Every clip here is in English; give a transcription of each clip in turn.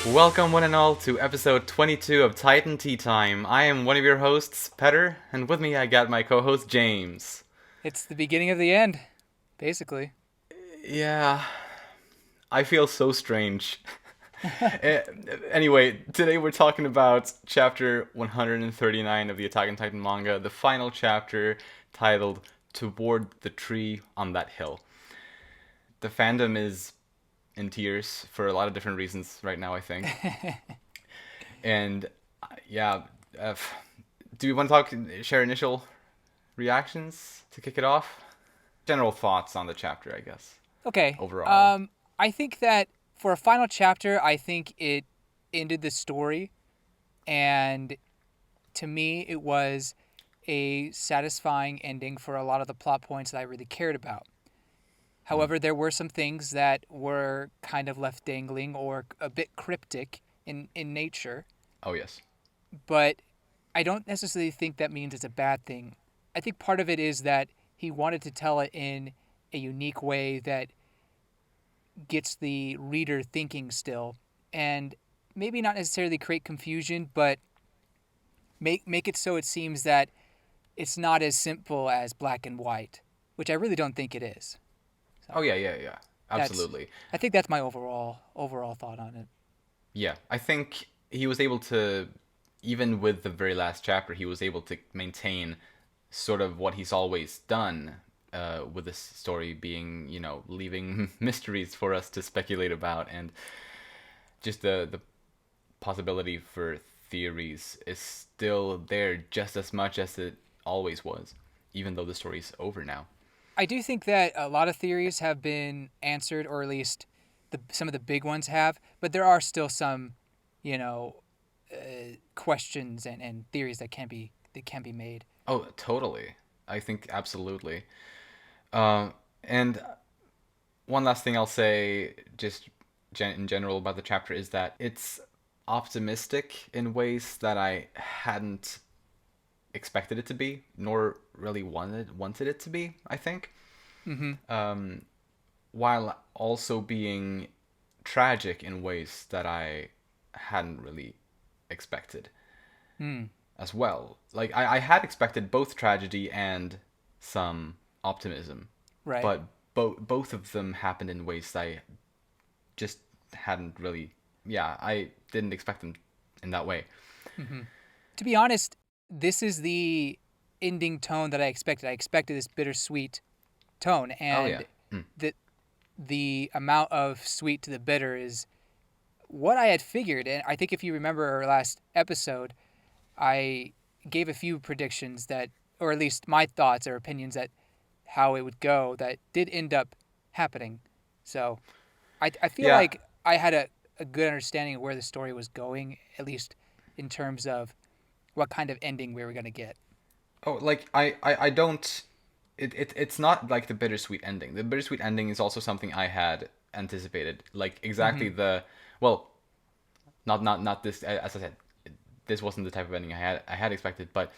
Welcome, one and all, to episode 22 of Titan Teatime. I am one of your hosts, Petter, and with me I got my co-host, James. It's the beginning of the end, basically. Yeah, I feel so strange. Eh, anyway, today we're talking about chapter 139 of the Attack on Titan manga, the final chapter titled Toward the Tree on That Hill. The fandom is in tears for a lot of different reasons right now, I think. And yeah, uh, do we want to share initial reactions to kick it off? General thoughts on the chapter, I guess, Okay. overall. I think that for a final chapter, I think it ended the story, and to me, it was a satisfying ending for a lot of the plot points that I really cared about. Mm. However, there were some things that were kind of left dangling or a bit cryptic in nature, Oh, yes. but I don't necessarily think that means it's a bad thing. I think part of it is that he wanted to tell it in a unique way that gets the reader thinking still, and maybe not necessarily create confusion, but make it so it seems that it's not as simple as black and white, which I really don't think it is. Oh, So yeah, yeah, yeah. that's Absolutely. I think that's my overall thought on it. Yeah, I think he was able to, even with the very last chapter, he was able to maintain sort of what he's always done with this story being, leaving mysteries for us to speculate about, and just the possibility for theories is still there just as much as it always was, even though the story's over now. I do think that a lot of theories have been answered, or at least some of the big ones have, but there are still some, you know, questions and theories that can be made. Oh, totally. I think absolutely. Uh, and one last thing I'll say, just in general about the chapter, is that it's optimistic in ways that I hadn't expected it to be, nor really wanted it to be. I think, Mm-hmm. um, while also being tragic in ways that I hadn't really expected Mm, as well. Like I had expected both tragedy and some optimism, right. but both of them happened in ways I just hadn't really. Yeah, I didn't expect them in that way. Mm-hmm. To be honest, this is the ending tone that I expected. I expected this bittersweet tone, Oh yeah. and Mm. the amount of sweet to the bitter is what I had figured. And I think if you remember our last episode, I gave a few predictions that, or at least my thoughts or opinions that how it would go that did end up happening. So I feel Yeah. like I had a good understanding of where the story was going, at least in terms of what kind of ending we were going to get. Oh, like I don't. It's not like the bittersweet ending. The bittersweet ending is also something I had anticipated. Like Mm-hmm. exactly the well, not this. As I said, this wasn't the type of ending I had expected, but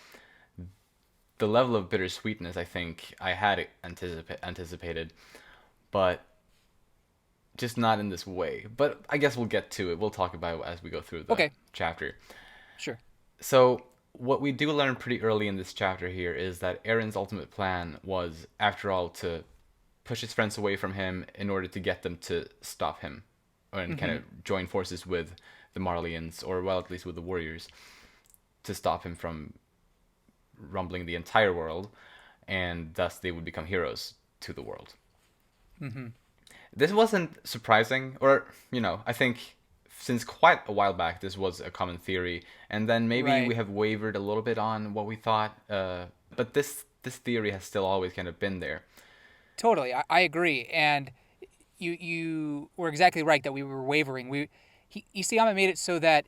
the level of bittersweetness I think I had anticipated, but just not in this way. But I guess we'll get to it. We'll talk about it as we go through the Okay, chapter. sure. So what we do learn pretty early in this chapter here is that Aaron's ultimate plan was, after all, to push his friends away from him in order to get them to stop him and kind Mm-hmm. of join forces with the Marleyans, or well, at least with the warriors, to stop him from rumbling the entire world, and thus they would become heroes to the world. Mm-hmm. This wasn't surprising, or, I think since quite a while back, this was a common theory, and then maybe Right. we have wavered a little bit on what we thought, but this theory has still always kind of been there. Totally. I agree. And you were exactly right that we were wavering. Isayama made it so that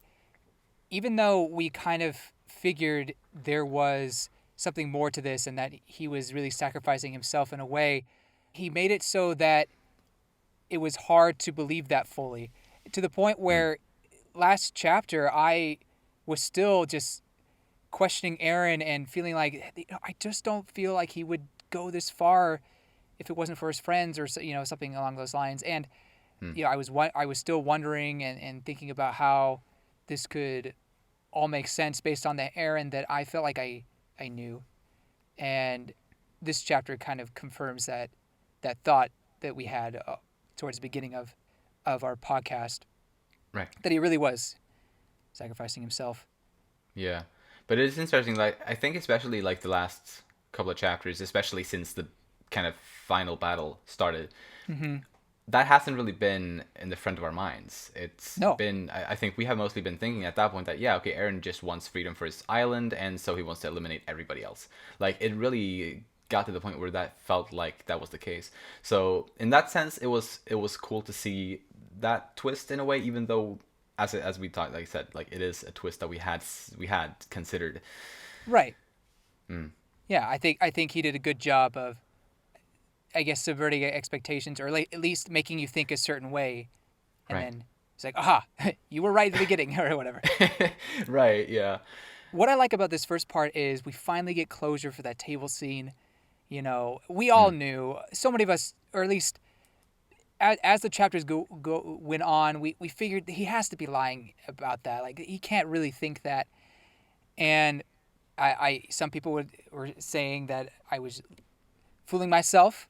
even though we kind of figured there was something more to this and that he was really sacrificing himself in a way, he made it so that it was hard to believe that fully, to the point Mm. where last chapter I was still just questioning Aaron and feeling like I just don't feel like he would go this far if it wasn't for his friends or something along those lines. And Hmm. I was still wondering and thinking about how this could all make sense based on the Aaron that I felt like I knew. And this chapter kind of confirms that thought that we had towards the beginning of our podcast, Right. that he really was sacrificing himself. Yeah. But it's interesting, like, I think especially, like, the last couple of chapters, especially since the kind of final battle started, Mm-hmm. that hasn't really been in the front of our minds. It's No. been, I think we have mostly been thinking at that point that, yeah, okay, Aaron just wants freedom for his island, and so he wants to eliminate everybody else. Like, it really got to the point where that felt like that was the case. So in that sense, it was cool to see that twist in a way, even though as we thought, like I said, like it is a twist that we had considered. Right. Mm. Yeah, I think he did a good job of, I guess, subverting expectations, or at least making you think a certain way, and Right. then it's like, aha, you were right at the beginning, or whatever. Right. Yeah. What I like about this first part is we finally get closure for that table scene. We all Mm. knew, so many of us, or at least as the chapters went on, we figured he has to be lying about that. Like, he can't really think that. And some people were saying that I was fooling myself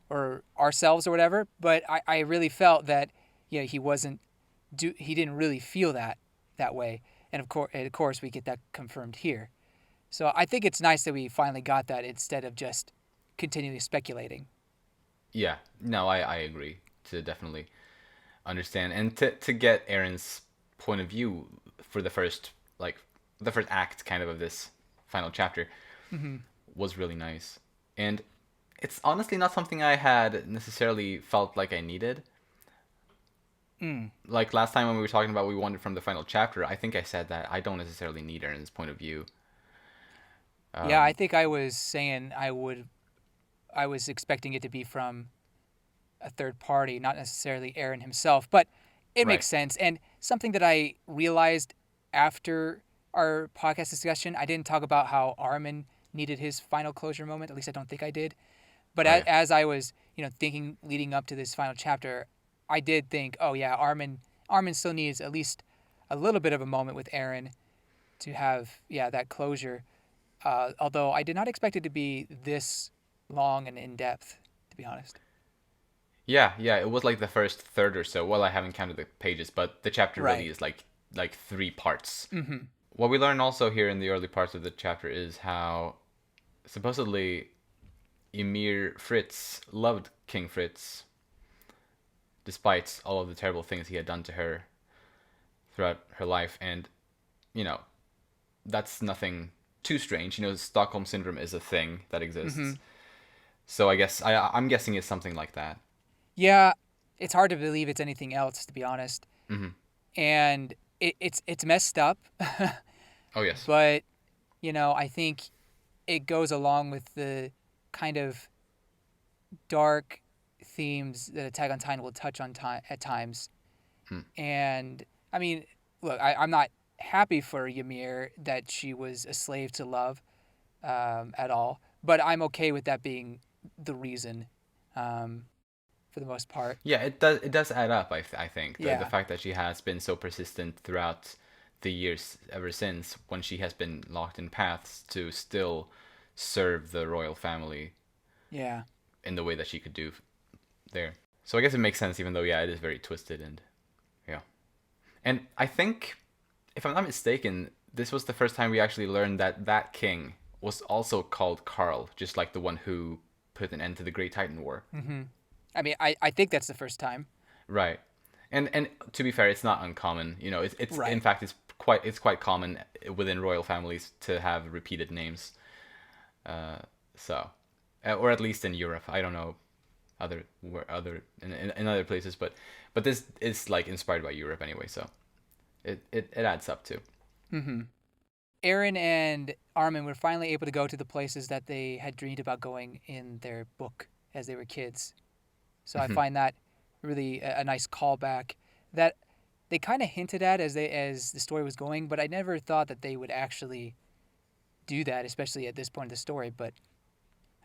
or ourselves or whatever, but I really felt that he wasn't he didn't really feel that way. And of course we get that confirmed here. So I think it's nice that we finally got that instead of just continually speculating. Yeah. No, I agree to definitely understand and to get Aaron's point of view for the first act kind of this final chapter Mm-hmm. was really nice. And it's honestly not something I had necessarily felt like I needed. Mm. Like last time when we were talking about we wanted from the final chapter, I think I said that I don't necessarily need Aaron's point of view. Yeah, I Um, think I was saying I was expecting it to be from a third party, not necessarily Aaron himself, but it right. makes sense. And something that I realized after our podcast discussion, I didn't talk about how Armin needed his final closure moment. At least I don't think I did. But Oh yeah. as I was, thinking leading up to this final chapter, I did think, oh yeah, Armin still needs at least a little bit of a moment with Aaron to have, yeah, that closure. Although I did not expect it to be this long and in depth, to be honest. Yeah, yeah, it was like the first third or so. Well, I haven't counted the pages, but the chapter really Right. is like three parts. Mm-hmm. What we learn also here in the early parts of the chapter is how supposedly Emir Fritz loved King Fritz despite all of the terrible things he had done to her throughout her life, and you know that's nothing too strange. Stockholm syndrome is a thing that Mm-hmm. exists. So I guess I'm guessing it's something like that. Yeah, it's hard to believe it's anything else, to be honest. Hmm. And it's messed up, Oh yes. but I think it goes along with the kind of dark themes that Attack on Titan will touch on at times. Hmm. And I mean, look, I'm not happy for Ymir that she was a slave to love, at all, but I'm okay with that being the reason, um, for the most part. Yeah, it does add up. I think the Yeah, fact that she has been so persistent throughout the years ever since when she has been locked in paths to still serve the royal family yeah, in the way that she could do there. So I guess it makes sense, even though yeah, it is very twisted and yeah. And I think, if I'm not mistaken, this was the first time we actually learned that that king was also called Karl, just like the one who put an end to the Great Titan War. hmm I mean, I think that's the first time. Right. And to be fair, it's not uncommon. It's in Right. fact it's quite common within royal families to have repeated names. Uh, so, or at least in Europe. I don't know in other places, but this is like inspired by Europe anyway. So it adds up too. hmm Aaron and Armin were finally able to go to the places that they had dreamed about going in their book as they were kids. So I Mhm. find that really a nice callback that they kind of hinted at as the story was going, but I never thought that they would actually do that, especially at this point of the story. But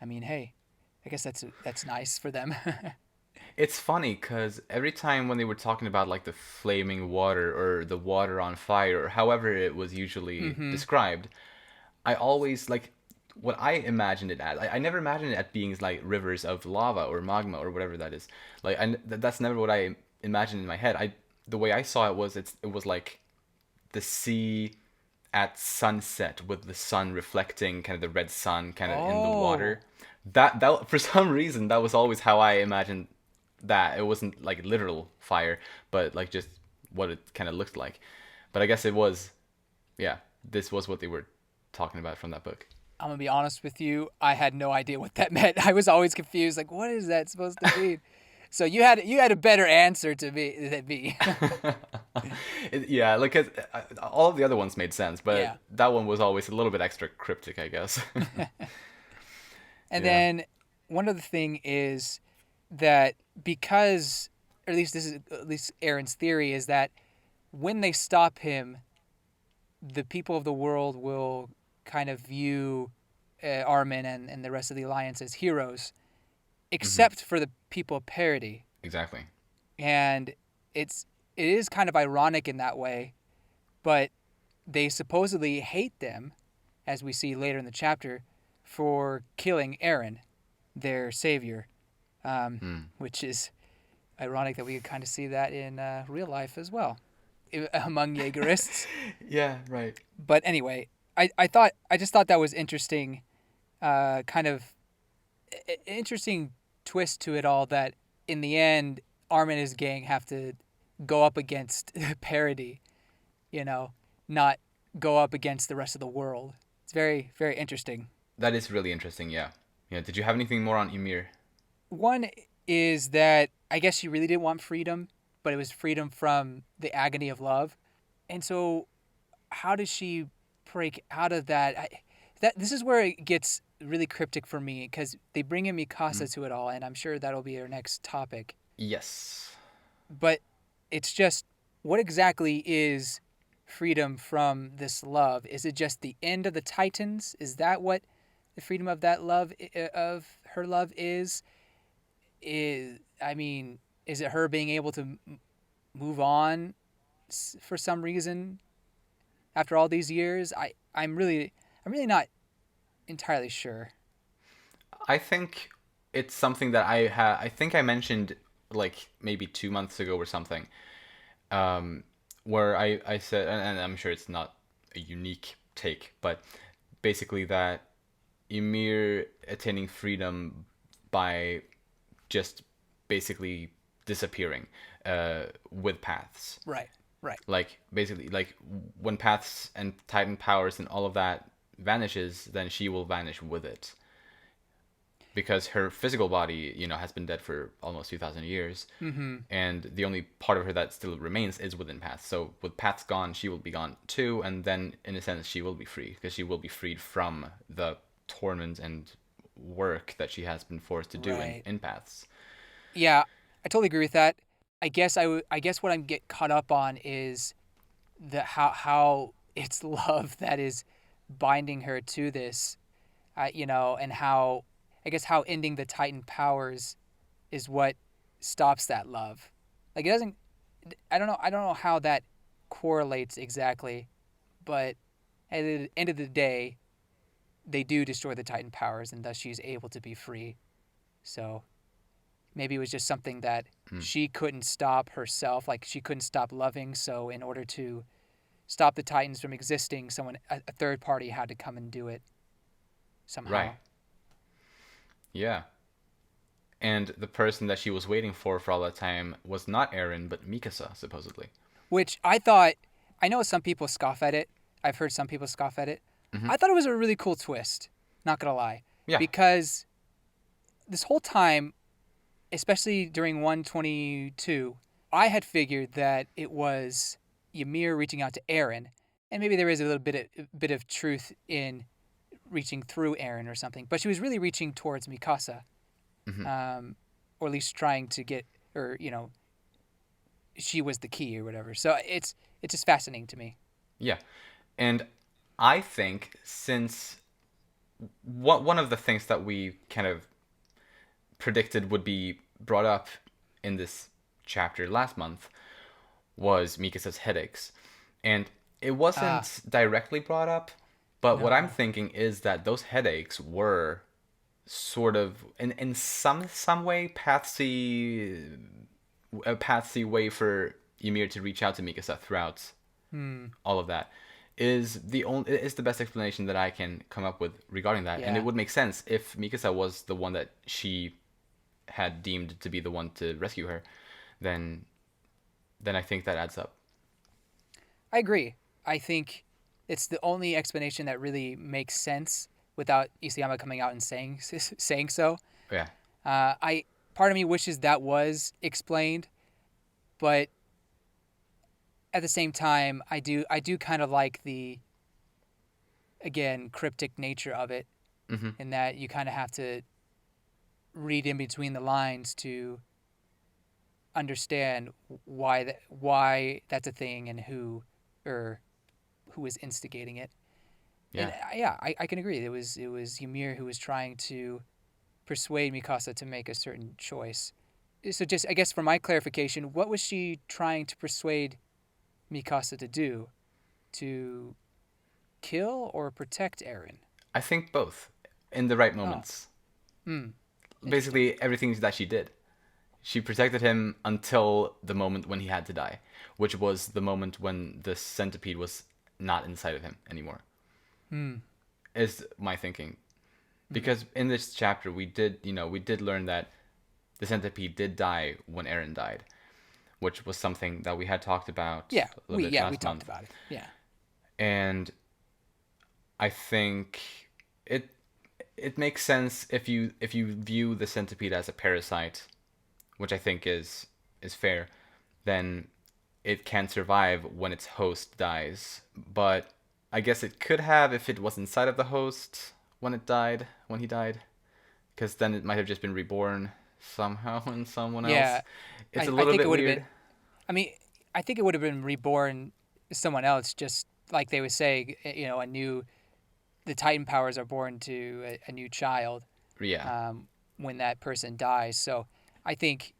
I mean, hey, I guess that's nice for them. It's funny because every time when they were talking about like the flaming water or the water on fire or however it was usually Mm-hmm. described, I always like what I imagined it as. I never imagined it at being like rivers of lava or magma or whatever that is. Like, that's never what I imagined in my head. The way I saw it was it was like the sea at sunset with the sun reflecting kind of the red sun kind of in the Oh, water. That for some reason that was always how I imagined that. It wasn't like literal fire, but like just what it kind of looked like. But I guess it was, yeah, this was what they were talking about from that book. I'm gonna be honest with you. I had no idea what that meant. I was always confused. Like, what is that supposed to mean? So you had a better answer to me than me. Yeah, like all of the other ones made sense, but Yeah. that one was always a little bit extra cryptic, I guess. And Yeah. then one other thing is that because, or at least this is at least Aaron's theory, is that when they stop him, the people of the world will kind of view Armin and the rest of the alliance as heroes, Hmm. except for the people of Parody. Exactly. And it is kind of ironic in that way, but they supposedly hate them, as we see later in the chapter, for killing Aaron, their savior, Hmm. which is ironic that we could kind of see that in real life as well among Jaegerists. Yeah, right. But anyway, I just thought that was interesting, kind of interesting twist to it all. That in the end, Armin and his gang have to go up against Parody, you know, not go up against the rest of the world. It's very very interesting. That is really interesting, yeah. Yeah, did you have anything more on Ymir? One is that I guess she really didn't want freedom, but it was freedom from the agony of love. And so, how does she break out of that? That this is where it gets really cryptic for me because they bring in Hmm. Mikasa to it all, and I'm sure that'll be our next topic. Yes. But it's just what exactly is freedom from this love? Is it just the end of the Titans? Is that what the freedom of that love of her love is? Is I mean, is it her being able to move on for some reason after all these years? I'm really not entirely sure. I think it's something that I think I mentioned like maybe 2 months ago or something, um, where I said, and I'm sure it's not a unique take, but basically that Ymir attaining freedom by just basically disappearing with paths. Right. Right. Like basically, like when paths and Titan powers and all of that vanishes, then she will vanish with it because her physical body, has been dead for almost 2,000 years, Mm-hmm. and the only part of her that still remains is within paths. So with paths gone, she will be gone too, and then in a sense, she will be free because she will be freed from the torment and work that she has been forced to do in Right. in paths. Yeah, I totally agree with that. I guess what I'm get caught up on is the how it's love that is binding her to this, and how I guess how ending the Titan powers is what stops that love. Like it doesn't. I don't know how that correlates exactly, but at the end of the day, they do destroy the Titan powers, and thus she's able to be free. So maybe it was just something that Mm. she couldn't stop herself, like she couldn't stop loving. So in order to stop the Titans from existing, a third party had to come and do it Right. somehow. Yeah. And the person that she was waiting for all that time was not Eren, but Mikasa, supposedly. Which I know some people scoff at it. I've heard some people scoff at it. Hmm. I thought it was a really cool twist, not gonna lie, Yeah. because this whole time, especially during 122, I had figured that it was Ymir reaching out to Eren, and maybe there is a little bit of truth in reaching through Eren or something, but she was really reaching towards Mikasa, Hmm. or at least trying to get, or she was the key or whatever. So it's just fascinating to me. Yeah. And I think since one of the things that we kind of predicted would be brought up in this chapter last month was Mikasa's headaches. And it Ah, wasn't directly brought up, but what I'm no. thinking is that those headaches were sort of in some way patsy a patsy way for Ymir to reach out to Mikasa throughout Hmm. all of that is the best explanation that I can come up with regarding that. And it Yeah, would make sense if Mikasa was the one that she had deemed to be the one to rescue her, then I think that adds up. I agree. I think it's the only explanation that really makes sense without Isayama coming out and saying so. Yeah. I part of me wishes that was explained, but at the same time, I do kind of like the again cryptic nature of it, Hmm. in that you kind of have to read in between the lines to understand why that's a thing and or who is instigating it. And Yeah. yeah, I can agree. It was Ymir who was trying to persuade Mikasa to make a certain choice. So just I guess for my clarification, what was she trying to persuade Mikasa to do? To kill or protect Eren? I think both in the right Oh, moments. hmm, interesting. Basically, everything that she did. She protected him until the moment when he had to die, which was the moment when the centipede was not inside of him anymore, Hmm. is my thinking. Hmm. Because in this chapter, we did learn that the centipede did die when Eren died, which was something that we had talked about Yeah, a little bit we last talked month. about it. Yeah. And I think it it makes sense if you view the centipede as a parasite, which I think is fair, then it can survive when its host dies. But I guess it could have if it was inside of the host when he died, because then it might have just been reborn somehow in someone else. Yeah, It's a I little think it bit would have weird. been. I mean, I think it would have been reborn someone else, just like they would say, a new. The Titan powers are born to a new child Yeah, when that person dies. So I think,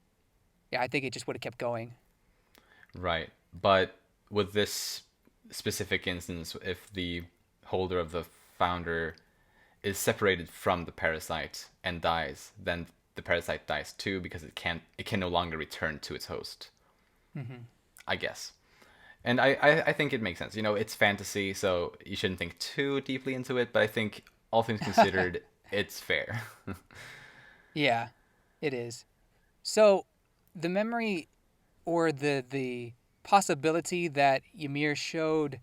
yeah, I think it just would have kept going. right. But with this specific instance, if the holder of the founder is separated from the parasite and dies, then the parasite dies too because it can no longer return to its host. Hmm. I guess. And I think it makes sense. It's fantasy, so you shouldn't think too deeply into it, but I think all things considered, it's fair. Yeah, it is. So the memory or the possibility that Ymir showed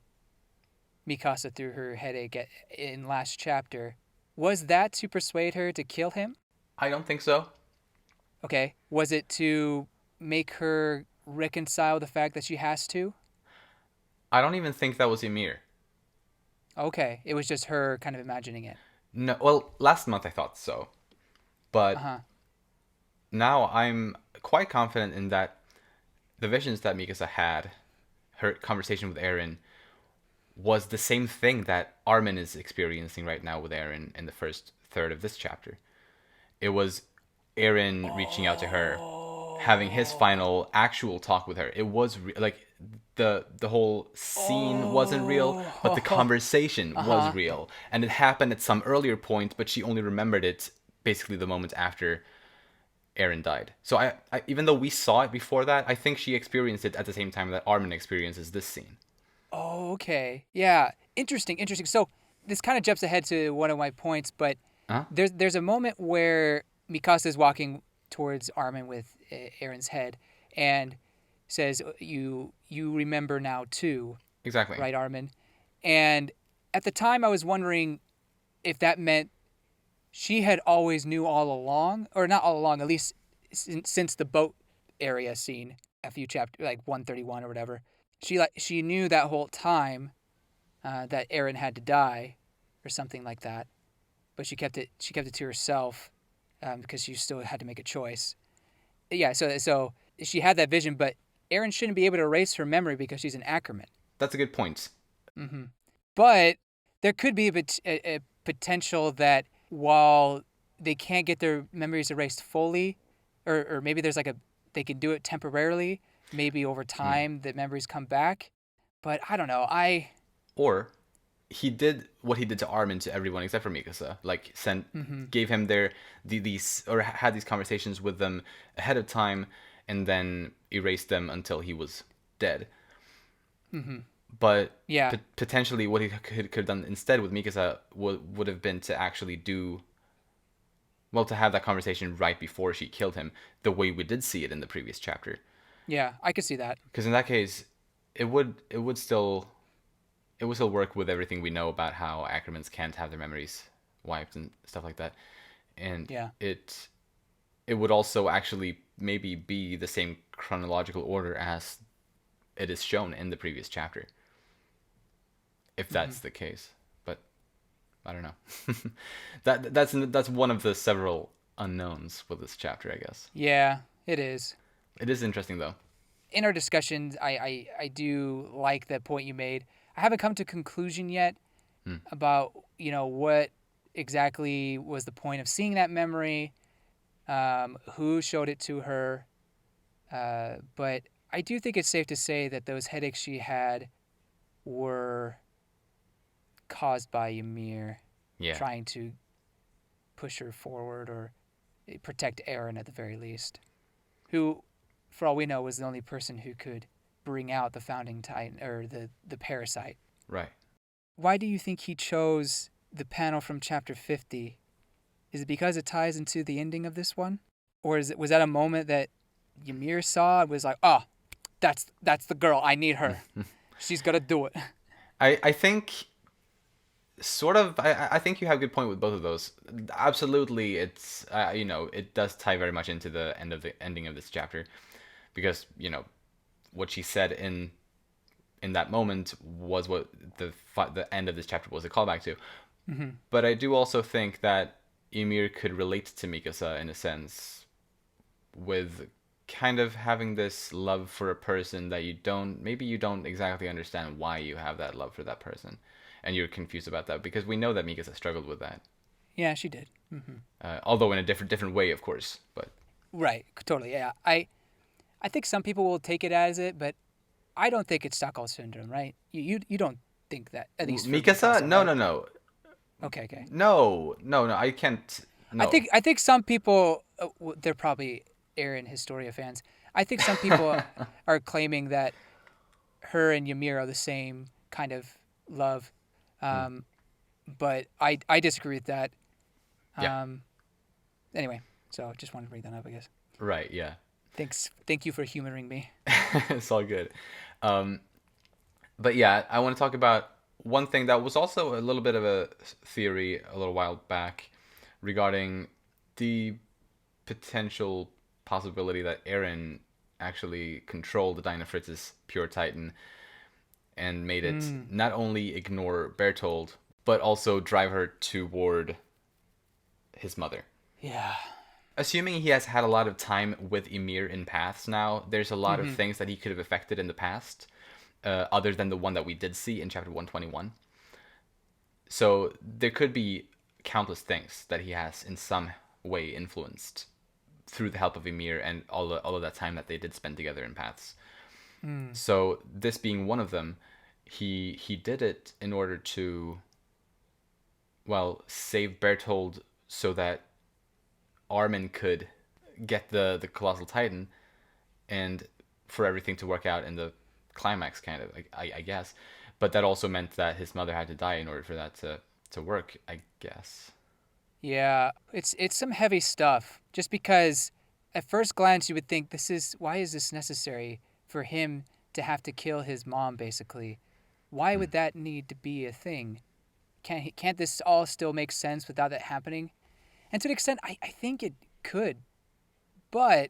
Mikasa through her headache in last chapter, was that to persuade her to kill him? I don't think so. Okay. Was it to make her reconcile the fact that she has to? I don't even think that was Ymir. Okay. It was just her kind of imagining it. No, well, last month I thought so, Uh but huh. now I'm quite confident in that the visions that Mikasa had, her conversation with Eren, was the same thing that Armin is experiencing right now with Eren in the first third of this chapter. It was Eren reaching out to her, having his Oh. final actual talk with her. It was like the whole scene wasn't real, but the Oh. conversation Uh was huh. real, and it happened at some earlier point, but she only remembered it basically the moment after Eren died. So even though we saw it before that, I think she experienced it at the same time that Armin experiences this scene. Oh, okay. Yeah. Interesting. Interesting. So this kind of jumps ahead to one of my points, but Huh? there's a moment where Mikasa is walking towards Armin with Aaron's head and says, "You remember now too, Exactly. right, Armin?" And at the time, I was wondering if that meant she had always knew all along, or not all along, at least since the boat area scene, a few chapters, like 131 or whatever. She knew that whole time that Aaron had to die, or something like that. But she kept it to herself because she still had to make a choice. Yeah, so she had that vision, but Aaron shouldn't be able to erase her memory because she's an Ackerman. That's a good point. Hmm. But there could be a potential that while they can't get their memories erased fully, or maybe there's like they can do it temporarily. Maybe over Mm. time the memories come back. But I don't know. Or he did what he did to Armin to everyone except for Mikasa. Like Mm-hmm. gave him these or had these conversations with them ahead of time, and then erased them until he was dead. Mm-hmm. But Yeah. potentially, what he could have done instead with Mikasa would have been to actually do well, to have that conversation right before she killed him, the way we did see it in the previous chapter. Yeah. I could see that. Because in that case, it would still work with everything we know about how Ackermans can't have their memories wiped and stuff like that, and Yeah. it would also actually maybe be the same chronological order as it is shown in the previous chapter, if Mm-hmm. that's the case. But I don't know. That's one of the several unknowns with this chapter, I guess. Yeah. It is. It is interesting though. In our discussions, I do like the point you made. I haven't come to a conclusion yet Hmm. about what exactly was the point of seeing that memory, who showed it to her, but I do think it's safe to say that those headaches she had were caused by Ymir Yeah. trying to push her forward or protect Eren at the very least, who, for all we know, was the only person who could bring out the founding titan or the parasite. Right. Why do you think he chose the panel from chapter 50? Is it because it ties into the ending of this one? Or was that a moment that Ymir saw and was like, "Oh, that's the girl. I need her. She's got to do it." I think sort of I think you have a good point with both of those. Absolutely, it's it does tie very much into the ending of this chapter, because what she said in that moment was what the end of this chapter was a callback to. Mm-hmm. But I do also think that Ymir could relate to Mikasa in a sense, with kind of having this love for a person that you don't exactly understand why you have that love for that person, and you're confused about that, because we know that Mikasa struggled with that, Yeah, she did. Mm-hmm. although in a different way, of course. But Right. Totally. Yeah. I think some people will take it as it, but I don't think it's Stockholm syndrome. Right? You don't think that, at least for Mikasa, Mikasa, no, right? no, no, Okay. Okay. no, no, no, I can't. No. I think some people they're probably Aaron Historia fans. I think some people are claiming that her and Ymir are the same kind of love, Hmm. um, but I disagree with that. Yeah. Um, anyway, so just wanted to bring that up, I guess. Right. Yeah. Thank you for humoring me. It's all good. Um, but yeah, I want to talk about one thing that was also a little bit of a theory a little while back regarding the potential possibility that Eren actually controlled the Dinah Fritz's pure Titan and made it Mm, not only ignore Bertold but also drive her toward his mother. yeah. Assuming he has had a lot of time with Ymir in paths now, there's a lot of Hmm. things that he could have affected in the past, other than the one that we did see in chapter 121. So there could be countless things that he has in some way influenced through the help of Ymir and all of that time that they did spend together in paths. Mm, So this being one of them, he did it in order to, well, save Berthold so that Armin could get the colossal titan, and for everything to work out in the climax, kind of, I guess. But that also meant that his mother had to die in order for that to work, I guess. yeah. It's some heavy stuff. Just because, at first glance, you would think why is this necessary for him to have to kill his mom, basically? Why Hmm. would that need to be a thing? Can't this all still make sense without that happening? And to an extent, I think it could, but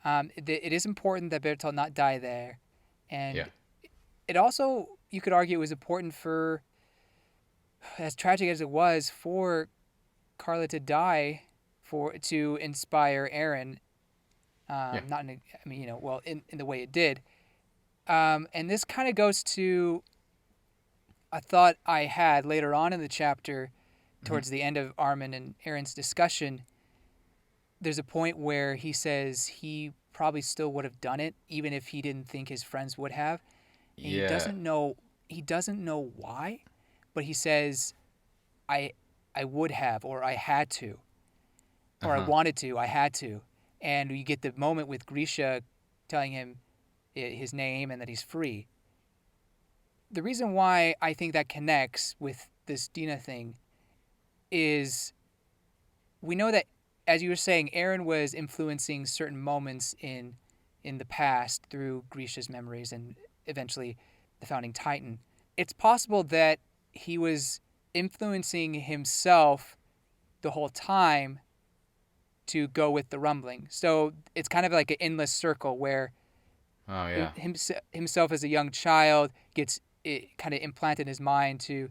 it is important that Bertolt not die there, Yeah. and it also, you could argue, it was important for, as tragic as it was, for Carla to die to inspire Aaron. Yeah. Not in, I mean, well, in the way it did. And this kind of goes to a thought I had later on in the chapter, Hmm. towards the end of Armin and Aaron's discussion. There's a point where he says he probably still would have done it, even if he didn't think his friends would have. And he Yeah. doesn't know. He doesn't know why, but he says, "I, I would have, or I had to, or I Uh-huh. wanted to, I had to." And you get the moment with Grisha telling him his name and that he's free. The reason why I think that connects with this Dina thing is we know that, as you were saying, Aaron was influencing certain moments in the past through Grisha's memories and eventually the founding Titan. It's possible that he was influencing himself the whole time to go with the rumbling. So it's kind of like an endless circle where Oh yeah. himself as a young child gets it kind of implanted in his mind to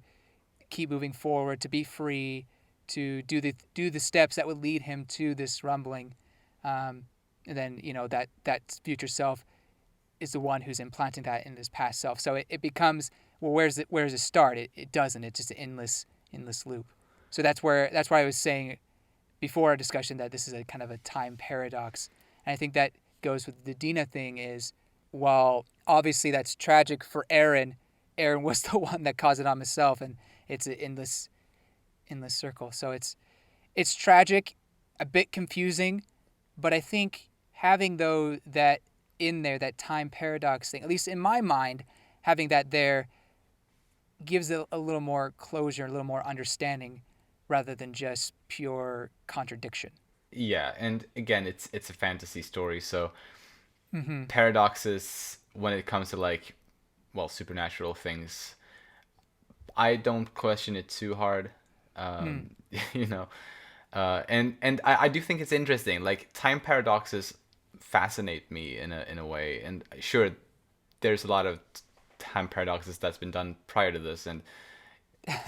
keep moving forward, to be free, to do the steps that would lead him to this rumbling, and then that future self is the one who's implanting that in his past self. So it becomes, well, where does it start? It doesn't. It's just an endless loop. So that's why I was saying before our discussion that this is a kind of a time paradox, and I think that goes with the Dina thing is, while obviously that's tragic for Aaron. Aaron was the one that caused it on himself, and it's an endless circle. So it's tragic, a bit confusing, but I think having though that in there, that time paradox thing, at least in my mind, having that there gives it a little more closure, a little more understanding, rather than just pure contradiction. Yeah, and again, it's a fantasy story, so Mm-hmm. paradoxes when it comes to like, well, supernatural things, I don't question it too hard. Mm. Um, you know, and I do think it's interesting. Like time paradoxes fascinate me in a way, and sure, there's a lot of time paradoxes that's been done prior to this, and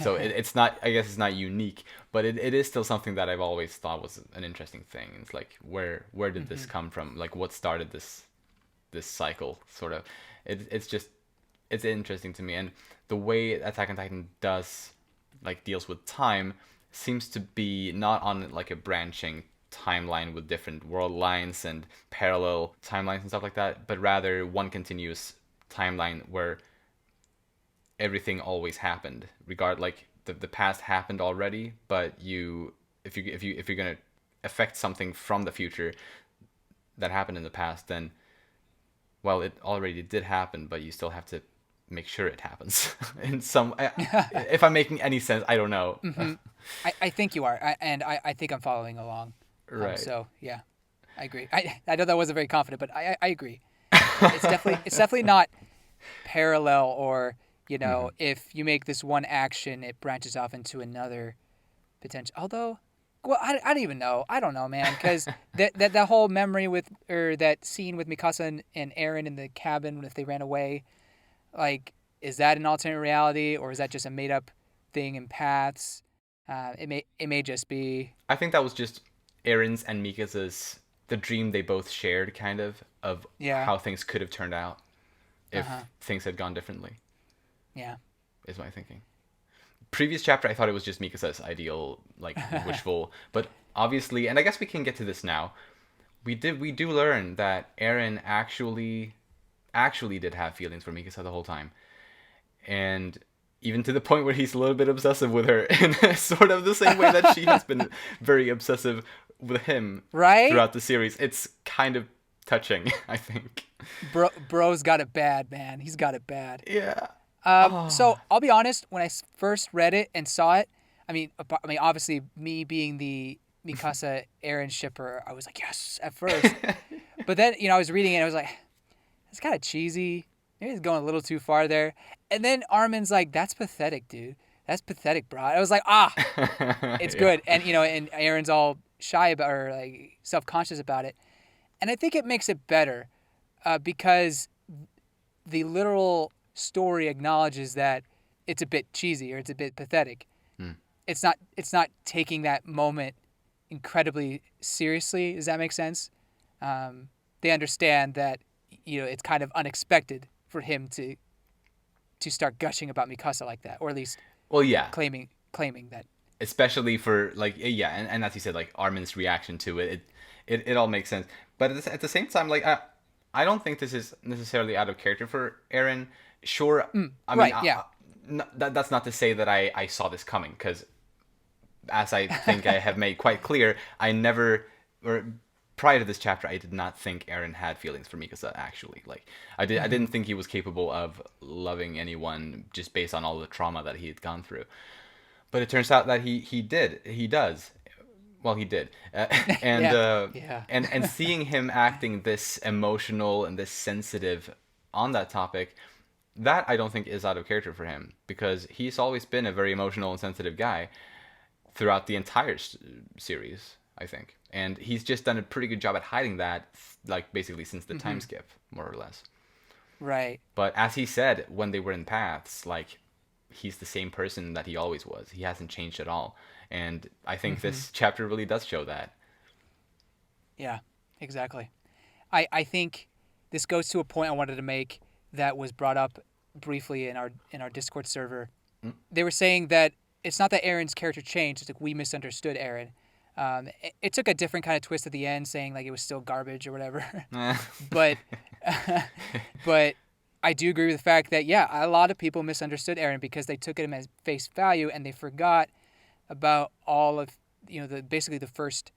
so it's not, I guess it's not unique, but it is still something that I've always thought was an interesting thing. It's like where did Mm-hmm. this come from? Like what started this cycle sort of? It's just it's interesting to me, and the way Attack on Titan does like deals with time seems to be not on like a branching timeline with different world lines and parallel timelines and stuff like that, but rather one continuous timeline where everything always happened. Regard like the past happened already, but if you're gonna affect something from the future that happened in the past, then well, it already did happen, but you still have to make sure it happens. In some, if I'm making any sense, I don't know. Mm-hmm. I think you are, I think I'm following along. Right. So yeah, I agree. I know that wasn't very confident, but I agree. It's definitely not parallel, or Hmm. if you make this one action, it branches off into another potential. Although, well, I don't even know. I don't know, man, because that whole memory with, or that scene with Mikasa and Aaron in the cabin if they ran away, like, is that an alternate reality, or is that just a made up thing in paths? It may just be. I think that was just Aaron's and Mikasa's the dream they both shared, kind of Yeah. how things could have turned out Uh huh. if things had gone differently. Yeah. Is my thinking. Previous chapter, I thought it was just Mikasa's ideal, like wishful, but obviously, and I guess we can get to this now. We do learn that Aaron actually did have feelings for Mikasa the whole time, and even to the point where he's a little bit obsessive with her in sort of the same way that she has been very obsessive with him Right? throughout the series. It's kind of touching, I think. Bro's got it bad, man. He's got it bad. Yeah. So Oh. I'll be honest. When I first read it and saw it, I mean, obviously, me being the Mikasa Aaron shipper, I was like, yes, at first. But then, I was reading it, and I was like, it's kind of cheesy. Maybe it's going a little too far there. And then Armin's like, that's pathetic, dude. That's pathetic, bro. I was like, it's Yeah. good. And Aaron's all shy about, or like self-conscious about it. And I think it makes it better, because the literal story acknowledges that it's a bit cheesy or it's a bit pathetic. Mm. It's not taking that moment incredibly seriously. Does that make sense? They understand that it's kind of unexpected for him to start gushing about Mikasa like that, or at least Well, yeah. claiming that. Especially for like yeah, and as you said, like Armin's reaction to it, it all makes sense. But at the same time, like I don't think this is necessarily out of character for Aaron. Sure, I mean, Right, yeah. that's not to say that I saw this coming, because as I think I have made quite clear, I never, or prior to this chapter, I did not think Aaron had feelings for Mikasa. Actually, like I didn't think he was capable of loving anyone just based on all the trauma that he had gone through. But it turns out that he does. Well, he did, and Yeah. Yeah. and seeing him acting this emotional and this sensitive on that topic, that I don't think is out of character for him, because he's always been a very emotional and sensitive guy throughout the entire series, I think, and he's just done a pretty good job at hiding that, like basically since the time skip, more or less. Right. But as he said when they were in paths, like he's the same person that he always was. He hasn't changed at all. And I think this chapter really does show that. Yeah, exactly. I think this goes to a point I wanted to make that was brought up briefly in our Discord server. They were saying that it's not that Aaron's character changed; it's like we misunderstood Aaron. It took a different kind of twist at the end, saying like it was still garbage or whatever. but but I do agree with the fact that a lot of people misunderstood Aaron because they took him as face value and they forgot about all of basically the first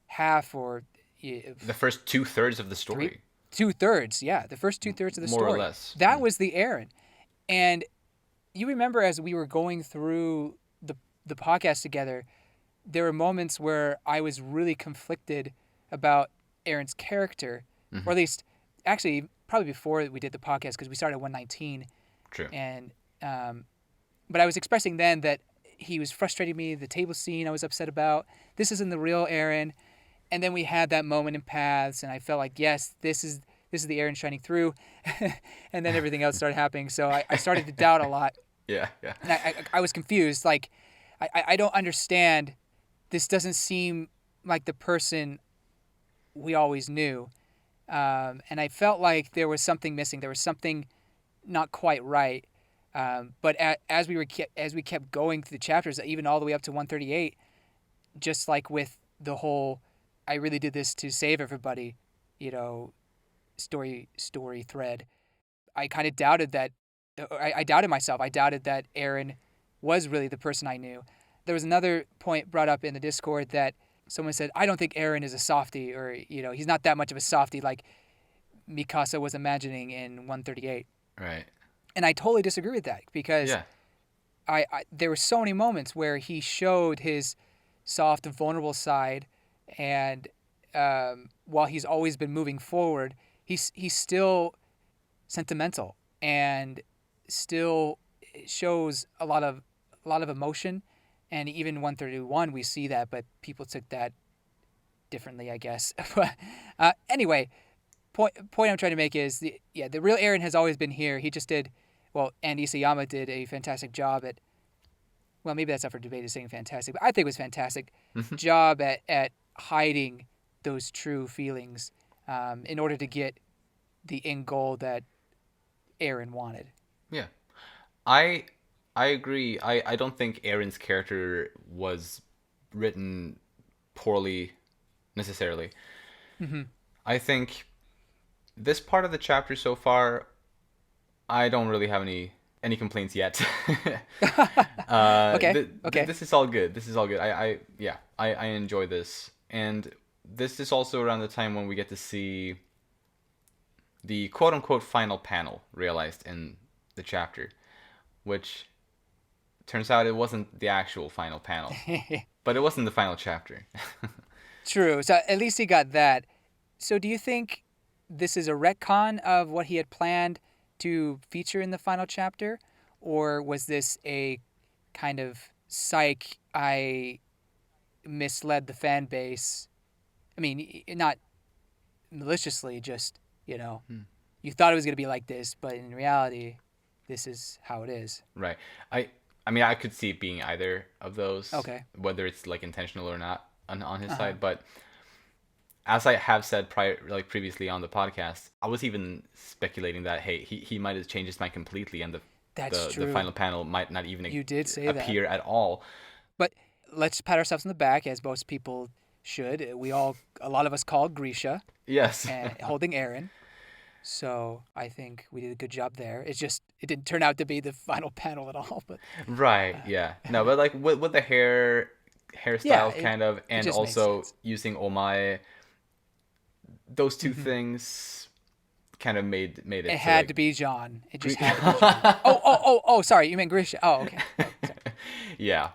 half or the first 2/3 of the story. 2/3, yeah, the first 2/3 of the story. More or less. That was the Aaron, and you remember as we were going through the podcast together, there were moments where I was really conflicted about Aaron's character, or at least actually probably before we did the podcast because we started at 119. True. And but I was expressing then that he was frustrating me. The table scene I was upset about. This isn't the real Aaron. And then we had that moment in Paths, and I felt like, yes, this is the Aaron shining through. And then everything else started happening. So I started to doubt a lot. Yeah, yeah. And I was confused. Like, I don't understand. This doesn't seem like the person we always knew. And I felt like there was something missing. There was something not quite right. But as we kept going through the chapters, even all the way up to 138, just like with the whole, I really did this to save everybody, story thread, I kind of doubted that. I doubted myself. I doubted that Aaron was really the person I knew. There was another point brought up in the Discord that someone said, I don't think Aaron is a softie, or he's not that much of a softie like Mikasa was imagining in 138. Right. And I totally disagree with that because I there were so many moments where he showed his soft, vulnerable side, and while he's always been moving forward, he's still sentimental and still shows a lot of emotion. And even 131, we see that, but people took that differently, I guess. But anyway, point I'm trying to make is the real Aaron has always been here. He just did. Well, and Isayama did a fantastic job at, well, maybe that's up for debate, is saying fantastic, but I think it was fantastic job at hiding those true feelings in order to get the end goal that Aaron wanted. Yeah. I agree. I don't think Aaron's character was written poorly necessarily. I think this part of the chapter so far, I don't really have any complaints yet. Okay. This is all good. I enjoy this, and this is also around the time when we get to see the quote unquote final panel realized in the chapter, which turns out it wasn't the actual final panel, but it wasn't the final chapter. True. So at least he got that. So do you think this is a retcon of what he had planned to feature in the final chapter, or was this a kind of psych, I misled the fan base? I mean, not maliciously, just, you thought it was going to be like this, but in reality, this is how it is. Right. I mean, I could see it being either of those. Okay. Whether it's like intentional or not on his side, but as I have said previously on the podcast, I was even speculating that he might have changed his mind completely, and the final panel might not even you did say appear at all. But let's pat ourselves on the back, as most people should. A lot of us called Grisha Yes. and holding Aaron. So I think we did a good job there. It didn't turn out to be the final panel at all, but Right, yeah. No, but like with the yeah, hairstyles kind of, it and just made also sense. using omae, those two Hmm. things kind of made It it so had to like be John. It just had to be John. Oh! Sorry, you meant Grisha. Oh, okay. Oh, sorry. yeah.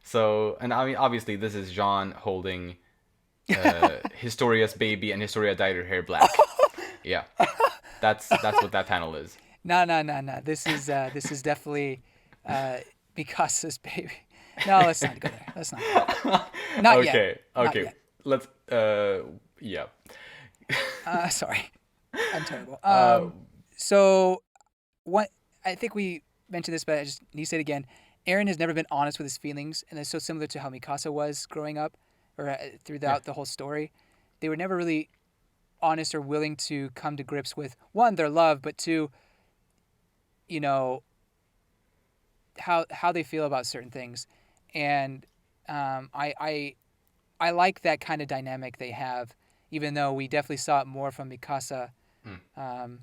So, and I mean, obviously, this is John holding Historia's baby, and Historia dyed her hair black. Yeah, that's what that panel is. No. This is definitely uh, Mikasa's baby. No, let's not go there. Let's not go there. Not yet. Okay, Not okay. yet. Let's yeah. Sorry, I'm terrible. Uh So what I think we mentioned this, but I just need to say it again. Aaron has never been honest with his feelings, and it's so similar to how Mikasa was growing up, or yeah. throughout the whole story. They were never really honest or willing to come to grips with one, their love, but two, you know, how they feel about certain things, and I like that kind of dynamic they have, even though we definitely saw it more from Mikasa. Mm, Um,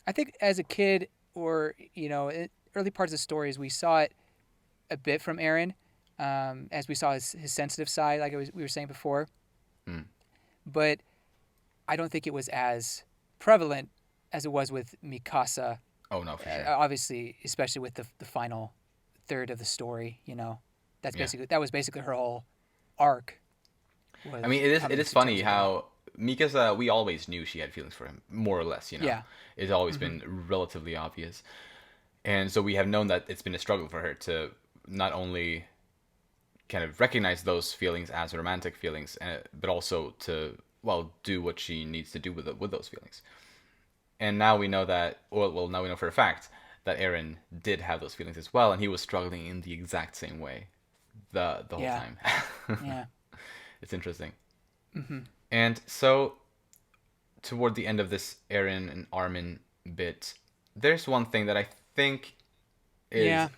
I think as a kid, or in early parts of the stories, we saw it a bit from Aaron, as we saw his sensitive side, like we were saying before. mm. But I don't think it was as prevalent as it was with Mikasa. Oh no, for sure. Obviously, especially with the final third of the story. Yeah. That was basically her whole arc, I was mean, it coming is to terms funny with him. how Mika's, we always knew she had feelings for him, more or less, you know. Yeah. It's always Hmm. been relatively obvious. And so we have known that it's been a struggle for her to not only kind of recognize those feelings as romantic feelings, but also to, well, do what she needs to do with those feelings. And now we know that, well, now we know for a fact that Aaron did have those feelings as well, and he was struggling in the exact same way the whole Yeah. time. Yeah. It's interesting. Hmm. And so toward the end of this Aaron and Armin bit, there's one thing that I think is Yeah.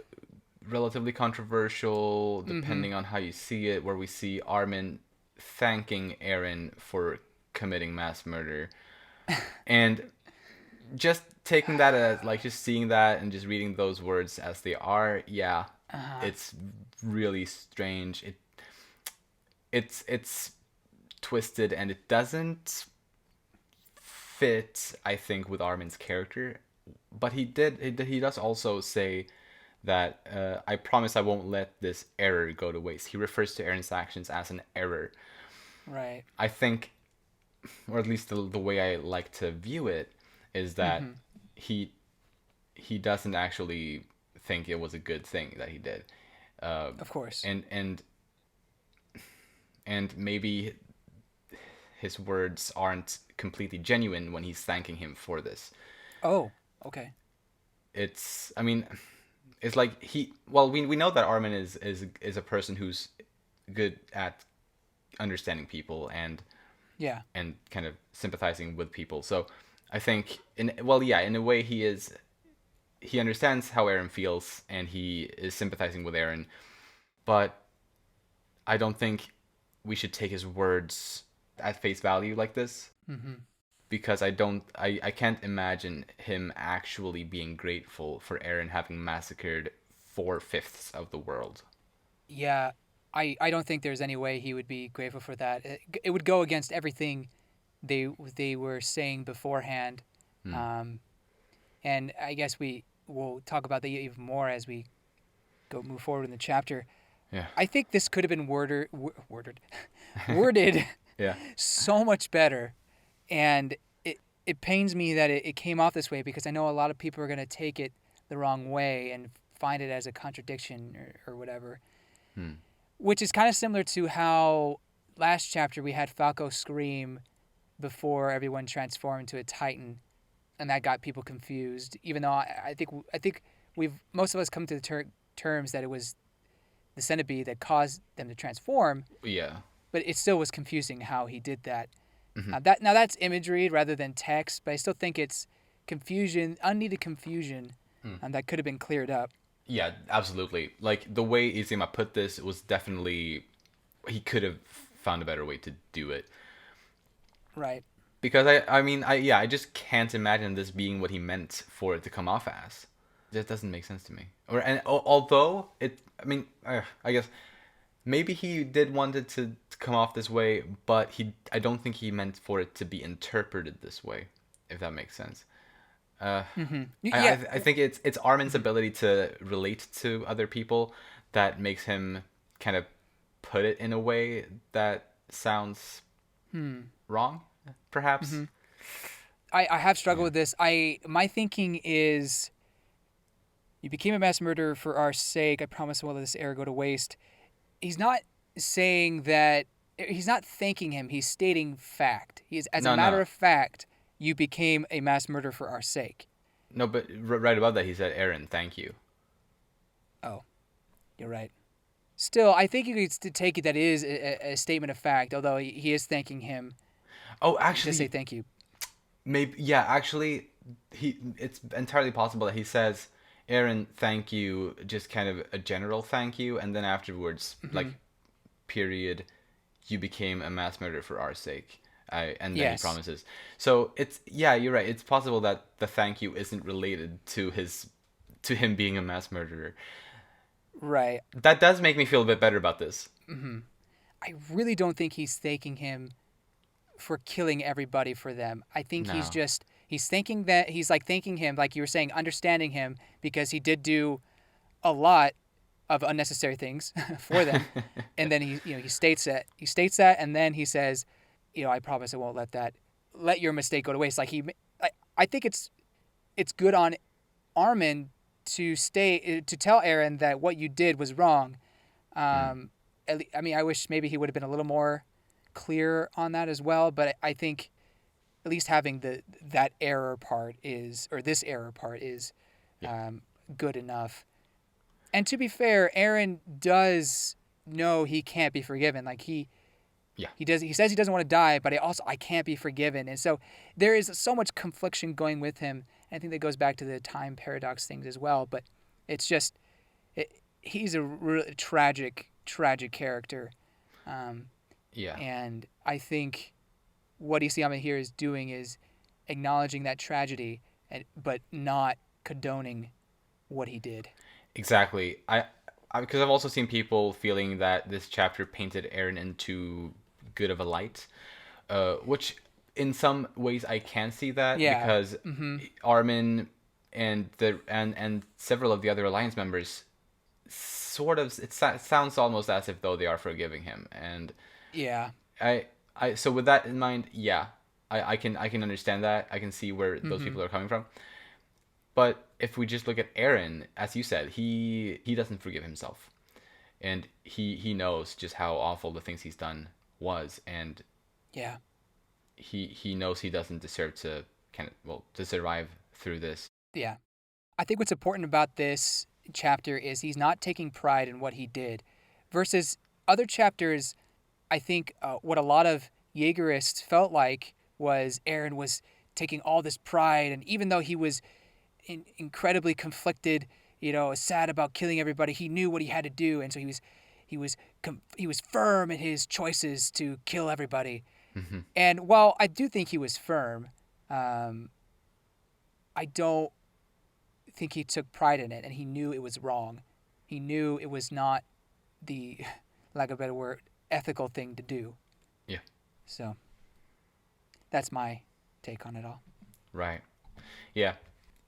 relatively controversial, Hmm. depending on how you see it, where we see Armin thanking Aaron for committing mass murder. And just taking that as, like, just seeing that and just reading those words as they are, yeah, Uh, it's really strange. It's twisted, and it doesn't fit, I think, with Armin's character. But he does also say that I promise I won't let this error go to waste. He refers to Aaron's actions as an error. right. I think, or at least the way I like to view it, is that Hmm. he he doesn't actually think it was a good thing that he did, uh, Of course. and and maybe his words aren't completely genuine when he's thanking him for this. Oh. Okay. It's, I mean, it's like well, we know that Armin is a person who's good at understanding people Yeah. and kind of sympathizing with people. So I think in a way he understands how Aaron feels and he is sympathizing with Aaron, but I don't think we should take his words at face value like this, Hmm. because I can't imagine him actually being grateful for Aaron having massacred 4/5 of the world. Yeah. I don't think there's any way he would be grateful for that. It would go against everything they were saying beforehand. Hmm. Um, and I guess we will talk about that even more as we go move forward in the chapter. Yeah. I think this could have been worded Yeah. so much better, and it pains me that it came off this way, because I know a lot of people are going to take it the wrong way and find it as a contradiction, or whatever. Hmm. Which is kind of similar to how last chapter we had Falco scream before everyone transformed into a Titan, and that got people confused. Even though I think we've most of us come to the terms that it was the centipede that caused them to transform, Yeah. but it still was confusing how he did that. Hmm. That's imagery rather than text, but I still think it's confusion, unneeded confusion, that could have been cleared up. Yeah, absolutely. Like the way Isayama put this was definitely, he could have found a better way to do it. Right. Because I just can't imagine this being what he meant for it to come off as. It just doesn't make sense to me. Although I guess maybe he did want it to come off this way, but I don't think he meant for it to be interpreted this way, if that makes sense. Uh, Yeah. I think it's Armin's ability to relate to other people that makes him kind of put it in a way that sounds wrong, perhaps. I have struggled Yeah. with this. My thinking is, you became a mass murderer for our sake. I promise I won't let this error go to waste. He's not saying that. He's not thanking him. He's stating fact. He's, as a No, matter no, of fact, you became a mass murderer for our sake. no. But right above that, he said, "Aaron, thank you." Oh, you're right. Still, I think you could take it that it is a statement of fact, although he is thanking him Oh, to say actually, thank you. maybe yeah. Actually, it's entirely possible that he says, "Aaron, thank you," just kind of a general thank you, and then afterwards, like, period, you became a mass murderer for our sake. And then he Yes. promises. So it's yeah, you're right. It's possible that the thank you isn't related to him being a mass murderer. Right. That does make me feel a bit better about this. I really don't think he's thanking him for killing everybody for them. I think No. he's thinking that he's like thanking him, like you were saying, understanding him because he did do a lot of unnecessary things for them, and then he states that, and then he says, I promise I won't let your mistake go to waste. Like I think it's good on Armin to tell Aaron that what you did was wrong. Um, I wish maybe he would have been a little more clear on that as well, but I think at least having that error part this error part is Yeah. good enough. And to be fair, Aaron does know he can't be forgiven. Like Yeah. he does. He says he doesn't want to die, but I can't be forgiven. And so there is so much confliction going with him. And I think that goes back to the time paradox things as well. But it's just he's a really tragic character, Yeah. and I think what Isayama here is doing is acknowledging that tragedy, but not condoning what he did. Exactly. Because I've also seen people feeling that this chapter painted Aaron in too good of a light, which in some ways I can see that Yeah. because Armin and several of the other alliance members sort of sounds almost as if though they are forgiving him, and Yeah. I so with that in mind, yeah, I can understand that. I can see where those people are coming from. But if we just look at Aaron, as you said, he doesn't forgive himself, and he knows just how awful the things he's done was, and Yeah. he knows he doesn't deserve to to survive through this. Yeah. I think what's important about this chapter is he's not taking pride in what he did, versus other chapters. I think what a lot of Jaegerists felt like was Aaron was taking all this pride, and even though he was incredibly conflicted, sad about killing everybody, he knew what he had to do, and so he was firm in his choices to kill everybody. And while I do think he was firm, I don't think he took pride in it, and he knew it was wrong. He knew it was not the, lack of a better word, ethical thing to do. Yeah. So that's my take on it all. Right. Yeah.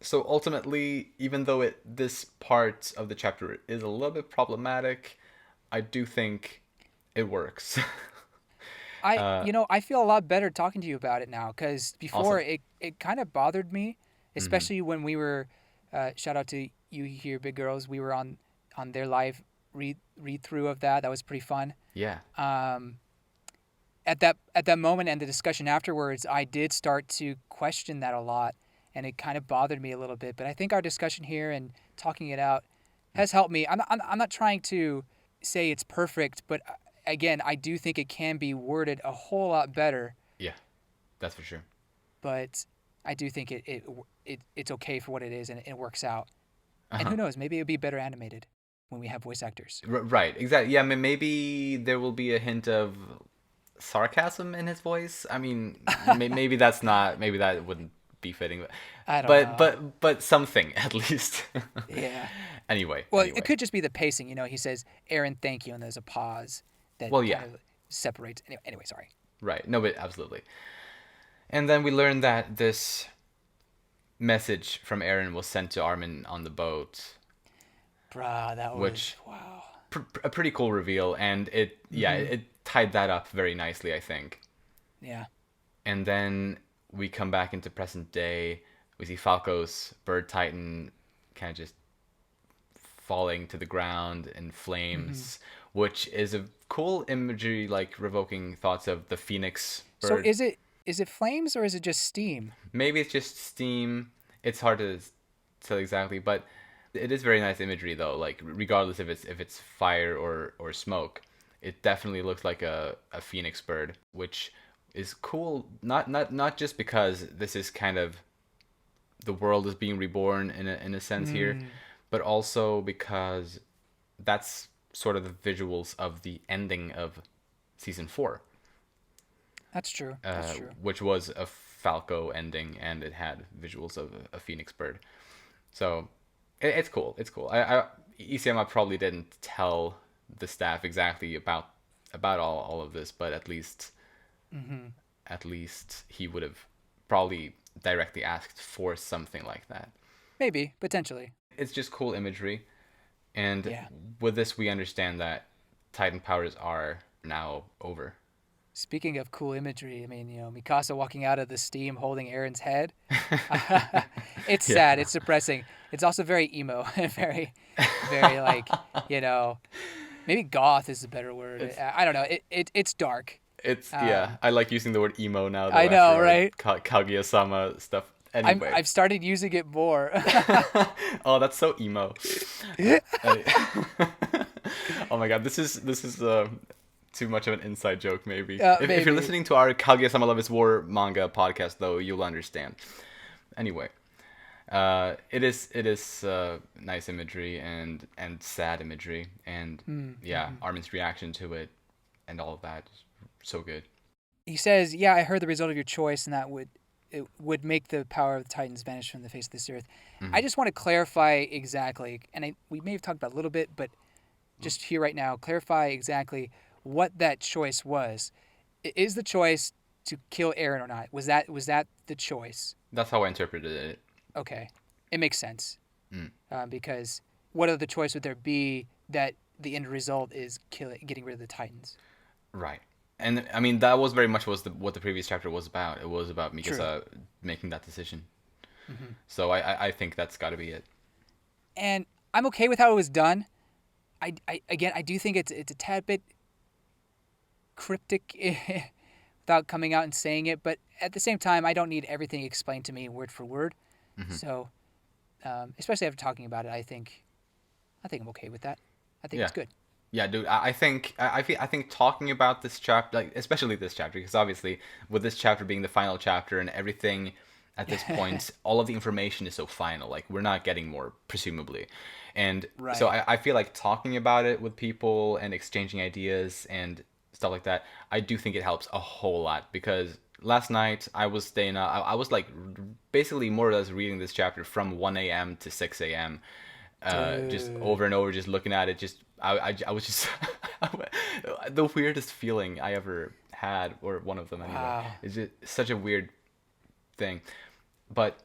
So ultimately, even though this part of the chapter is a little bit problematic, I do think it works. I feel a lot better talking to you about it now, because before Awesome. it kind of bothered me, especially when we were, shout out to you here, Big Girls. We were on their live read through of that. That was pretty fun. Yeah. At that moment and the discussion afterwards, I did start to question that a lot, and it kind of bothered me a little bit. But I think our discussion here and talking it out has helped me. I'm not trying to say it's perfect, but again, I do think it can be worded a whole lot better. Yeah. That's for sure. But I do think it's okay for what it is, and it works out. And Uh-huh. who knows, maybe it'll be better animated when we have voice actors. Right. Exactly. Yeah. Maybe there will be a hint of sarcasm in his voice. I mean, maybe that's not. Maybe that wouldn't be fitting. I don't But know. something at least. Yeah. Anyway, Well, it anyway. could just be the pacing. He says, "Aaron, thank you," and there's a pause that Well, kind yeah, of separates. Anyway, sorry. right. No, but absolutely. And then we learn that this message from Aaron was sent to Armin on the boat, Bruh, that was which wow. a pretty cool reveal, and it tied that up very nicely, I think. Yeah. And then we come back into present day. We see Falco's bird titan kind of just falling to the ground in Hmm. flames, which is a cool imagery, like revoking thoughts of the phoenix So bird. is it flames or is it just steam? Maybe it's just steam. It's hard to tell exactly, but it is very nice imagery though. Like regardless if it's fire or smoke, it definitely looks like a phoenix bird, which is cool. Not just because this is kind of the world is being reborn in a sense here, Mm, but also because that's sort of the visuals of the ending of season 4, that's true. That's true. which was a Falco ending, and it had visuals of a phoenix bird. So it's cool. It's cool. Isayama probably didn't tell the staff exactly about all of this, but Hmm. at least he would have probably directly asked for something like that. Maybe potentially. It's just cool imagery, and Yeah. with this we understand that Titan powers are now over. Speaking of cool imagery, I mean, Mikasa walking out of the steam holding Aaron's head. It's Yeah. sad. It's depressing. It's also very emo and very, very like, you know, maybe goth is a better word. It's I don't know. It's dark. yeah. Um, I like using the word emo now though I after know, our right? Kaguya-sama stuff. Anyway. I've started using it more. Oh, that's so emo. Oh my god, this is too much of an inside joke. Maybe if you're Maybe. listening to our Kaguya-sama Love Is War manga podcast, though, you'll understand. Anyway, it is nice imagery and sad imagery, and yeah, Mm-hmm. Armin's reaction to it and all of that is so good. He says, "Yeah, I heard the result of your choice, and that it would make the power of the Titans vanish from the face of this earth." I Hmm. just want to clarify exactly, and we may have talked about it a little bit, but just here right now, clarify exactly what that choice was. Is the choice to kill Aaron or not? Was that the choice? That's how I interpreted it. Okay, it makes sense Mm. because what other choice would there be that the end result is getting rid of the Titans? Right. And I mean that was very much what the previous chapter was about. It was about True. Mikasa making that decision. Hmm. So I think that's got to be it. And I'm okay with how it was done. I again, I do think it's a tad bit cryptic without coming out and saying it, but at the same time, I don't need everything explained to me word for word. Hmm. So, especially after talking about it, I think I'm okay with that. I think Yeah. it's good. Yeah, dude. I think talking about this chapter, like especially this chapter, because obviously with this chapter being the final chapter and everything at this point, all of the information is so final. Like we're not getting more, presumably, and so Right. I feel like talking about it with people and exchanging ideas and stuff like that. I do think it helps a whole lot because last night I was staying up. I was like basically more or less reading this chapter from 1 a.m. to 6 a.m. Just Dude. over and over, just looking at it. Just I was just the weirdest feeling I ever had, or one of them anyway. Wow. It's just such a weird thing, but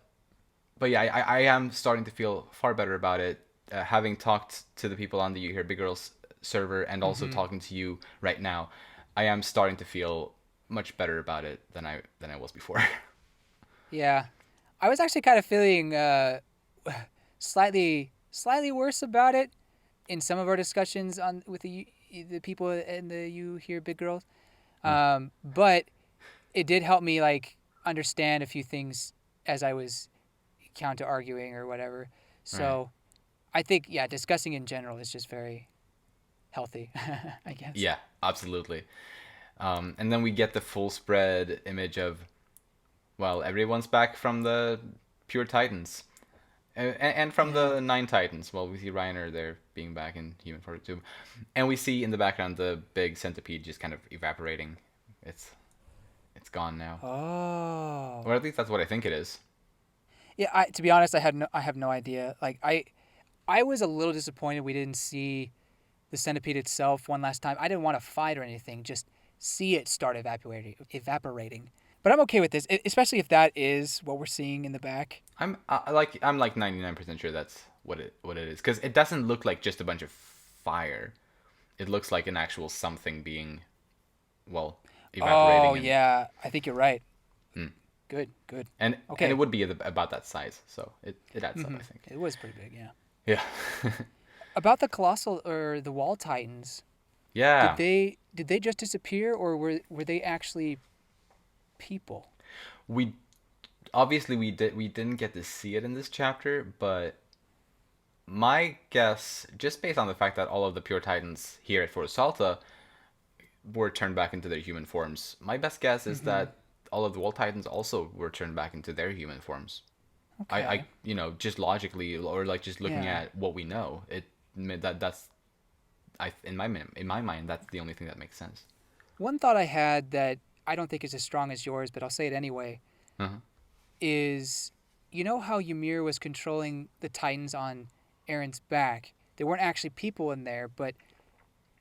yeah, I am starting to feel far better about it. Having talked to the people on the You Hear Big Girls server and also Hmm. talking to you right now, I am starting to feel much better about it than I was before. Yeah. I was actually kind of feeling slightly worse about it in some of our discussions on with the people in the You Hear Big Girls. Hmm. But it did help me like understand a few things as I was counter arguing or whatever. Right. So I think yeah, discussing in general is just very healthy, I guess. Yeah, absolutely. And then we get the full spread image of, well, everyone's back from the pure Titans. And from Yeah. the Nine Titans. Well, we see Reiner there being back in Human Fortitude. And we see in the background the big centipede just kind of evaporating It's it's gone now, Oh. or at least that's what I think it is. Yeah, to be honest, I have no idea. Like I was a little disappointed we didn't see the centipede itself one last time. I didn't want to fight or anything, just see it start evaporating. But I'm okay with this, especially if that is what we're seeing in the back. I'm like 99% sure that's what it is, because it doesn't look like just a bunch of fire. It looks like an actual something being, well, Oh, evaporating, and yeah, I think you're right. mm, Good, good. and it Okay. would be about that size, so it adds up, I think. It was pretty big, yeah. Yeah. About the colossal or the wall titans, Yeah. did they just disappear or were they actually people? We obviously we didn't get to see it in this chapter, but my guess, just based on the fact that all of the pure titans here at Fort Salta were turned back into their human forms, my best guess is Mm-hmm. that all of the wall titans also were turned back into their human forms. I Okay. just logically, or like just looking Yeah. at what we know, that's in my mind, that's the only thing that makes sense. One thought I had that I don't think is as strong as yours, but I'll say it anyway, Uh-huh. is you know how Ymir was controlling the Titans on Aaron's back? There weren't actually people in there, but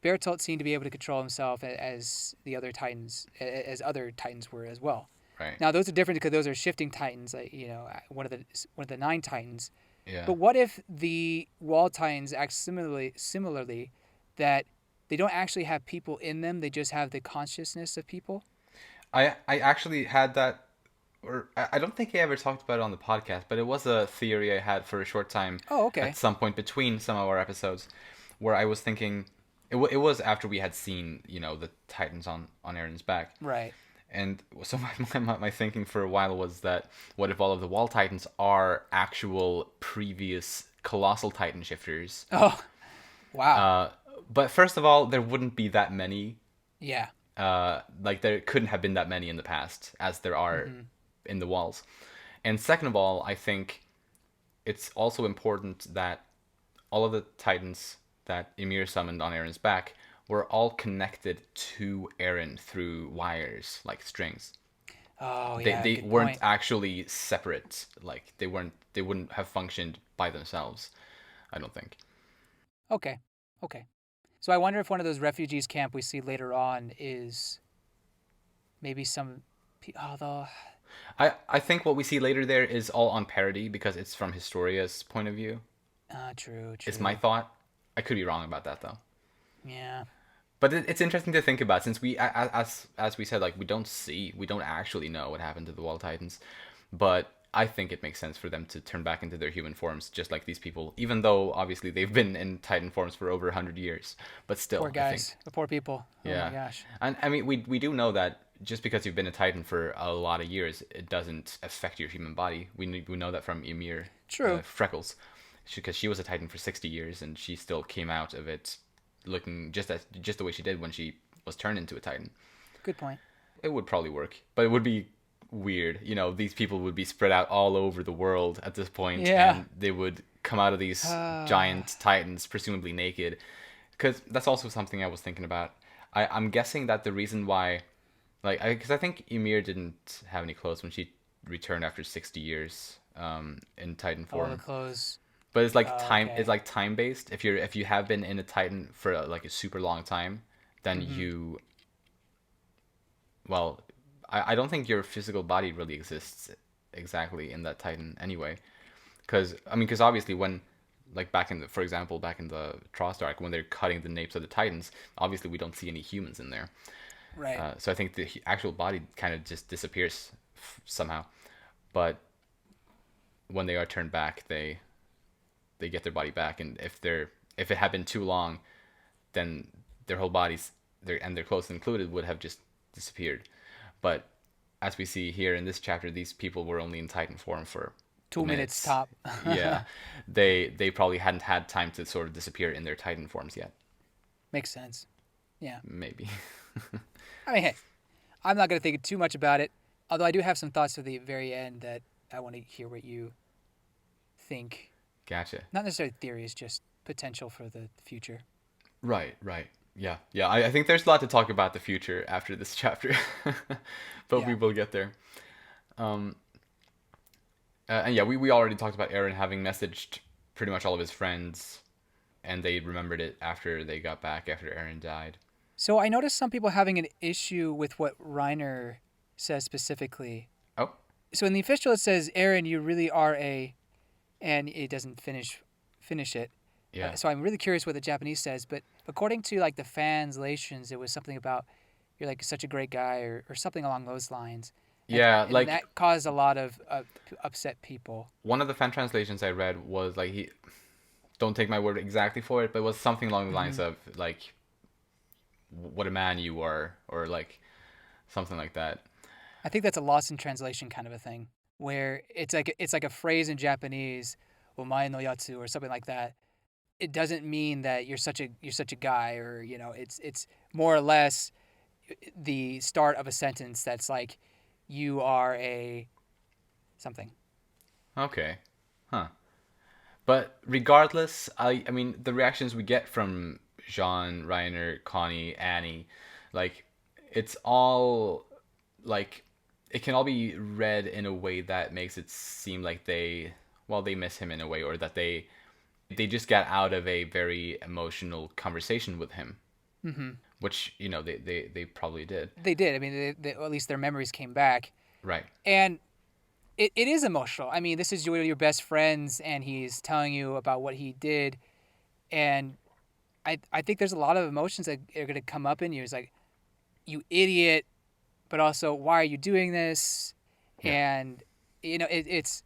Bertolt seemed to be able to control himself as the other Titans, as other Titans were as well. Right. Now those are different because those are shifting Titans, like one of the nine Titans. Yeah. But what if the Wall Titans act similarly, that they don't actually have people in them; they just have the consciousness of people? I actually had that, or I don't think I ever talked about it on the podcast, but it was a theory I had for a short time Oh, at okay, some point between some of our episodes, where I was thinking, it was after we had seen, the Titans on Aaron's back. right. And so my thinking for a while was that, what if all of the Wall Titans are actual previous Colossal Titan shifters? Oh, wow. Uh, but first of all, there wouldn't be that many. Yeah. Like, there couldn't have been that many in the past as there are Mm-hmm. in the walls. And second of all, I think it's also important that all of the Titans that Ymir summoned on Aaron's back were all connected to Aaron through wires, like strings. Oh, They yeah. they Good weren't point. actually separate. Like, they wouldn't have functioned by themselves, I don't think. Okay. Okay. So I wonder if one of those refugees camp we see later on is maybe some. Although, I think what we see later there is all on parody because it's from Historia's point of view. true, Is my true. thought. I could be wrong about that though. Yeah. But it's interesting to think about, since as we said, like, we don't actually know what happened to the Wall Titans, but I think it makes sense for them to turn back into their human forms, just like these people, even though obviously they've been in Titan forms for over 100 years. But Poor still, I think, guys. The poor people. Oh my yeah, gosh. and I mean, we do know that just because you've been a Titan for a lot of years, it doesn't affect your human body. We know that from Ymir, True. Freckles, because she was a Titan for 60 years, and she still came out of it looking just the way she did when she was turned into a Titan. Good point. It would probably work, but it would be weird. These people would be spread out all over the world at this point, Yeah. and they would come out of these giant Titans, presumably naked. Because that's also something I was thinking about. I'm guessing that the reason why, like, because I think Ymir didn't have any clothes when she returned after 60 years in Titan Oh, the form. clothes. But it's like Oh, time. It's okay. like time based. If you have been in a Titan for like a super long time, then Mm-hmm. you, well, I don't think your physical body really exists exactly in that Titan anyway. Because obviously when, like, for example, back in the Trost arc, when they're cutting the napes of the Titans, obviously we don't see any humans in there. Right. So I think the actual body kind of just disappears somehow. But when they are turned back, they get their body back, and if it had been too long, then their whole bodies, their clothes included, would have just disappeared. But as we see here in this chapter, these people were only in Titan form for 2 minutes minutes. top. Yeah, they probably hadn't had time to sort of disappear in their Titan forms yet. Makes sense. Yeah. Maybe. I mean, hey, I'm not going to think too much about it. Although I do have some thoughts at the very end that I want to hear what you think. Gotcha. Not necessarily theories, just potential for the future. Right, right. yeah. I think there's a lot to talk about the future after this chapter, but we Yeah. will get there. Um, and yeah, we already talked about Aaron having messaged pretty much all of his friends, and they remembered it after they got back after Aaron died. So I noticed some people having an issue with what Reiner says specifically. Oh, So in the official it says, "Aaron, you really are a," and it doesn't finish it. yeah, So I'm really curious what the Japanese says, but according to like the translations, it was something about you're like such a great guy or something along those lines, yeah. and Like that caused a lot of upset people. one of the fan translations I read was like he don't take my word exactly for it, but it was something along the lines Hmm. of like what a man you are, or like something like that. I think that's a lost in translation kind of a thing, where it's like a phrase in Japanese, "omae no yatsu" or something like that. It doesn't mean that you're such a guy, or it's more or less the start of a sentence that's like you are a something. Okay, huh? But regardless, I mean the reactions we get from Jean, Reiner, Connie, Annie, like it's all like it can all be read in a way that makes it seem like they miss him in a way, or that they just got out of a very emotional conversation with him, Hmm. which they probably did. They did. I mean, at least their memories came back, Right. and it is emotional. I mean, this is one of your best friends, and he's telling you about what he did, and I think there's a lot of emotions that are going to come up in you. It's like, you idiot, but also, why are you doing this? Yeah. And it's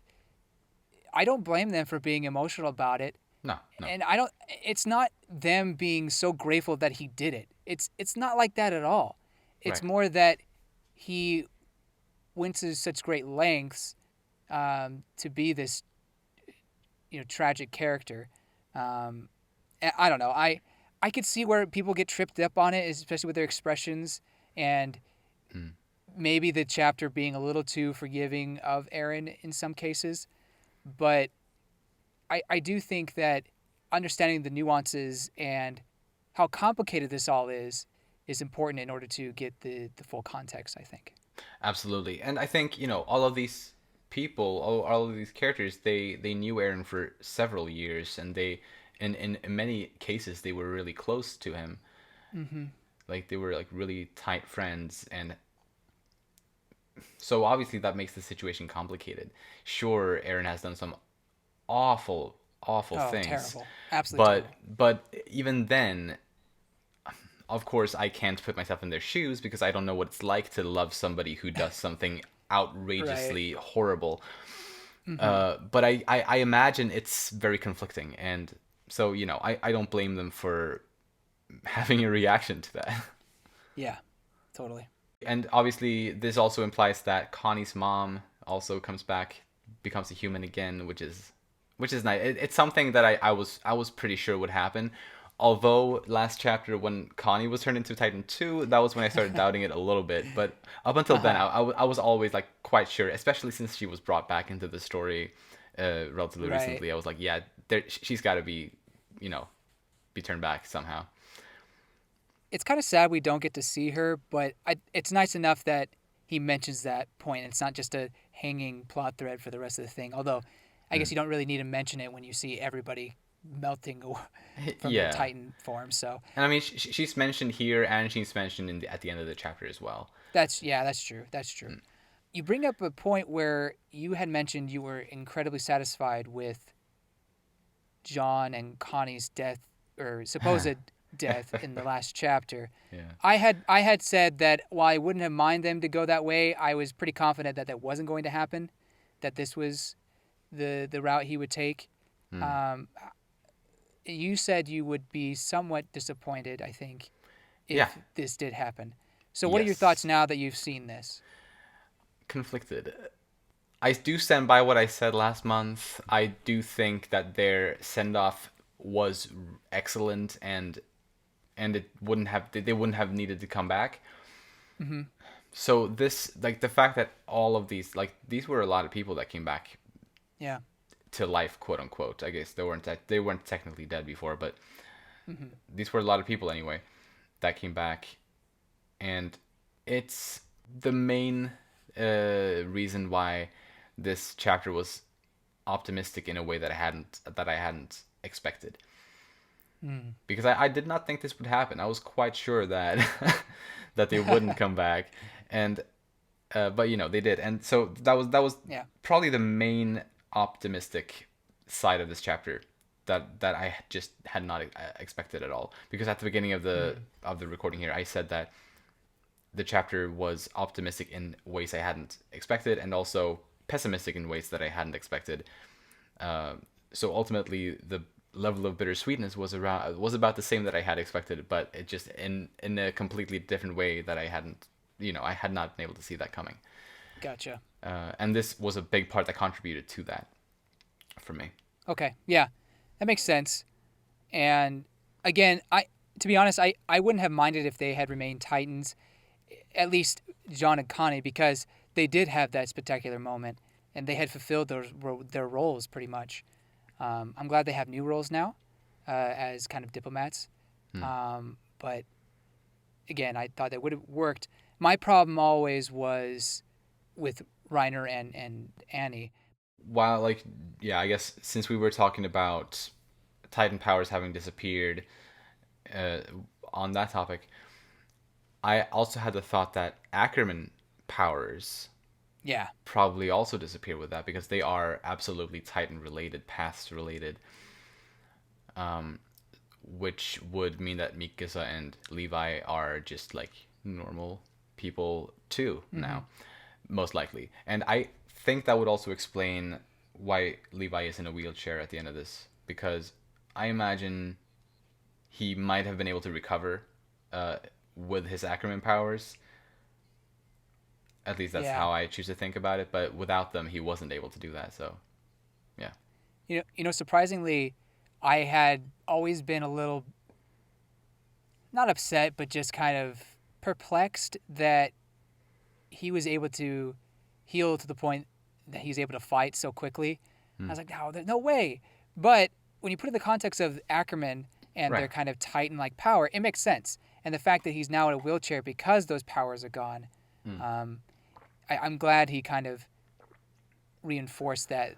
I don't blame them for being emotional about it, No, no. and I don't. It's not them being so grateful that he did it. It's not like that at all. It's Right. more that he went to such great lengths to be this tragic character. Um, I don't know. I could see where people get tripped up on it, especially with their expressions, and Mm. maybe the chapter being a little too forgiving of Aaron in some cases. But I do think that understanding the nuances and how complicated this all is important in order to get the full context, I think. Absolutely. And I think, all of these people, all of these characters, they knew Aaron for several years, and in many cases they were really close to him. Mm-hmm. Like they were like really tight friends, and so obviously that makes the situation complicated. Sure, Aaron has done some awful, awful Oh, things, terrible. Absolutely but terrible. even then, of course, I can't put myself in their shoes because I don't know what it's like to love somebody who does something Right. outrageously horrible. Mm-hmm. But I imagine it's very conflicting, and so I don't blame them for having a reaction to that. Yeah, totally. And obviously, this also implies that Connie's mom also comes back, becomes a human again, which is nice. It's something that I was pretty sure would happen. Although last chapter when Connie was turned into Titan 2, that was when I started doubting it a little bit. But up until then, Uh-huh. I was always like quite sure, especially since she was brought back into the story relatively Right. recently. I was like, yeah, she's got to you know, be turned back somehow. It's kind of sad we don't get to see her, but it's nice enough that he mentions that point. It's not just a hanging plot thread for the rest of the thing. Although, I guess Mm. you don't really need to mention it when you see everybody melting from their Yeah. Titan form. So And I mean, she's mentioned here, and she's mentioned at the end of the chapter as well. that's true. That's true. You bring up a point where you had mentioned you were incredibly satisfied with John and Connie's death or supposed death in the last chapter. Yeah. I had said that while I wouldn't have mind them to go that way, I was pretty confident that that wasn't going to happen, that this was the route he would take. Mm. Um, you said you would be somewhat disappointed, I think, Yeah. if this did happen. So what are your thoughts Yes. now that you've seen this? Conflicted. I do stand by what I said last month. I do think that their send off was excellent, and they wouldn't have needed to come back. Hmm. So this, like, the fact that all of these were a lot of people that came back Yeah. to life, quote unquote. I guess they weren't technically dead before, but Hmm. these were a lot of people anyway. that came back, and it's the main reason why this chapter was optimistic in a way that I hadn't expected. Because I did not think this would happen. I was quite sure that that they wouldn't come back, and but they did, and so that was Yeah. probably the main optimistic side of this chapter that I just had not expected at all. Because at the beginning of the recording here, I said that the chapter was optimistic in ways I hadn't expected, and also pessimistic in ways that I hadn't expected. So ultimately, the level of bittersweetness was about the same that I had expected, but it just in a completely different way that I hadn't, I had not been able to see that coming. Gotcha. And this was a big part that contributed to that for me. Okay. Yeah, that makes sense. And again, to be honest, I wouldn't have minded if they had remained Titans, at least John and Connie, because they did have that spectacular moment and they had fulfilled their roles pretty much. I'm glad they have new roles now as kind of diplomats. But again, I thought that would have worked. My problem always was with Reiner and Annie. While, I guess since we were talking about Titan powers having disappeared, on that topic, I also had the thought that Ackerman powers probably also disappear with that, because they are absolutely Titan related, past related, which would mean that Mikasa and Levi are just like normal people too now, most likely. And I think that would also explain why Levi is in a wheelchair at the end of this, because I imagine he might have been able to recover with his Ackerman powers. At least that's how I choose to think about it. But without them, he wasn't able to do that. So, yeah. Surprisingly, I had always been a little, not upset, but just kind of perplexed that he was able to heal to the point that he's able to fight so quickly. I was like, no, there's no way. But when you put it in the context of Ackerman and their kind of Titan-like power, it makes sense. And the fact that he's now in a wheelchair because those powers are gone, I'm glad he kind of reinforced that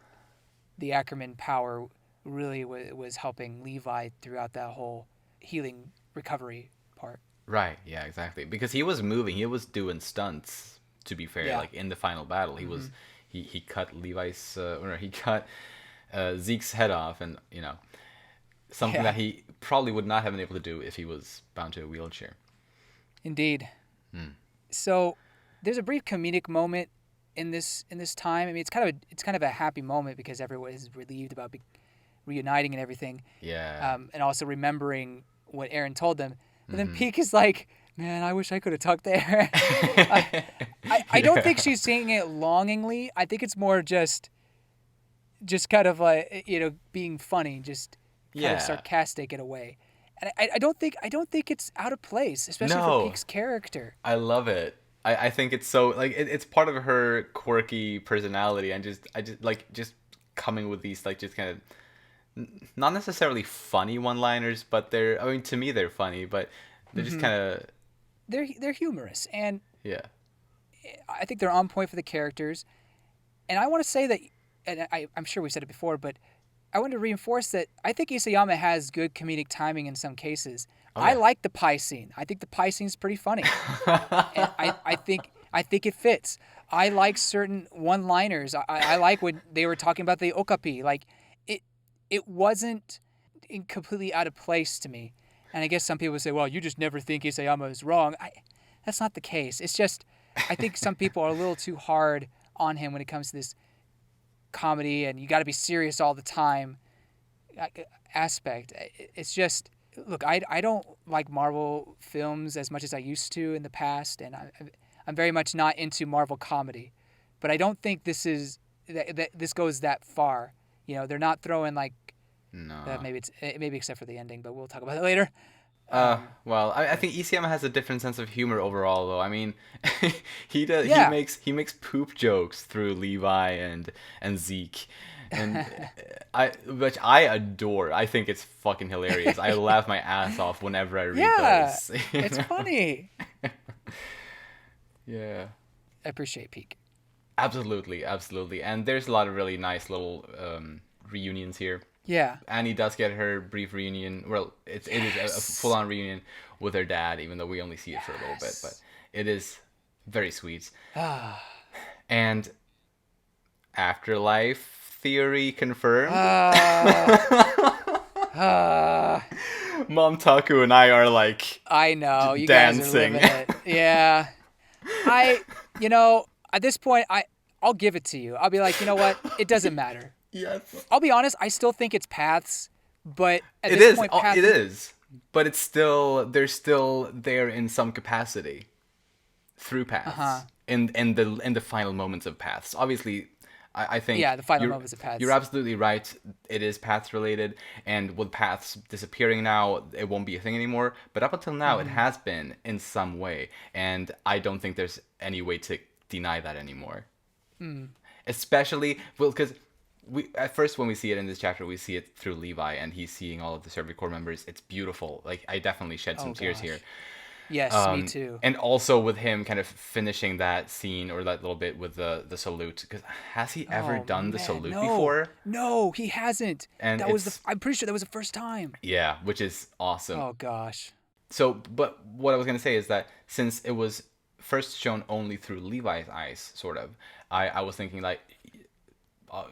the Ackerman power really was helping Levi throughout that whole healing recovery part. Right, yeah, exactly. Because he was moving, he was doing stunts, to be fair. Like in the final battle, he cut Levi's, or he cut Zeke's head off, and, something that he probably would not have been able to do if he was bound to a wheelchair. Indeed. So there's a brief comedic moment in this time. I mean, it's kind of a happy moment because everyone is relieved about reuniting and everything. Yeah. And also remembering what Aaron told them. But then Peek is like, man, I wish I could have talked to Aaron. I don't think she's saying it longingly. I think it's more just kind of like, being funny, just kind of sarcastic in a way. And I don't think it's out of place, especially for Peek's character. I love it. I think it's so, like, it's part of her quirky personality, and just coming with these, like, just kind of not necessarily funny one-liners, but to me they're funny, but they're just kind of they're humorous, and yeah, I think they're on point for the characters. And I want to say that, and I'm sure we've said it before, but I want to reinforce that I think Isayama has good comedic timing in some cases. I like the pie scene. I think the pie scene is pretty funny. And I think it fits. I like certain one-liners. I like when they were talking about the okapi. Like, it wasn't completely out of place to me. And I guess some people say, well, you just never think Isayama is wrong. That's not the case. It's just, I think some people are a little too hard on him when it comes to this comedy and you got to be serious all the time aspect. It's just, look, I don't like Marvel films as much as I used to in the past, and I'm very much not into Marvel comedy. But I don't think this goes that far. They're not throwing like, maybe except for the ending, but we'll talk about it later. Well, I think Isayama has a different sense of humor overall, though. I mean, he does. He makes poop jokes through Levi and Zeke, and which I adore. I think it's fucking hilarious. I laugh my ass off whenever I read Yeah, those. it's funny. Yeah. I appreciate Peak. Absolutely, absolutely. And there's a lot of really nice little reunions here. Yeah. Annie does get her brief reunion. Well, it is a full on reunion with her dad, even though we only see it for a little bit. But it is very sweet. And afterlife theory confirmed. Mom Taku and I are like I know you dancing. guys are living it. Yeah. At this point, I'll give it to you. I'll be like, you know what? It doesn't matter. Yes. I'll be honest. I still think it's paths, but at It this is. point, paths. It is. But it's still they're still there in some capacity through paths in the final moments of paths. Obviously, I think the final moments of paths. You're absolutely right. It is paths related, and with paths disappearing now, it won't be a thing anymore. But up until now, it has been in some way, and I don't think there's any way to deny that anymore. Especially because we at first when we see it in this chapter, we see it through Levi, and he's seeing all of the Service Corps members. It's beautiful. Like I definitely shed some tears here. Yes, me too. And also with him kind of finishing that scene or that little bit with the salute, because has he ever done the salute before? No, he hasn't. And I'm pretty sure that was the first time. Yeah, which is awesome. Oh gosh. So, but what I was gonna say is that since it was first shown only through Levi's eyes, sort of, I was thinking like,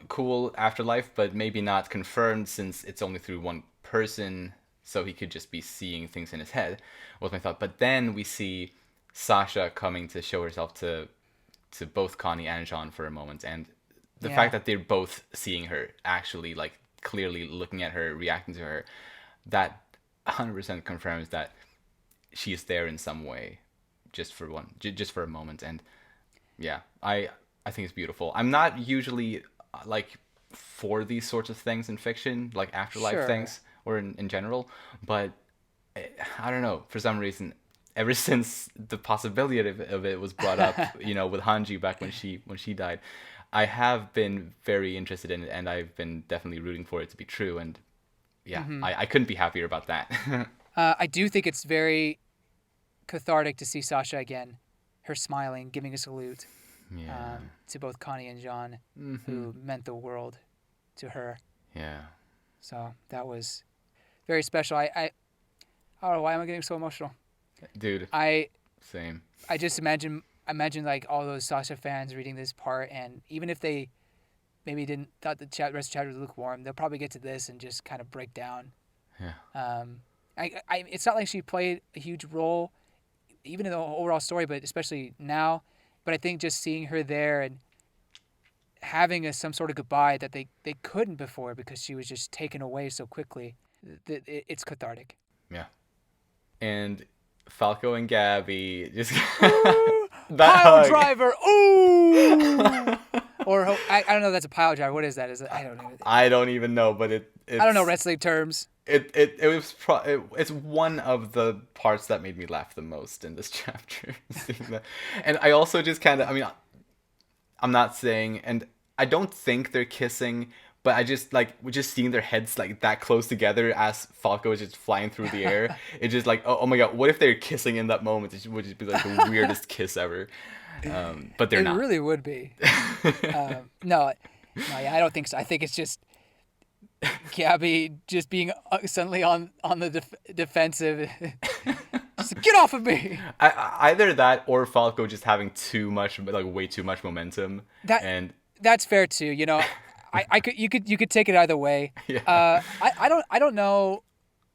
cool afterlife, but maybe not confirmed since it's only through one person. So he could just be seeing things in his head, was my thought. But then we see Sasha coming to show herself to both Connie and Jean for a moment. And the fact that they're both seeing her, actually, like, clearly looking at her, reacting to her, that 100% confirms that she is there in some way, just for a moment. And yeah, I think it's beautiful. I'm not usually, like, for these sorts of things in fiction, like afterlife things. Or in general, but I don't know, for some reason, ever since the possibility of it was brought up, with Hanji back when she died, I have been very interested in it, and I've been definitely rooting for it to be true, and yeah, I couldn't be happier about that. I do think it's very cathartic to see Sasha again, her smiling, giving a salute to both Connie and Jean, who meant the world to her. Yeah. So that was very special. I don't know why am I getting so emotional, dude. Same. I just imagine like all those Sasha fans reading this part, and even if they maybe thought the rest of the chapter was lukewarm, they'll probably get to this and just kind of break down. Yeah. It's not like she played a huge role, even in the overall story, but especially now. But I think just seeing her there and having some sort of goodbye that they couldn't before because she was just taken away so quickly, it's cathartic. Yeah. And Falco and Gabby just pile driver. Ooh. Or I don't know. That's a pile driver. What is that? I don't even know. But it's, I don't know wrestling terms. It's one of the parts that made me laugh the most in this chapter. And I also just kind of, I'm not saying, and I don't think they're kissing, but I just we're just seeing their heads like that close together as Falco is just flying through the air. It's just like, oh my god, what if they're kissing in that moment? It would just be like the weirdest kiss ever. But they're not. It really would be. No, I don't think so. I think it's just Gabby just being suddenly on the defensive. Just get off of me. Either that or Falco just having way too much momentum. That's fair too. You could take it either way. Yeah. I don't know.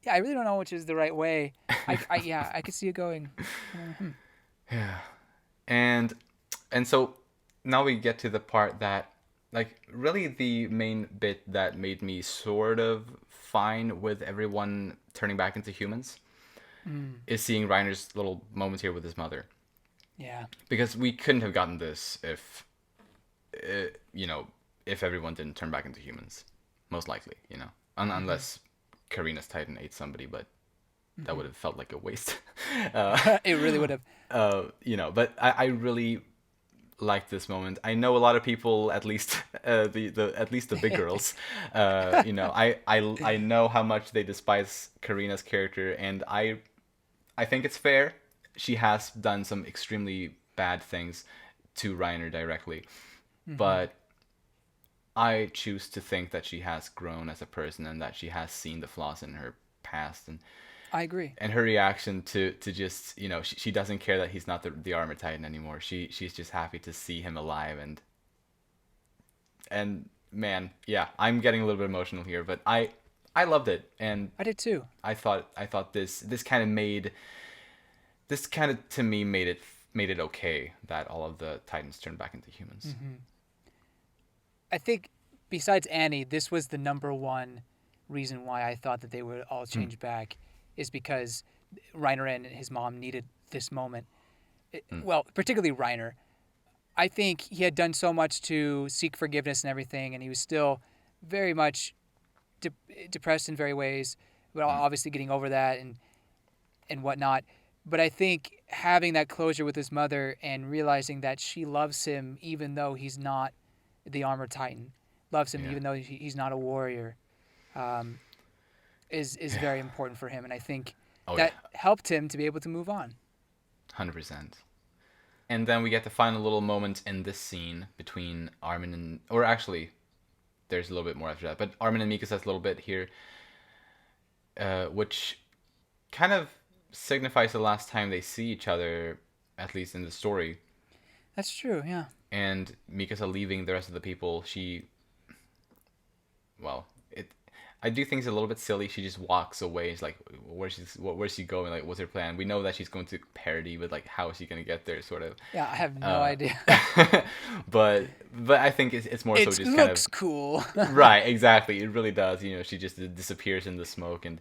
Yeah, I really don't know which is the right way. I could see it going. Yeah. And so now we get to the part that, really the main bit that made me sort of fine with everyone turning back into humans is seeing Reiner's little moment here with his mother. Yeah. Because we couldn't have gotten this if everyone didn't turn back into humans, most likely, unless Karina's Titan ate somebody, but that would have felt like a waste. It really would have. But I really like this moment. I know a lot of people, at least the at least the big girls, I know how much they despise Karina's character, and I think it's fair. She has done some extremely bad things to Reiner directly, Mm-hmm. but I choose to think that she has grown as a person and that she has seen the flaws in her past, I agree. and her reaction to just, she doesn't care that he's not the armor titan anymore. She's just happy to see him alive, and man, yeah, I'm getting a little bit emotional here, but I loved it, and I did too. I thought this kind of to me made it okay that all of the titans turned back into humans. Mm-hmm. I think besides Annie, this was the number one reason why I thought that they would all Hmm. change back, is because Reiner and his mom needed this moment. Hmm. Well, particularly Reiner. I think he had done so much to seek forgiveness and everything, and he was still very much depressed in very ways, but Hmm. obviously getting over that and whatnot. But I think having that closure with his mother and realizing that she loves him even though he's not the armored titan, loves him Yeah. even though he's not a warrior, um, is Yeah. very important for him. And I think Oh yeah. that helped him to be able to move on. 100%. And then we get the final little moment in this scene between Armin and, or actually, there's a little bit more after that, but Armin and Mikasa's a little bit here, which kind of signifies the last time they see each other, at least in the story. That's true, yeah. And Mikasa leaving the rest of the people, she, well, it. I do think it's a little bit silly. She just walks away. It's like, where's she going? Like, what's her plan? We know that she's going to parody, but like, how is she going to get there? Sort of. Yeah, I have no Uh, idea. but I think it's more so It just kind of looks cool. right. Exactly. It really does. She just disappears in the smoke, and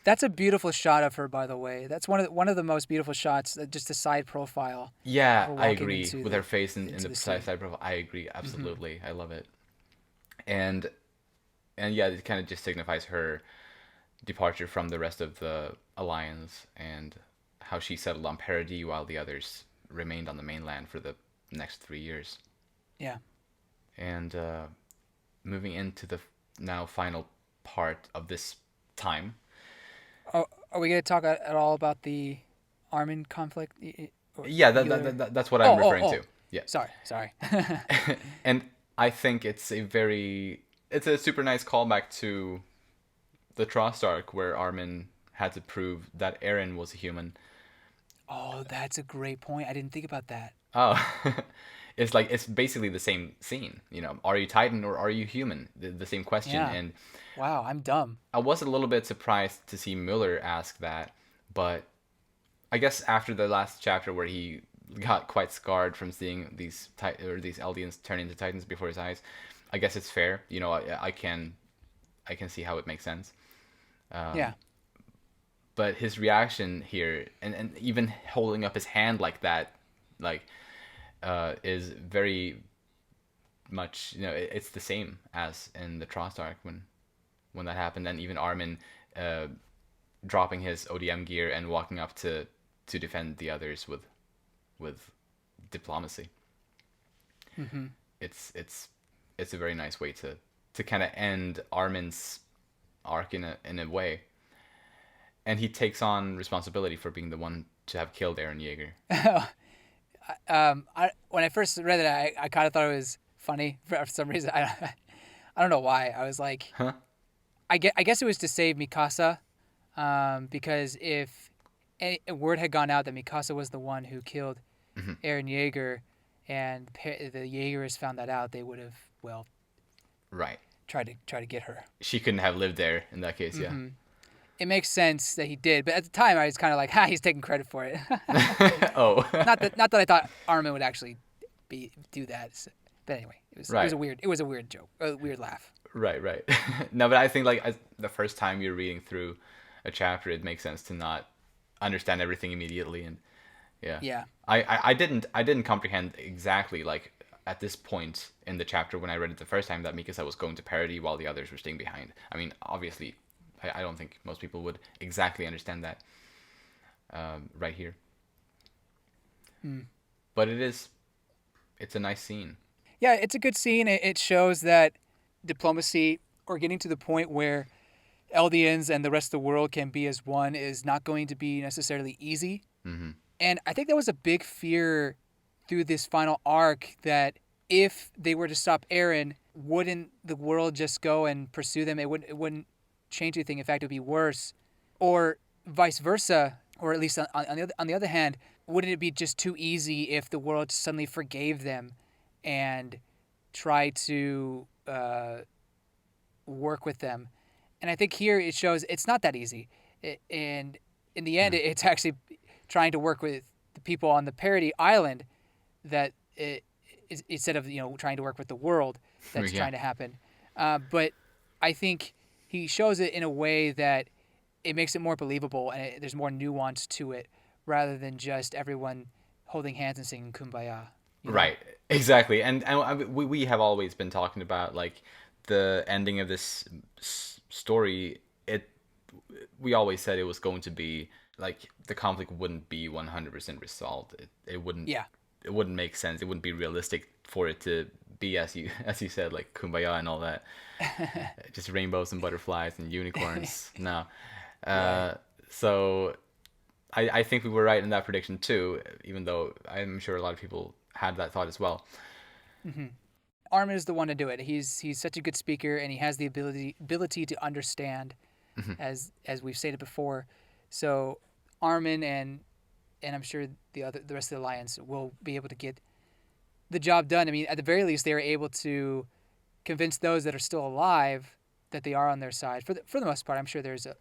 That's a beautiful shot of her, by the way. That's one of the most beautiful shots. Just a side profile of yeah, her I walking agree with her face in into the the precise scene. side profile. I agree Hmm. absolutely. I love it, and yeah, it kind of just signifies her departure from the rest of the alliance and how she settled on Paradis while the others remained on the mainland for the next 3 years. Yeah. And moving into the now final part of this time. Oh, are we going to talk at all about the Armin conflict? Or Yeah, either? that's what I'm Oh, oh, referring oh. to. Yeah. Sorry. And I think it's a super nice callback to the Trost arc where Armin had to prove that Eren was a human. Oh, that's a great point. I didn't think about that. Oh, it's basically the same scene. Are you Titan or are you human? The same question. Yeah. And Wow, I'm dumb. I was a little bit surprised to see Miller ask that, but I guess after the last chapter where he got quite scarred from seeing these Eldians turn into Titans before his eyes, I guess it's fair. I can see how it makes sense. Yeah. But his reaction here, and even holding up his hand like that, like, is very much, it's the same as in the Trost arc when that happened, and even Armin uh, dropping his ODM gear and walking up to defend the others with diplomacy. Hmm. It's a very nice way to kind of end Armin's arc in a way, and he takes on responsibility for being the one to have killed Eren Yeager. When I first read it, I kind of thought it was funny for some reason. I don't know why. I was like, Huh? I guess it was to save Mikasa, because if a word had gone out that Mikasa was the one who killed Hmm. Eren Yeager, and the Yeagers found that out, they would have, well, Right. tried to get her. She couldn't have lived there in that case. Yeah. Hmm. It makes sense that he did, but at the time I was kind of like, ha, he's taking credit for it. Oh. not that I thought Armin would actually do that. But anyway, Right. it was a weird joke, a weird laugh. Right. Right. No, but I think like the first time you're reading through a chapter, it makes sense to not understand everything immediately, and yeah. Yeah. I didn't comprehend exactly like at this point in the chapter when I read it the first time that Mikasa was going to parody while the others were staying behind. I mean, obviously, I don't think most people would exactly understand that right here. Hmm. But it is it's a nice scene. Yeah, it's a good scene. It shows that diplomacy, or getting to the point where Eldians and the rest of the world can be as one, is not going to be necessarily easy. Hmm. And I think that was a big fear through this final arc, that if they were to stop Eren, wouldn't the world just go and pursue them? It wouldn't change anything. In fact, it would be worse. Or vice versa, or at least on the other hand, wouldn't it be just too easy if the world suddenly forgave them and tried to work with them? And I think here it shows it's not that easy. And in the end, it's actually trying to work with the people on the Parody Island, that instead of trying to work with the world that's Yeah. trying to happen. But I think he shows it in a way that it makes it more believable, and there's more nuance to it, rather than just everyone holding hands and singing "Kumbaya." You know? Right. Exactly. And we have always been talking about like the ending of this story. We always said it was going to be like the conflict wouldn't be 100% resolved. It wouldn't Yeah. it wouldn't make sense. It wouldn't be realistic for it to be as you as you said, like kumbaya and all that. Just rainbows and butterflies and unicorns. No. Right. Uh, so I think we were right in that prediction too, even though I'm sure a lot of people had that thought as well. Armin is the one to do it. He's such a good speaker, and he has the ability to understand, as we've stated before. So Armin and I'm sure the rest of the alliance will be able to get the job done. I mean, at the very least, they are able to convince those that are still alive that they are on their side. For the most part, I'm sure there's a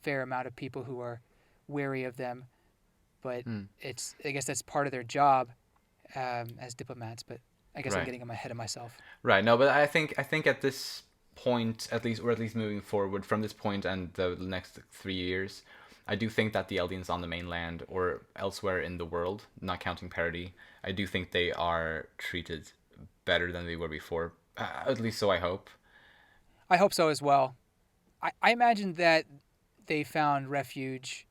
fair amount of people who are wary of them, but Mm, I guess that's part of their job as diplomats. But I guess I'm right. getting ahead of myself. Right. No, but I think at this point, at least moving forward from this point and the next 3 years, I do think that the Eldians on the mainland or elsewhere in the world, not counting parody, I do think they are treated better than they were before. At least so I hope. I hope so as well. I imagine that they found refuge.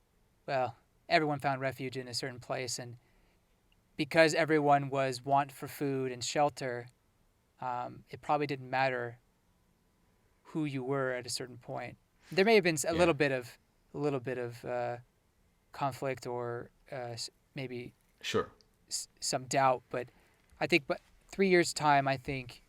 Well, everyone found refuge in a certain place, and because everyone was want for food and shelter, it probably didn't matter who you were at a certain point. There may have been Yeah. a little bit of conflict, or maybe Sure. some doubt, but I think, but 3 years time, I think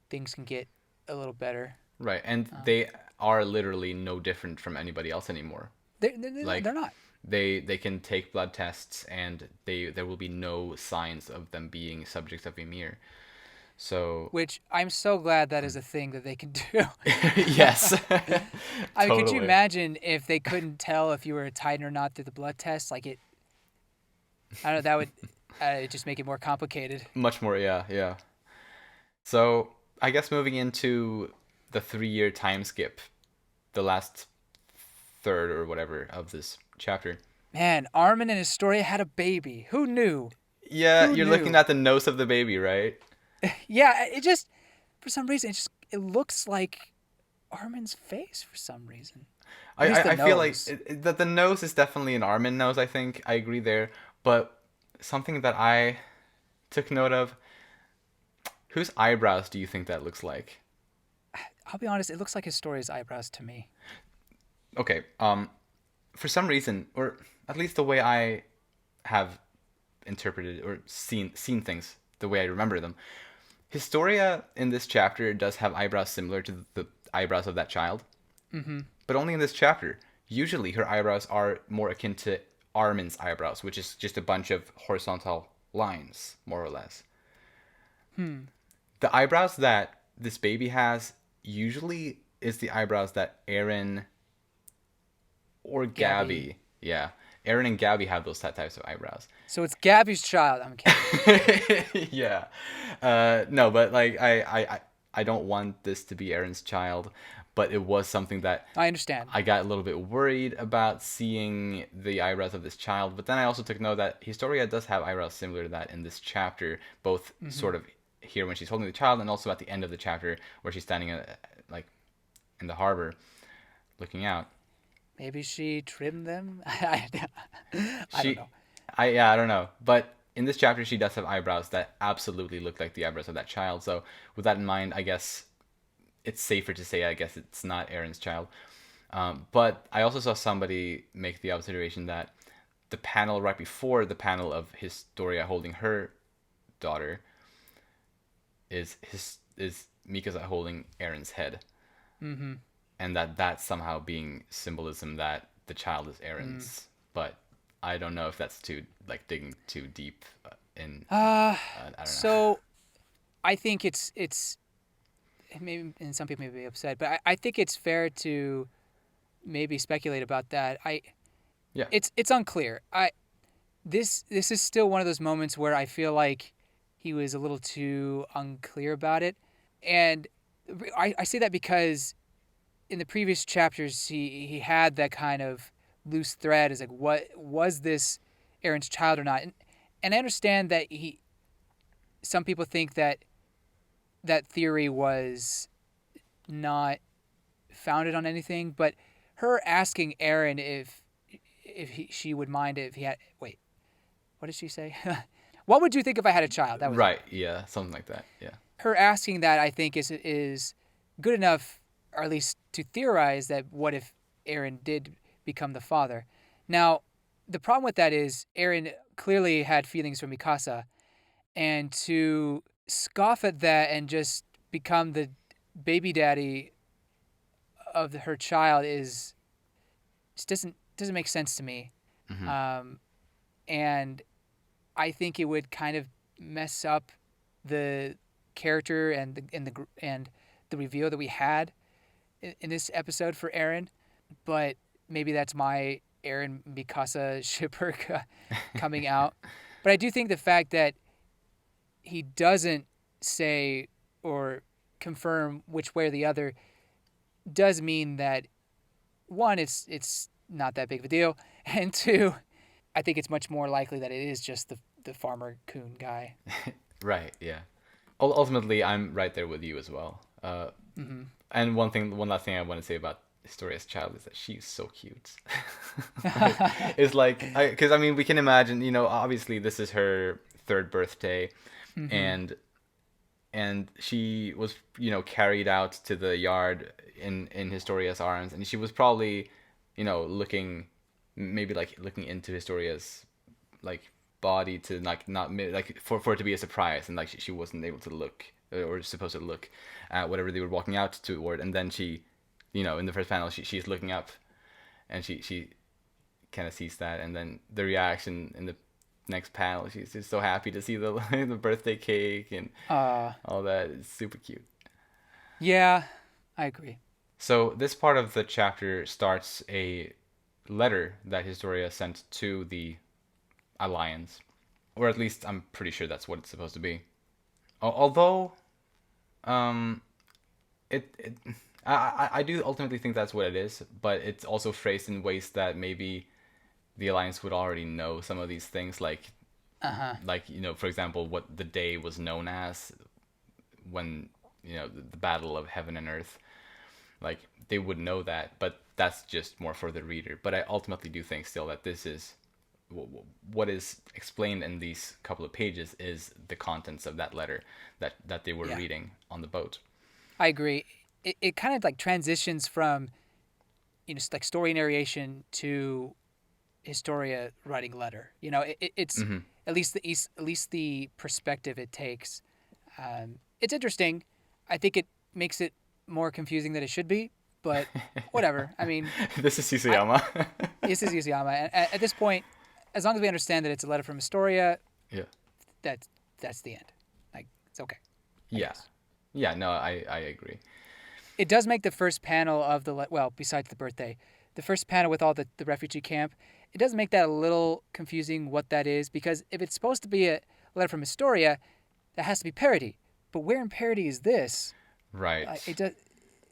things can get a little better. Right. And Um, they are literally no different from anybody else anymore. they're Like not. they can take blood tests and there will be no signs of them being subjects of Ymir. So Which I'm so glad that is a thing that they can do. yes. I mean, could you Totally. imagine if they couldn't tell if you were a Titan or not through the blood test? Like it, I don't know. That would just make it more complicated. Much more, yeah, yeah. So I guess moving into the 3 year time skip, the last third or whatever of this chapter. Man, Armin and Historia had a baby. Who knew? Yeah, Who you're looking knew? at the nose of the baby, right? Yeah, it just, for some reason, it looks like Armin's face for some reason. I, At least the I feel like nose. that the nose is definitely an Armin nose, I think. I agree there. But something that I took note of, whose eyebrows do you think that looks like? I'll be honest, it looks like Historia's eyebrows to me. Okay, for some reason, or at least the way I have interpreted or seen things, the way I remember them, Historia in this chapter does have eyebrows similar to the eyebrows of that child, Mm-hmm. but only in this chapter. Usually her eyebrows are more akin to Armin's eyebrows, which is just a bunch of horizontal lines, more or less. Hmm. The eyebrows that this baby has usually is the eyebrows that Eren or Gabby. Gabby, yeah, Eren and Gabby have those types of eyebrows. So it's Gabby's child. I'm kidding. Yeah. No, but like I don't want this to be Eren's child, but it was something that I understand. I got a little bit worried about seeing the eyebrows of this child. But then I also took note that Historia does have eyebrows similar to that in this chapter, both Mm-hmm. sort of here when she's holding the child and also at the end of the chapter where she's standing like in the harbor looking out. Maybe she trimmed them. I don't She know. I yeah, I don't know. But in this chapter, she does have eyebrows that absolutely look like the eyebrows of that child. So with that in mind, I guess it's safer to say, I guess it's not Aaron's child. But I also saw somebody make the observation that the panel right before the panel of Historia holding her daughter is Mikasa holding Aaron's head, Mm-hmm. and that's somehow being symbolism that the child is Aaron's. But I don't know if that's too like digging too deep in. I don't know. So I think it's maybe, and some people may be upset, but I think it's fair to maybe speculate about that. Yeah. It's unclear. This is still one of those moments where I feel like he was a little too unclear about it, and I say that because in the previous chapters he had that kind of loose thread is like, what was this Aaron's child or not, and I understand that some people think that that theory was not founded on anything, but her asking Aaron if she would mind if he had, wait, what did she say? What would you think if I had a child? That was Right. Yeah. Something like that. Yeah. her asking that. I think is good enough, or at least to theorize that what if Aaron did become the father. Now, the problem with that is Aaron clearly had feelings for Mikasa, and to scoff at that and just become the baby daddy of her child is just doesn't make sense to me. Hmm. Um, and I think it would kind of mess up the character and the reveal that we had in this episode for Aaron. But maybe that's my Aaron Mikasa shipper coming out. But I do think the fact that he doesn't say or confirm which way or the other does mean that one, it's not that big of a deal, and two, I think it's much more likely that it is just the farmer coon guy. Right. Yeah. Ultimately, I'm right there with you as well. Hmm. And one last thing I want to say about Historia's child is that she's so cute. Like, it's like, because I mean, we can imagine, obviously this is her third birthday, Hmm. and she was, carried out to the yard in Historia's arms, and she was probably, looking, maybe like looking into Historia's like body to like not like for it to be a surprise, and like she wasn't able to look or supposed to look at whatever they were walking out toward, and then she, in the first panel she's looking up, and she kind of sees that, and then the reaction in the next panel, she's just so happy to see the the birthday cake and uh, all that. It's super cute. yeah, I agree. So this part of the chapter starts a letter that Historia sent to the Alliance, or at least I'm pretty sure that's what it's supposed to be. Although, um, it I do ultimately think that's what it is, but it's also phrased in ways that maybe the Alliance would already know some of these things, Uh huh. like for example, what the day was known as when the battle of heaven and earth. Like they would know that, but that's just more for the reader. But I ultimately do think still that this is what is explained in these couple of pages is the contents of that letter that they were Yeah, reading on the boat. I agree. It kind of like transitions from like story narration to Historia writing letter. It's Hmm. at least the perspective it takes. It's interesting. I think it makes it more confusing than it should be, but whatever. I mean, This is I Isayama. this is Yusuyama, and at this point, as long as we understand that it's a letter from Historia, Yeah. that's that's the end. Like it's okay, I Yeah. guess. Yeah. No, I agree. It does make the first panel of well, besides the birthday, the first panel with all the refugee camp, it does make that a little confusing what that is, because if it's supposed to be a letter from Historia, that has to be parody. But where in parody is this? It Right. does.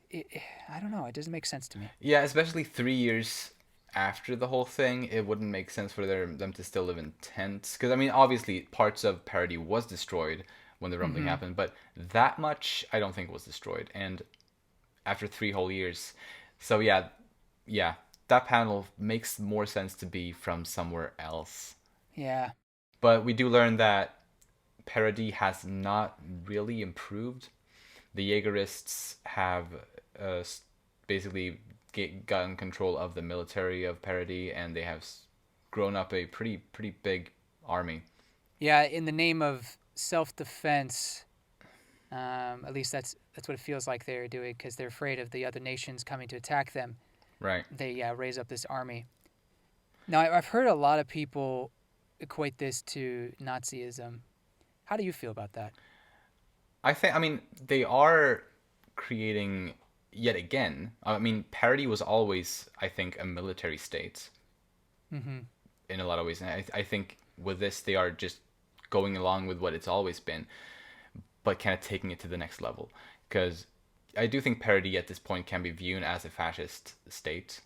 It, I don't know. It doesn't make sense to me. Yeah, especially 3 years after the whole thing, it wouldn't make sense for them to still live in tents. Because I mean, obviously, parts of Parody was destroyed when the rumbling Mm-hmm. happened, but that much I don't think was destroyed. And after 3 whole years, so yeah, that panel makes more sense to be from somewhere else. Yeah. But we do learn that parody has not really improved. The Jaegerists have uh, basically gotten control of the military of parody, and they have grown up a pretty big army. Yeah, in the name of self-defense, at least that's what it feels like they're doing because they're afraid of the other nations coming to attack them. Right. They raise up this army. Now, I've heard a lot of people equate this to Nazism. How do you feel about that? I mean, they are creating yet again. I mean, parody was always, I think, a military state Mm-hmm. in a lot of ways. And I think with this, they are just going along with what it's always been, but kind of taking it to the next level. Because I do think parody at this point can be viewed as a fascist state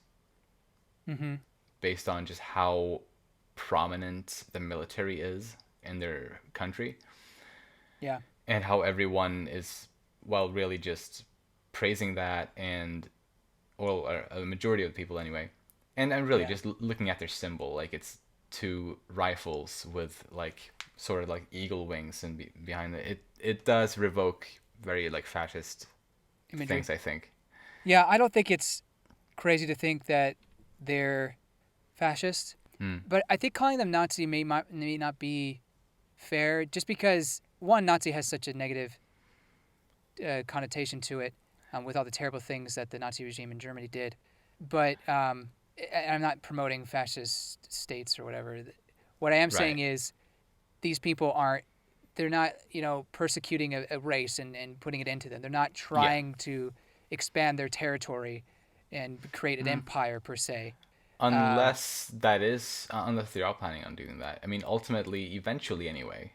Mm-hmm. based on just how prominent the military is in their country Yeah. and how everyone is, well, really just praising that, and well, a majority of the people anyway, and really Yeah. just looking at their symbol, like it's two rifles with like sort of like eagle wings, and behind it does revoke very like fascist Imagery. things, I think. Yeah, I don't think it's crazy to think that they're fascist, Mm, but I think calling them Nazi may not be fair just because one Nazi has such a negative connotation to it with all the terrible things that the Nazi regime in Germany did. But I'm not promoting fascist states or whatever. What I am right. saying is these people aren't. They're not, persecuting a race and putting it into them. They're not Yeah. trying to expand their territory and create an Mm. empire per se. Um, Unless they are planning on doing that. I mean, ultimately, eventually, anyway,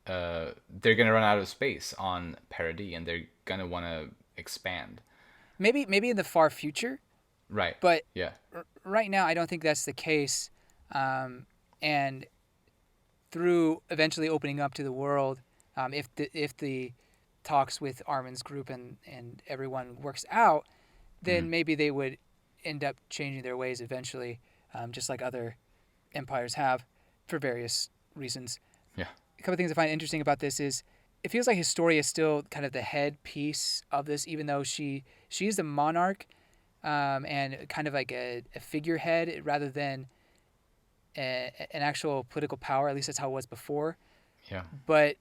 they're gonna run out of space on parody, and they're gonna want to expand. maybe in the far future, Right. but Yeah. right now I don't think that's the case. And through eventually opening up to the world, if the talks with Armin's group and everyone works out, Mm. then maybe they would end up changing their ways eventually, just like other empires have, for various reasons. Yeah. A couple of things I find interesting about this is it feels like Historia is still kind of the head piece of this, even though she's the monarch, and kind of like a figurehead rather than an actual political power. At least that's how it was before. Yeah. But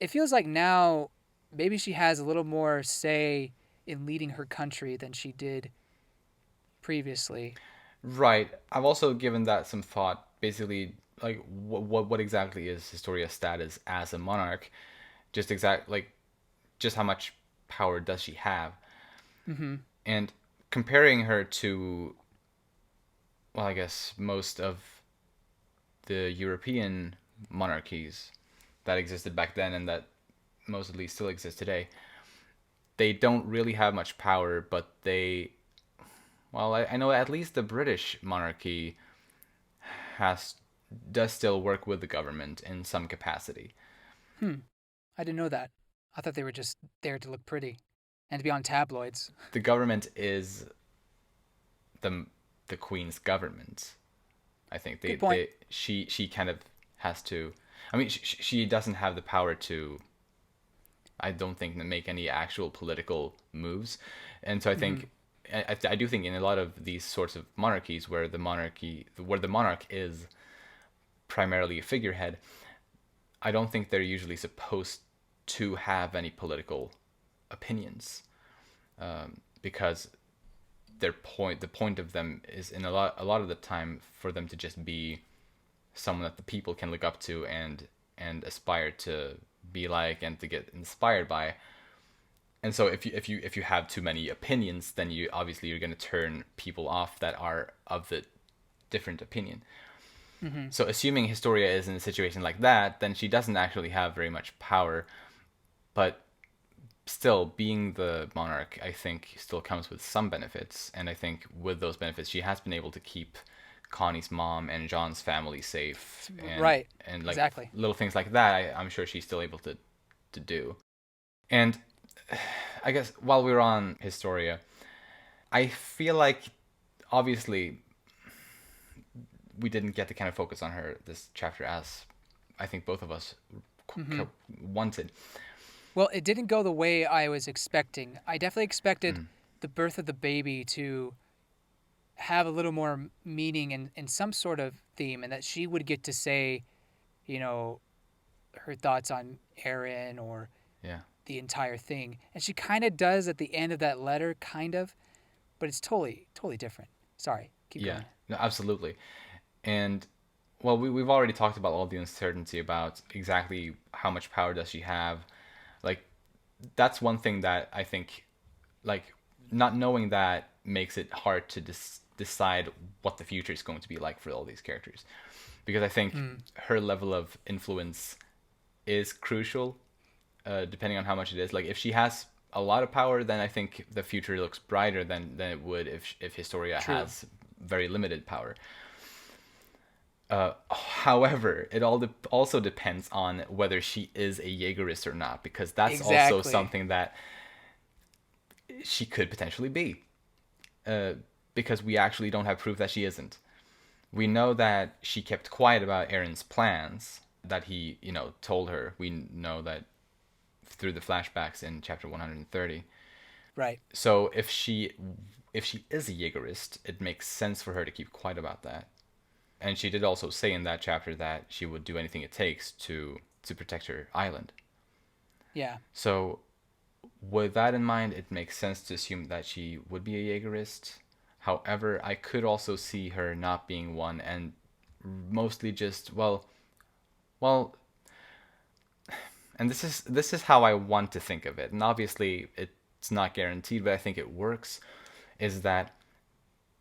it feels like now maybe she has a little more say in leading her country than she did previously. Right. I've also given that some thought. Basically, like what exactly is Historia's status as a monarch? Just how much power does she have? Mm-hmm. And comparing her to, well, I guess most of the European monarchies that existed back then and that mostly still exist today, they don't really have much power, but I know at least the British monarchy has does still work with the government in some capacity. Hmm. I didn't know that. I thought they were just there to look pretty and to be on tabloids. The government is the the queen's government. I think Good point. she kind of has to. I mean, she doesn't have the power to. I don't think make any actual political moves, and so I Mm-hmm. think I do think in a lot of these sorts of monarchies where the monarch is primarily a figurehead, I don't think they're usually supposed to have any political opinions, because the point of them is in a lot of the time for them to just be someone that the people can look up to and aspire to be like and to get inspired by. And so if you have too many opinions, then you're going to turn people off that are of the different opinion. Mm-hmm. So assuming Historia is in a situation like that, then she doesn't actually have very much power, but still being the monarch, I think still comes with some benefits, and I think with those benefits she has been able to keep Connie's mom and John's family safe, Right. and like Exactly. little things like that I'm sure she's still able to do. And I guess while we were on Historia, I feel like obviously we didn't get to kind of focus on her this chapter as I think both of us Mm-hmm. wanted. Well, it didn't go the way I was expecting. I definitely expected Mm, the birth of the baby to have a little more meaning and some sort of theme, and that she would get to say, you know, her thoughts on Aaron or yeah, the entire thing. And she kind of does at the end of that letter, kind of, but it's totally different. Sorry, keep yeah, going. no, absolutely. And well, we've already talked about all the uncertainty about exactly how much power does she have. Like that's one thing that I think, like, not knowing that makes it hard to decide what the future is going to be like for all these characters, because I think Mm, her level of influence is crucial, depending on how much it is. Like if she has a lot of power, then I think the future looks brighter than it would if Historia true. has very limited power. However, it also depends on whether she is a Jaegerist or not, because that's also Exactly. something that she could potentially be. Uh, because we actually don't have proof that she isn't. We know that she kept quiet about Aaron's plans, that he, told her. We know that through the flashbacks in chapter 130. Right. So if she is a Jaegerist, it makes sense for her to keep quiet about that. And she did also say in that chapter that she would do anything it takes to protect her island. Yeah. So with that in mind, it makes sense to assume that she would be a Jaegerist. However, I could also see her not being one, and mostly just well, and this is how I want to think of it. And obviously, it's not guaranteed, but I think it works. Is that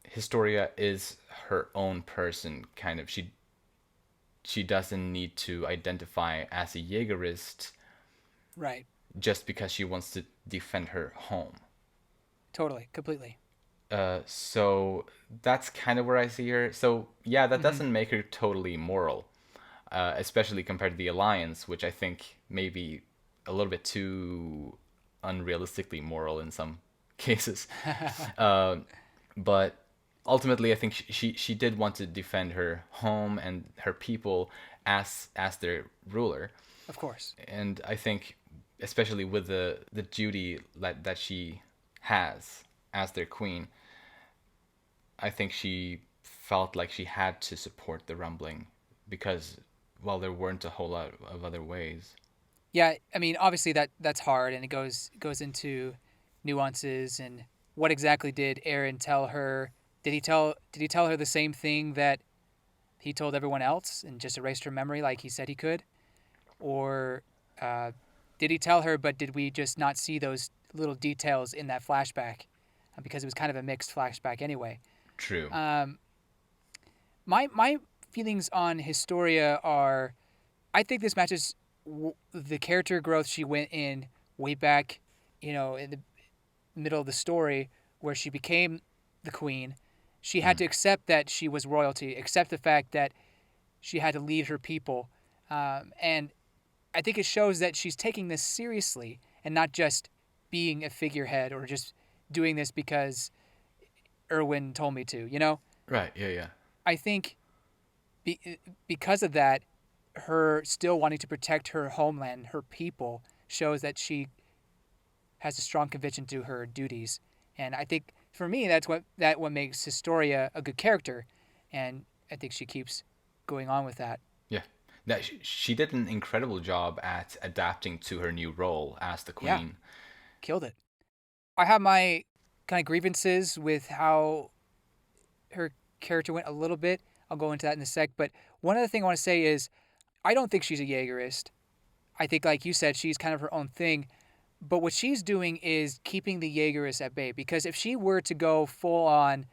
Historia is her own person, kind of. She doesn't need to identify as a Jaegerist Right. just because she wants to defend her home. Totally. Completely. So that's kind of where I see her. So yeah, that Mm-hmm. doesn't make her totally moral, especially compared to the Alliance, which I think may be a little bit too unrealistically moral in some cases. Uh, but ultimately, I think she did want to defend her home and her people as their ruler, Of course. and I think especially with the duty that she has as their queen, I think she felt like she had to support the rumbling because, well, there weren't a whole lot of other ways. Yeah. I mean, obviously that's hard, and it goes into nuances and what exactly did Aaron tell her? Did he tell her the same thing that he told everyone else and just erased her memory like he said he could, or uh, did he tell her? But did we just not see those little details in that flashback because it was kind of a mixed flashback anyway? True. Um, my feelings on Historia are, I think this matches the character growth she went in way back, in the middle of the story where she became the queen. She had Mm. to accept that she was royalty, accept the fact that she had to lead her people, and I think it shows that she's taking this seriously and not just being a figurehead or just doing this because Erwin told me to. Right. Yeah. Yeah. I think because of that, her still wanting to protect her homeland, her people, shows that she has a strong conviction to her duties. And I think for me, what makes Historia a good character, and I think she keeps going on with that. Yeah. That she did an incredible job at adapting to her new role as the Yeah, queen. killed it. I have my kind of grievances with how her character went a little bit. I'll go into that in a sec. But one other thing I want to say is I don't think she's a Jaegerist. I think, like you said, she's kind of her own thing. But what she's doing is keeping the Jaegerists at bay. Because if she were to go full on,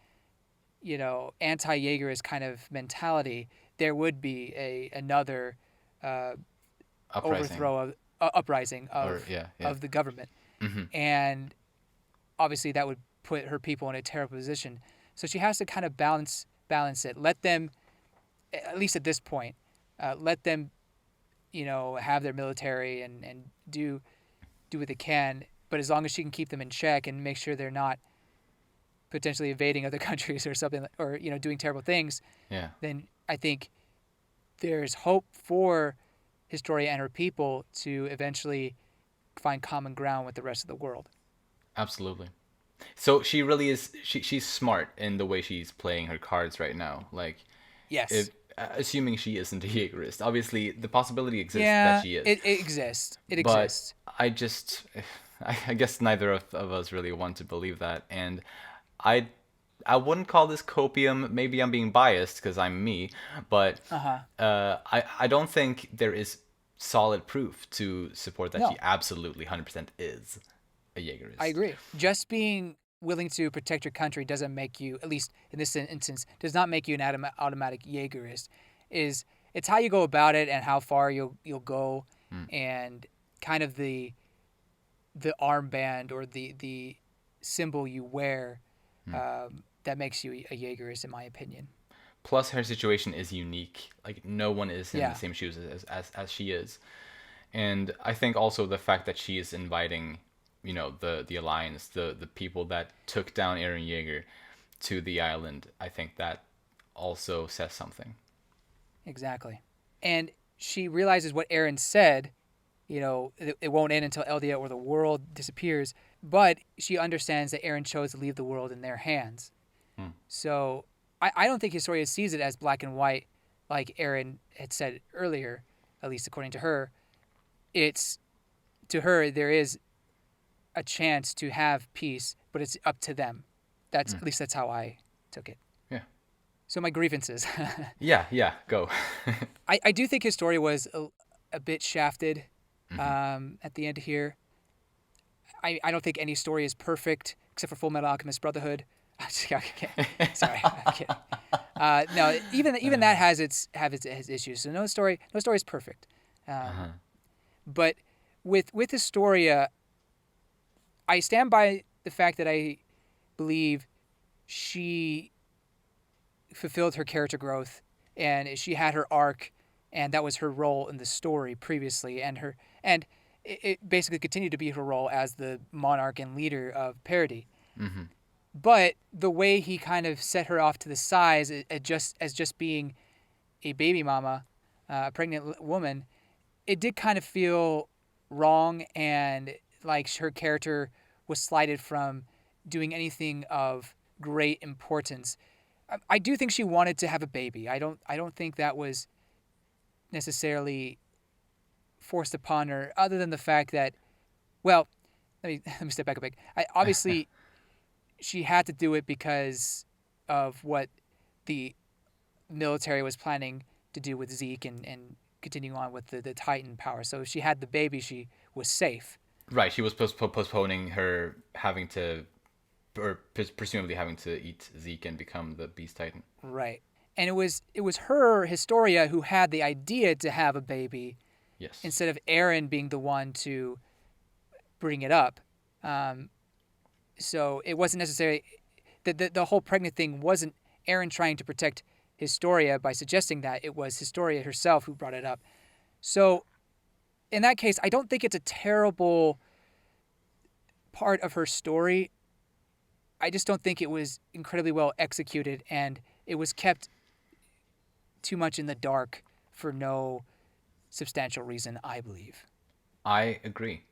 anti Jaegerist kind of mentality, there would be another uh, Uprising. overthrow of uprising Or yeah. Yeah. of the government, Hmm. and obviously that would put her people in a terrible position. So she has to kind of balance it. Let them, at least at this point, let them have their military and do what they can. But as long as she can keep them in check and make sure they're not potentially invading other countries or something, or doing terrible things, Yeah. then I think there's hope for Historia and her people to eventually find common ground with the rest of the world. Absolutely. So she really is. She's smart in the way she's playing her cards right now. Like, Yes. if assuming she isn't a Jaegerist, obviously the possibility exists that Yeah, she is. it exists. It But exists. I just, I guess neither of us really want to believe that, and I, I wouldn't call this copium. Maybe I'm being biased because I'm me, but Uh huh. I don't think there is solid proof to support that she No, absolutely 100% is a I Jaegerist. agree. Just being willing to protect your country doesn't make you, at least in this instance, does not make you an automatic Jaegerist. Is It's how you go about it and how far you'll go, Mm, and kind of the armband or the symbol you wear, mm. that makes you a Jaegerist, in my opinion. Plus, her situation is unique. Like no one is in the Yeah. same shoes as she is, and I think also the fact that she is inviting, the alliance, the people that took down Eren Yeager to the island. I think that also says something. Exactly. And she realizes what Aaron said, it won't end until Eldia or the world disappears, but she understands that Aaron chose to leave the world in their hands. Hmm. So I don't think Historia sees it as black and white like Aaron had said earlier, at least according to her. It's To her there is a chance to have peace, but it's up to them. That's Hmm. At least that's how I took it. Yeah. So my grievances. Yeah. Yeah. Go. I do think Historia was a bit shafted Hmm. at the end here. I don't think any story is perfect except for Full Metal Alchemist Brotherhood. Sorry, I'm kidding. No, even that has its issues. So no story is perfect. Uh-huh. But with Historia, I stand by the fact that I believe she fulfilled her character growth, and she had her arc, and that was her role in the story previously, and it basically continued to be her role as the monarch and leader of Parody. Hmm. But the way he kind of set her off to the side as just being a baby mama, a pregnant woman, it did kind of feel wrong, and like her character was slighted from doing anything of great importance. I do think she wanted to have a baby. I don't think that was necessarily forced upon her, other than the fact that, well, let me step back a bit. Obviously she had to do it because of what the military was planning to do with Zeke, and continuing on with the Titan power. So if she had the baby, she was safe. Right. She was postponing her having to, or presumably having to eat Zeke and become the Beast Titan. Right. And it was her, Historia, who had the idea to have a baby, Yes. instead of Aaron being the one to bring it up. Um, so it wasn't necessarily the whole pregnant thing wasn't Aaron trying to protect Historia by suggesting that. It was Historia herself who brought it up. So in that case, I don't think it's a terrible part of her story. I just don't think it was incredibly well executed, and it was kept too much in the dark for no substantial reason, I believe. I agree.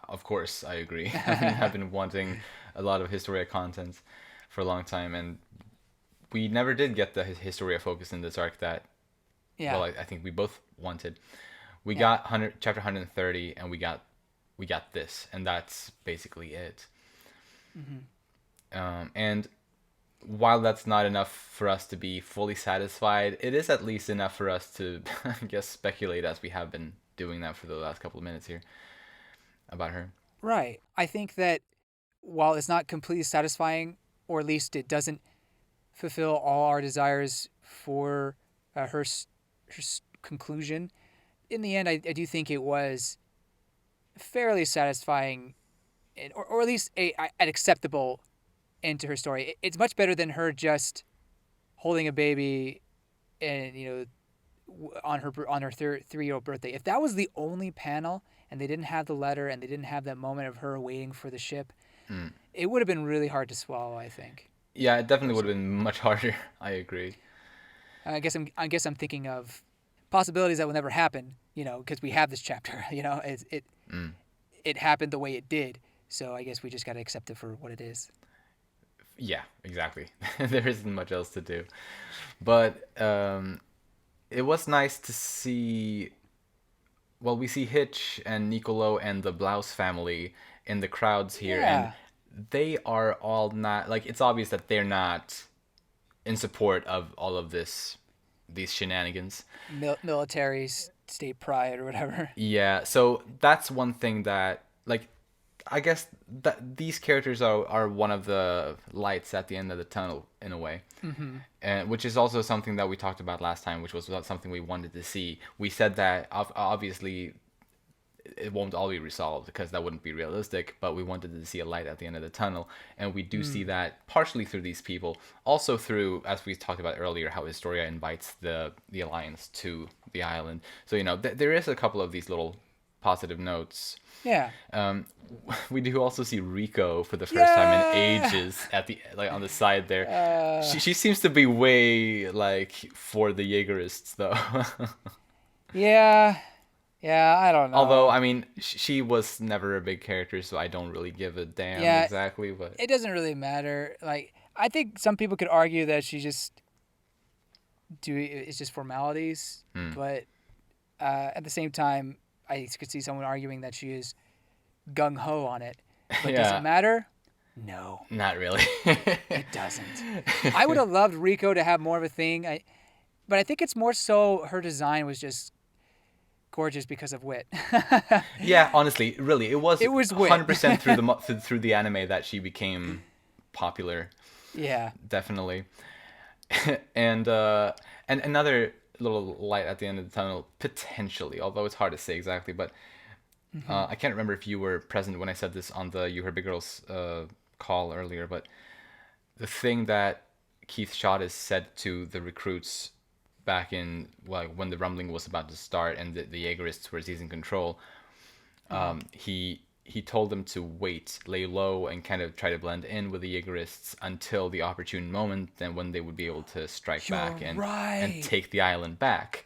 Of course, I agree. I mean, I've been wanting a lot of Historia content for a long time, and we never did get the Historia focus in this arc that, Yeah, well, I think we both wanted. We yeah. got chapter 130, and we got this, and that's basically it. Hmm. And while that's not enough for us to be fully satisfied, it is at least enough for us to, I guess, speculate as we have been doing that for the last couple of minutes here about her. Right. I think that while it's not completely satisfying, or at least it doesn't fulfill all our desires for her conclusion, in the end, I do think it was fairly satisfying, or at least an acceptable end to her story. It's much better than her just holding a baby, and on her 3-year-old birthday. If that was the only panel, and they didn't have the letter, and they didn't have that moment of her waiting for the ship, Mm. it would have been really hard to swallow, I think, Yeah, it definitely would have personally. been much harder. I agree. I guess I'm thinking of possibilities that will never happen, because we have this chapter. Mm. It happened the way it did. So I guess we just got to accept it for what it is. Yeah, exactly. There isn't much else to do. But it was nice to see. Well, we see Hitch and Nicolo and the Blouse family in the crowds here, and Yeah. they are all not like. It's obvious that they're not in support of all of these shenanigans. Military state pride or whatever. Yeah, so that's one thing that like I guess that these characters are one of the lights at the end of the tunnel in a way. Mm-hmm. And which is also something that we talked about last time, which was something we wanted to see. We said that obviously it won't all be resolved because that wouldn't be realistic, but we wanted to see a light at the end of the tunnel, and we do see that partially through these people, also through, as we talked about earlier, how Historia invites the Alliance to the island. So there is a couple of these little positive notes. Yeah. We do also see Rico for the first time in Yeah. ages at the on the side there. She seems to be way like for the Jaegerists though. Yeah. Yeah, I don't know. Although I mean, she was never a big character, so I don't really give a damn Yeah, exactly. But it doesn't really matter. Like, I think some people could argue that she just it's just formalities, but at the same time, I could see someone arguing that she is gung ho on it. But does yeah, it matter? No, not really. it doesn't. I would have loved Rico to have more of a thing. But I think it's more so her design was just gorgeous because of Wit. Yeah, honestly, really, it was It was Wit. 100% through through the anime that she became popular. Yeah. Definitely. And another little light at the end of the tunnel, potentially, although it's hard to say exactly. But I can't remember if you were present when I said this on the You Heard Big Girls call earlier. But the thing that Keith Shottis said to the recruits back in when the rumbling was about to start and the Jaegerists were seizing control, he told them to wait, lay low, and kind of try to blend in with the Jaegerists until the opportune moment, then when they would be able to strike back and right. take the island back.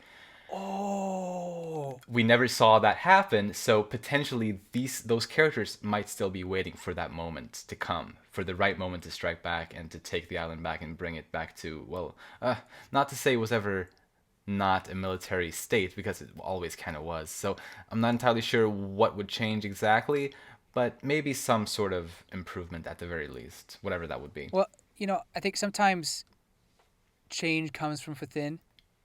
Oh. We never saw that happen, so potentially those characters might still be waiting for that moment to come, for the right moment to strike back and to take the island back and bring it back to, not to say it was ever not a military state, because it always kind of was. So I'm not entirely sure what would change exactly, but maybe some sort of improvement at the very least, whatever that would be. Well, I think sometimes change comes from within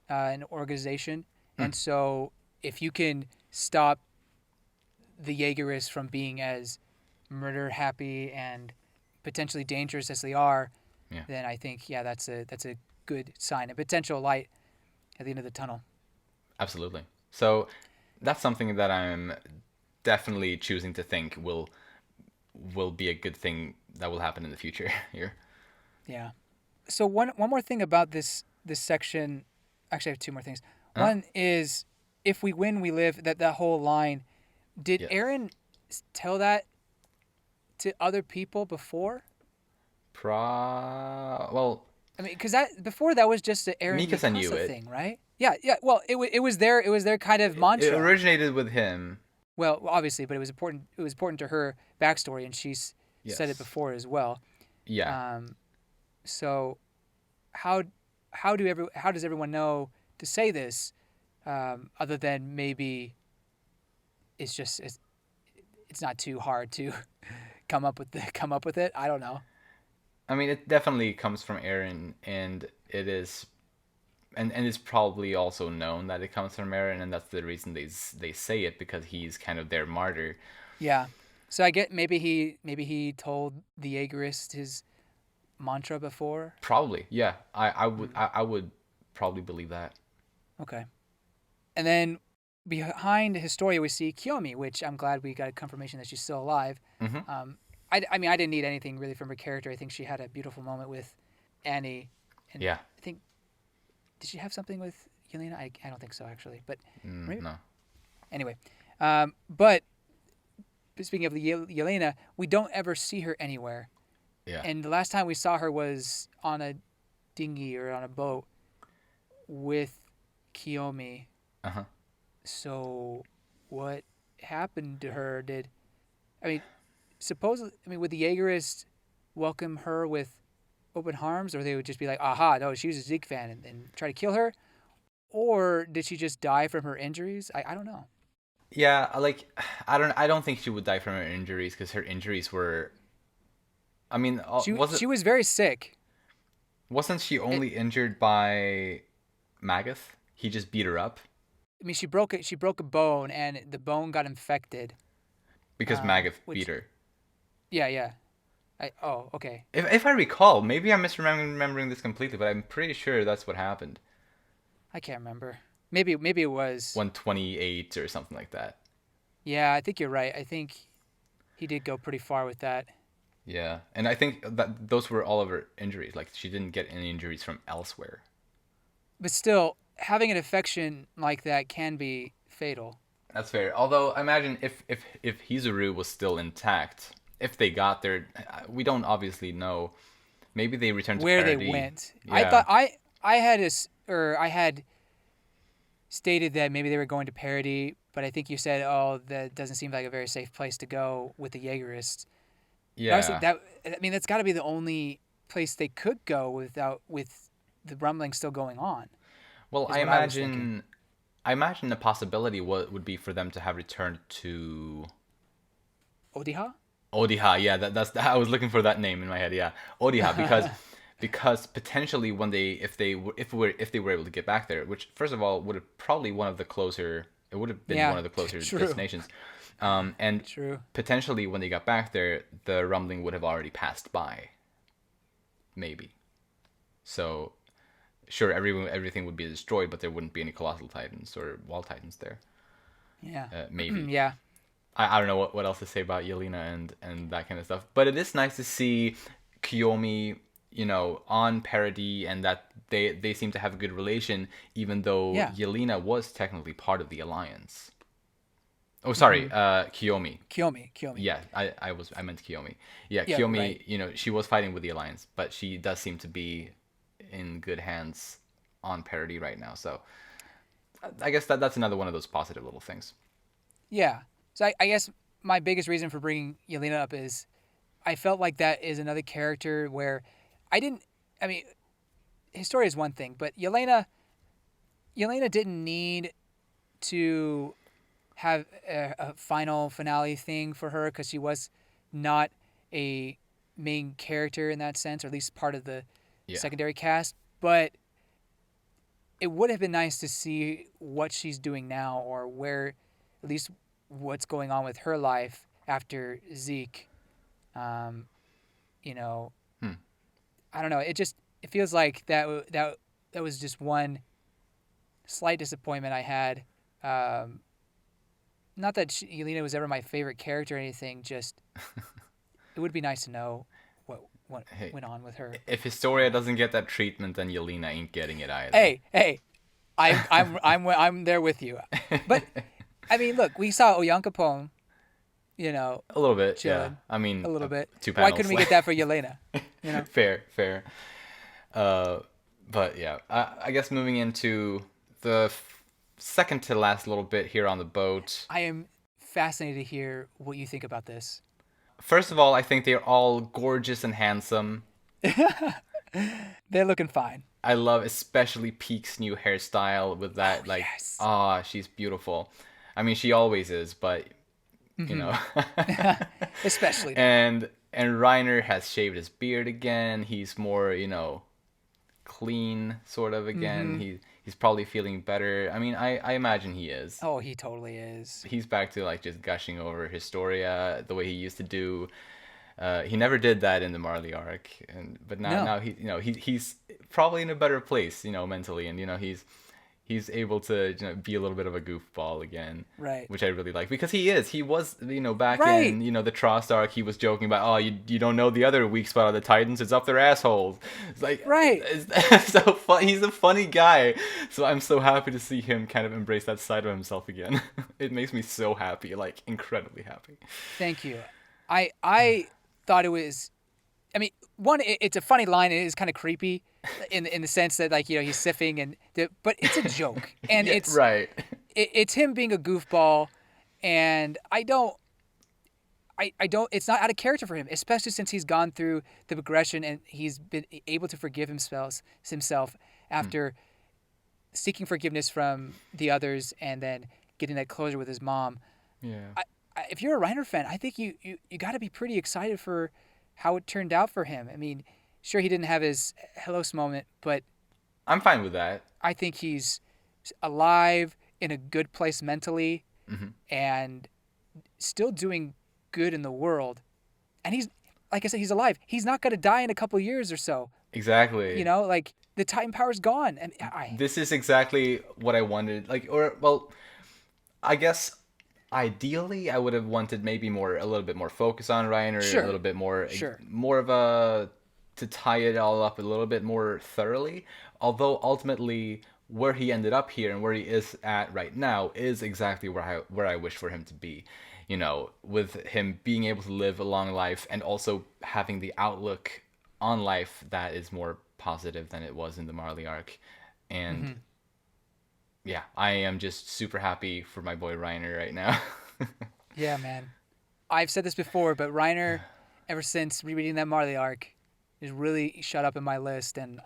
an organization. And so if you can stop the Jaegerists from being as murder happy and potentially dangerous as they are, then I think, that's a good sign, a potential light at the end of the tunnel. Absolutely. So that's something that I'm definitely choosing to think will be a good thing that will happen in the future here. Yeah. So one more thing about this section. Actually, I have two more things. One is, if we win, we live. That whole line. Did Yes. Aaron tell that to other people before? Well, I mean, because before that was just an Aaron Mikasa knew Mikasa it. thing, right? Yeah, yeah. Well, it was their kind of mantra. It originated with him. Well, obviously, but it was important. It was important to her backstory, and she's said it Yes. before as well. Yeah. So, how does everyone know to say this, other than maybe it's not too hard to come up with it. I don't know. I mean, it definitely comes from Aaron, and it is, and it's probably also known that it comes from Aaron, and that's the reason they say it, because he's kind of their martyr. Yeah. So I get maybe he told the Jaegerist his mantra before. Probably, yeah. I would probably believe that. Okay. And then behind Historia we see Kiyomi, which I'm glad we got a confirmation that she's still alive. Mm-hmm. I mean, I didn't need anything really from her character. I think she had a beautiful moment with Annie. And Yeah. I think, did she have something with Yelena? I don't think so, actually. But No. anyway, but speaking of the Yelena, we don't ever see her anywhere. Yeah. And the last time we saw her was on a dinghy or on a boat with Kiyomi. Uh-huh. So, what happened to her? I mean, would the Jaegerists welcome her with open arms, or they would just be like, "Aha, no, she was a Zeke fan," and try to kill her, or did she just die from her injuries? I don't know. Yeah, like I don't think she would die from her injuries because her injuries were. I mean, She was very sick. wasn't she It, only injured by Magath? He just beat her up I mean, she broke it. She broke a bone, and the bone got infected. because Magath beat Which her. yeah, yeah. Oh, okay. If I recall, maybe I'm misremembering this completely, but I'm pretty sure that's what happened. I can't remember. Maybe it was. 128 or something like that. Yeah, I think you're right. I think he did go pretty far with that. Yeah, and I think that those were all of her injuries. Like she didn't get any injuries from elsewhere. But still, having an infection like that can be fatal. That's fair. Although I imagine if Hizuru was still intact, if they got there, we don't obviously know. Maybe they returned to Where they parody. went. I Yeah, thought I had stated that maybe they were going to parody, but I think you said, "Oh, that doesn't seem like a very safe place to go with the Jaegerists." But I was yeah. I mean, that's got to be the only place they could go with the rumbling still going on. Well, Is what I was thinking. I imagine the possibility would be for them to have returned to Odiha? Odiha. Yeah, that's I was looking for that name in my head. Yeah, Odiha because potentially when they if they were able to get back there, which first of all would have probably one of the closer it would have been Yeah, one of the closer true, destinations, and true. potentially when they got back there, the rumbling would have already passed by. Maybe. So sure, everything would be destroyed, but there wouldn't be any colossal titans or wall titans there. Yeah, Maybe. yeah, I don't know what else to say about Yelena and that kind of stuff. But it is nice to see Kiyomi, on parody and that they seem to have a good relation, even though yeah. Yelena was technically part of the alliance. Oh, sorry, Kiyomi. Kiyomi. Yeah, I meant Kiyomi. Yeah, Yeah, right. Kiyomi, she was fighting with the alliance, but she does seem to be in good hands on parody right now. So I guess that's another one of those positive little things. Yeah. So I guess my biggest reason for bringing Yelena up is I felt like that is another character where I didn't. I mean, his story is one thing, but Yelena didn't need to have a final finale thing for her because she was not a main character in that sense, or at least part of the Yeah. secondary cast. But it would have been nice to see what she's doing now, or where, at least, what's going on with her life after Zeke. Um, you know, Hmm. I don't know. It feels like that was just one slight disappointment I had. Um, Not that Yelena was ever my favorite character or anything. Just it would be nice to know what Hey, went on with her. if Historia doesn't get that treatment, then Yelena ain't getting it either. Hey, I'm there with you. But I mean, look, we saw Oyankopon, A little bit, yeah. chilling I a mean, little bit. two Why panels. couldn't we get that for Yelena? You know? Fair. Uh, but yeah, I guess moving into the second to last little bit here on the boat. I am fascinated to hear what you think about this. First of all, I think they're all gorgeous and handsome. They're looking fine. I love especially Peak's new hairstyle with Oh that, like, yes. she's beautiful. I mean, she always is, but you know. Especially now. and Reiner has shaved his beard again. He's more, clean sort of again. He's probably feeling better. I mean, I imagine he is. Oh, he totally is. He's back to like just gushing over Historia the way he used to do. He never did that in the Marley arc, but No. now he's probably in a better place, mentally, and he's able to be a little bit of a goofball again, Right. which I really like because he is. He was back Right. in the Trost arc. He was joking about, oh, you don't know the other weak spot of the Titans. It's up their assholes. It's like, Right. it's so fun. He's a funny guy, so I'm so happy to see him kind of embrace that side of himself again. It makes me so happy, like incredibly happy. Thank you. I thought it was. I mean, one, it's a funny line. It is kind of creepy, in the sense that, like, he's siffing but it's a joke, and Yeah, it's right. it's him being a goofball, and I don't. It's not out of character for him, especially since he's gone through the progression and he's been able to forgive himself after seeking forgiveness from the others and then getting that closure with his mom. Yeah. If you're a Reiner fan, I think you got to be pretty excited for how it turned out for him. I mean, sure he didn't have his Helos moment, but I'm fine with that. I think he's alive, in a good place mentally, Hmm. and still doing good in the world. And he's, like I said, he's alive. He's not going to die in a couple years or so. Exactly. You know, like the Titan power's gone. And This is exactly what I wanted. Like, or well, I guess ideally I would have wanted maybe a little bit more focus on Ryan, or Sure. a little bit more, Sure. more of a to tie it all up a little bit more thoroughly. Although ultimately, where he ended up here and where he is at right now is exactly where I wish for him to be. You know, with him being able to live a long life and also having the outlook on life that is more positive than it was in the Marley arc. And yeah, I am just super happy for my boy Reiner right now. Yeah, man. I've said this before, but Reiner, ever since rereading that Marley arc, is really shut up in my list, and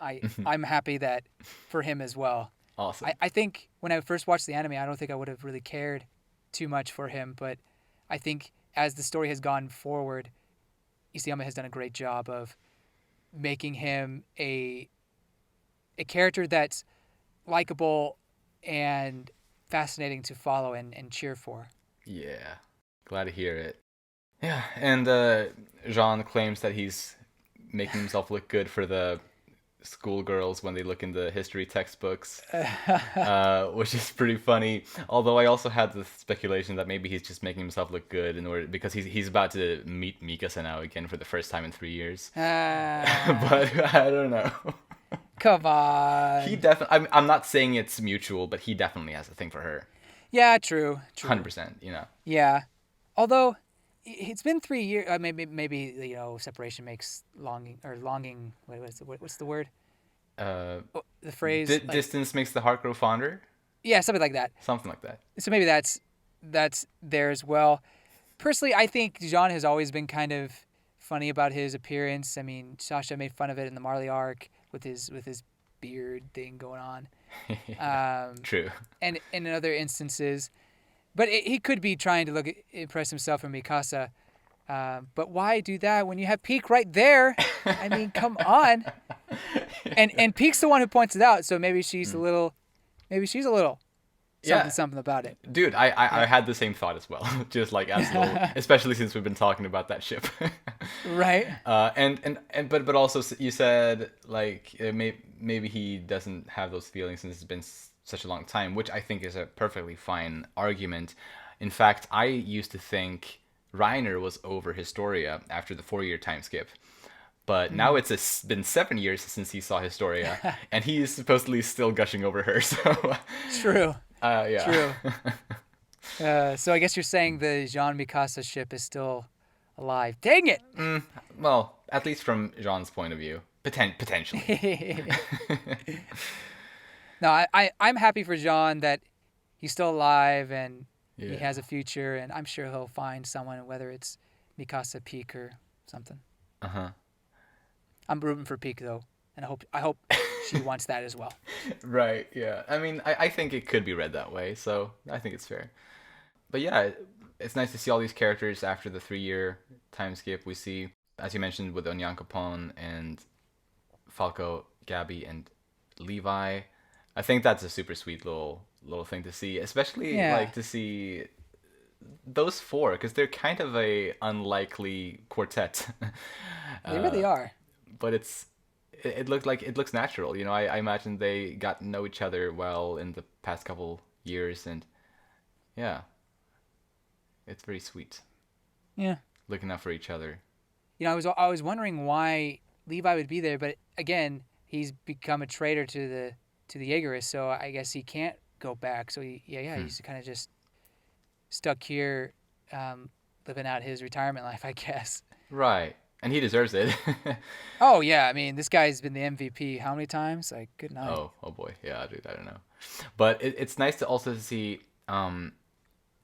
I'm happy that for him as well. Awesome. I think when I first watched the anime, I don't think I would have really cared too much for him, but I think as the story has gone forward, Isayama has done a great job of making him a character that's likable and fascinating to follow and cheer for. Yeah, glad to hear it. Yeah, and Jean claims that he's making himself look good for the schoolgirls when they look in the history textbooks, which is pretty funny. Although I also had the speculation that maybe he's just making himself look good in order because he's about to meet Mikasa now again for the first time in 3 years. But I don't know. Come on. He definitely. I'm not saying it's mutual, but he definitely has a thing for her. Yeah, true. 100%. You know. Yeah, although it's been 3 years. Maybe separation makes longing. What's the word? The phrase. Distance makes the heart grow fonder. Yeah, something like that. Something like that. So maybe that's there as well. Personally, I think Jean has always been kind of funny about his appearance. I mean, Sasha made fun of it in the Marley arc with his beard thing going on. True. And in other instances, but he could be trying to impress himself and Mikasa. But why do that when you have Peak right there? I mean, come on. And Peak's the one who points it out, so maybe she's a little something about it. Dude, I had the same thought as well. Just like especially since we've been talking about that ship. Right. But also you said like maybe he doesn't have those feelings since it's been such a long time, which I think is a perfectly fine argument. In fact, I used to think Reiner was over Historia after the 4-year time skip. But now it's been 7 years since he saw Historia, and he is supposedly still gushing over her. So True. Yeah. True. So I guess you're saying the Jean Mikasa ship is still alive. Dang it! Well, at least from Jean's point of view, potentially. No, I'm happy for Jean that he's still alive and he has a future, and I'm sure he'll find someone, whether it's Mikasa, Peak, or something. I'm rooting for Peak though, and I hope she wants that as well. Right, yeah. I mean, I think it could be read that way, so I think it's fair. But yeah, it's nice to see all these characters after the 3-year time skip. We see, as you mentioned, with Onyankopon and Falco, Gabby, and Levi. I think that's a super sweet little thing to see, especially like to see those 4, because they're kind of a unlikely quartet. They really are. But it looks natural. You know, I imagine they got to know each other well in the past couple years, and yeah, it's very sweet. Yeah. Looking out for each other. You know, I was wondering why Levi would be there, but again, he's become a traitor to the Jaegerists, so I guess he can't go back. So he's kind of just stuck here, living out his retirement life, I guess. Right. And he deserves it. Oh, yeah. I mean, this guy's been the MVP how many times? Like, good night. Oh boy. Yeah, dude, I don't know. But it's nice to also see um,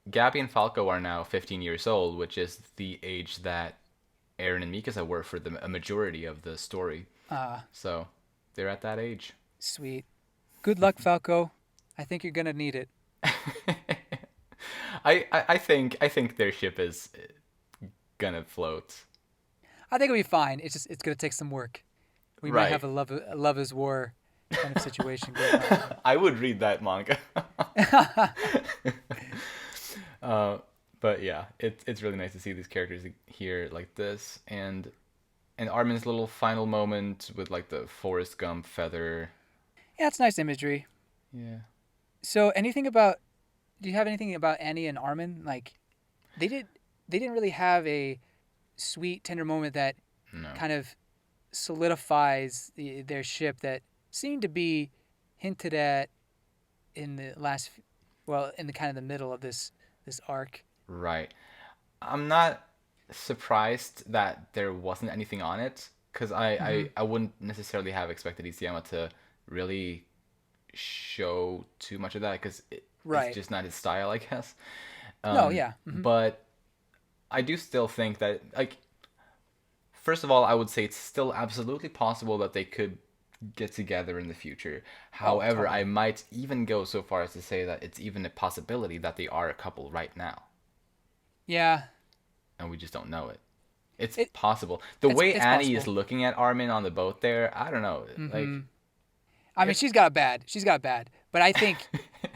Gabby and Falco are now 15 years old, which is the age that Eren and Mikasa were for a majority of the story. Ah, So they're at that age. sweet. Good luck, Falco. I think you're gonna need it. I think their ship is gonna float. I think it'll be fine. It's gonna take some work. We might have Right. a love is war kind of situation going on. I would read that manga. uh, but yeah, it's really nice to see these characters here like this, and Armin's little final moment with like the Forrest Gump feather. Yeah, it's nice imagery. Yeah. So, anything about? Do you have anything about Annie and Armin? Like, they did. They didn't really have a sweet, tender moment that No. kind of solidifies their ship that seemed to be hinted at in the last, well, in the kind of the middle of this arc. Right. I'm not surprised that there wasn't anything on it because Mm-hmm. I wouldn't necessarily have expected Isayama to really show too much of that because it's Right. just not his style, I guess. No. Yeah. Mm-hmm. But I do still think that, like, first of all, I would say it's still absolutely possible that they could get together in the future. Oh, However, I totally. might even go so far as to say that it's even a possibility that they are a couple right now, Yeah. and we just don't know it. It's It possible. The way it's Annie is possible. looking at Armin on the boat there, I don't know. Mm-hmm. Like, I mean, it, she's got bad. She's got bad. But I think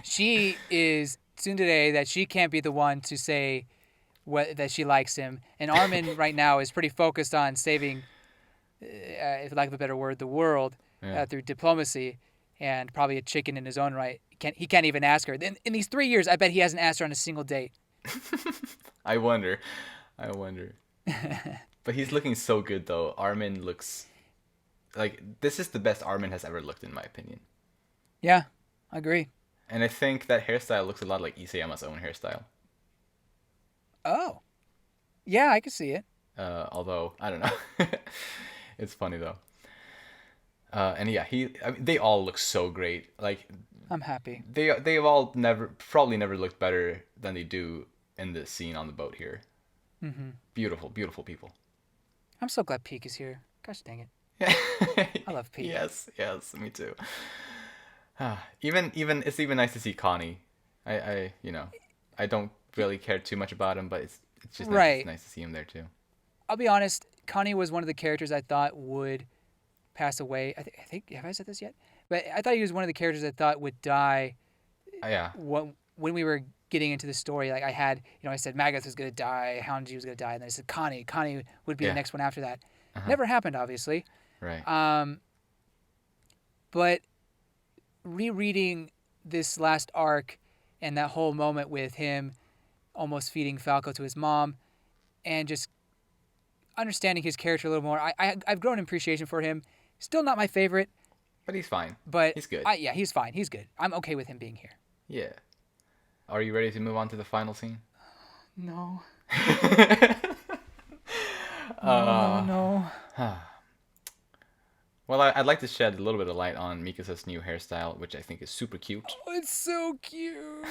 she is soon today that she can't be the one to say that she likes him. And Armin right now is pretty focused on saving, if lack of a better word, the world yeah. through diplomacy and probably a chicken in his own right. He can't even ask her. In these 3 years, I bet he hasn't asked her on a single date. I wonder. I wonder. But he's looking so good though. Armin looks like this is the best Armin has ever looked in my opinion. Yeah, I agree. And I think that hairstyle looks a lot like Isayama's own hairstyle. Oh, yeah, I can see it. Although I don't know, it's funny though. And yeah, they all look so great. Like I'm happy. they've all probably never looked better than they do in this scene on the boat here. Hmm. Beautiful, beautiful people. I'm so glad Peak is here. Gosh dang it. I love Peak. Yes, yes, me too. Even it's even nice to see Connie. I don't really care too much about him, but it's just nice. It's Right. nice to see him there too. I'll be honest. Connie was one of the characters I thought would pass away. I think have I said this yet? But I thought he was one of the characters I thought would die Yeah, when we were getting into the story. Like I had, I said Magath was gonna die, Houndji was gonna die, and then I said Connie would be the yeah, next one after that. uh-huh, Never happened, obviously. right. Um, but rereading this last arc and that whole moment with him almost feeding Falco to his mom and just understanding his character a little more, I've grown an appreciation for him. Still not my favorite, But he's fine. but He's good. yeah, he's fine. He's good. I'm okay with him being here. Yeah. Are you ready to move on to the final scene? No, no, no, uh, no. well, I'd like to shed a little bit of light on Mikasa's new hairstyle, which I think is super cute. Oh, it's so cute.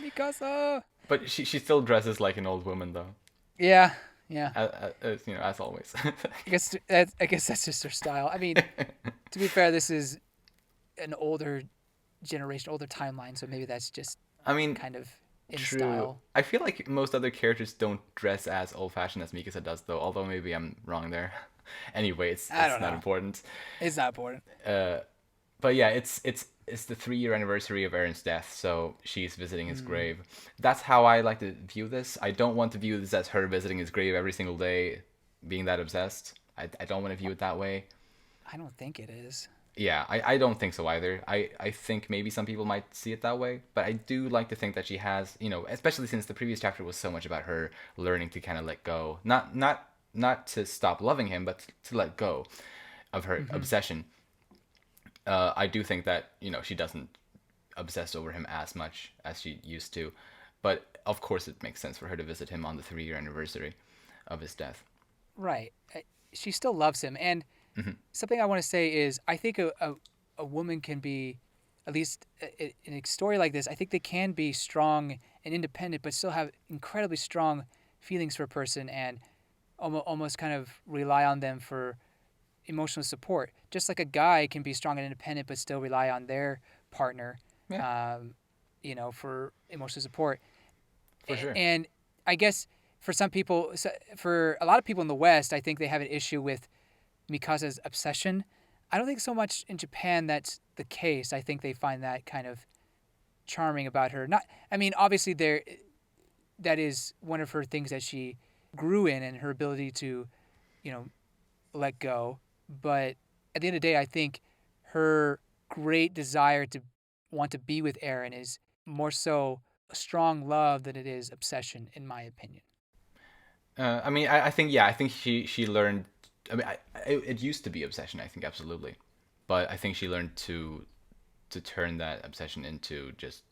Mikasa. But she still dresses like an old woman, though. Yeah, yeah. As always. I guess that's just her style. I mean, to be fair, this is an older generation, older timeline, so maybe that's just I mean, kind of in true. style. I feel like most other characters don't dress as old-fashioned as Mikasa does, though. Although maybe I'm wrong there. Anyway, I it's don't not know. important. It's not important. Uh, but yeah, it's the 3-year anniversary of Eren's death, so she's visiting his Mm, grave. That's how I like to view this. I don't want to view this as her visiting his grave every single day, being that obsessed. I don't want to view it that way. I don't think it is. Yeah, I don't think so either. I think maybe some people might see it that way, but I do like to think that she has, especially since the previous chapter was so much about her learning to kind of let go. Not to stop loving him, but to let go of her Hmm. obsession. I do think that she doesn't obsess over him as much as she used to, but of course it makes sense for her to visit him on the 3-year anniversary of his death. Right. She still loves him. And something I want to say is I think a woman can be at least in a story like this, I think they can be strong and independent, but still have incredibly strong feelings for a person and almost kind of rely on them for emotional support. Just like a guy can be strong and independent, but still rely on their partner, Yeah, um, for emotional support. for sure. And I guess for some people, for a lot of people in the West, I think they have an issue with Mikasa's obsession. I don't think so much in Japan that's the case. I think they find that kind of charming about her. Not, I mean, obviously that is one of her things that she grew in, and her ability to, you know, let go. But at the end of the day, I think her great desire to want to be with Aaron is more so a strong love than it is obsession, in my opinion. I mean, I think yeah, I think she learned. I mean, it used to be obsession. I think absolutely, but I think she learned to turn that obsession into just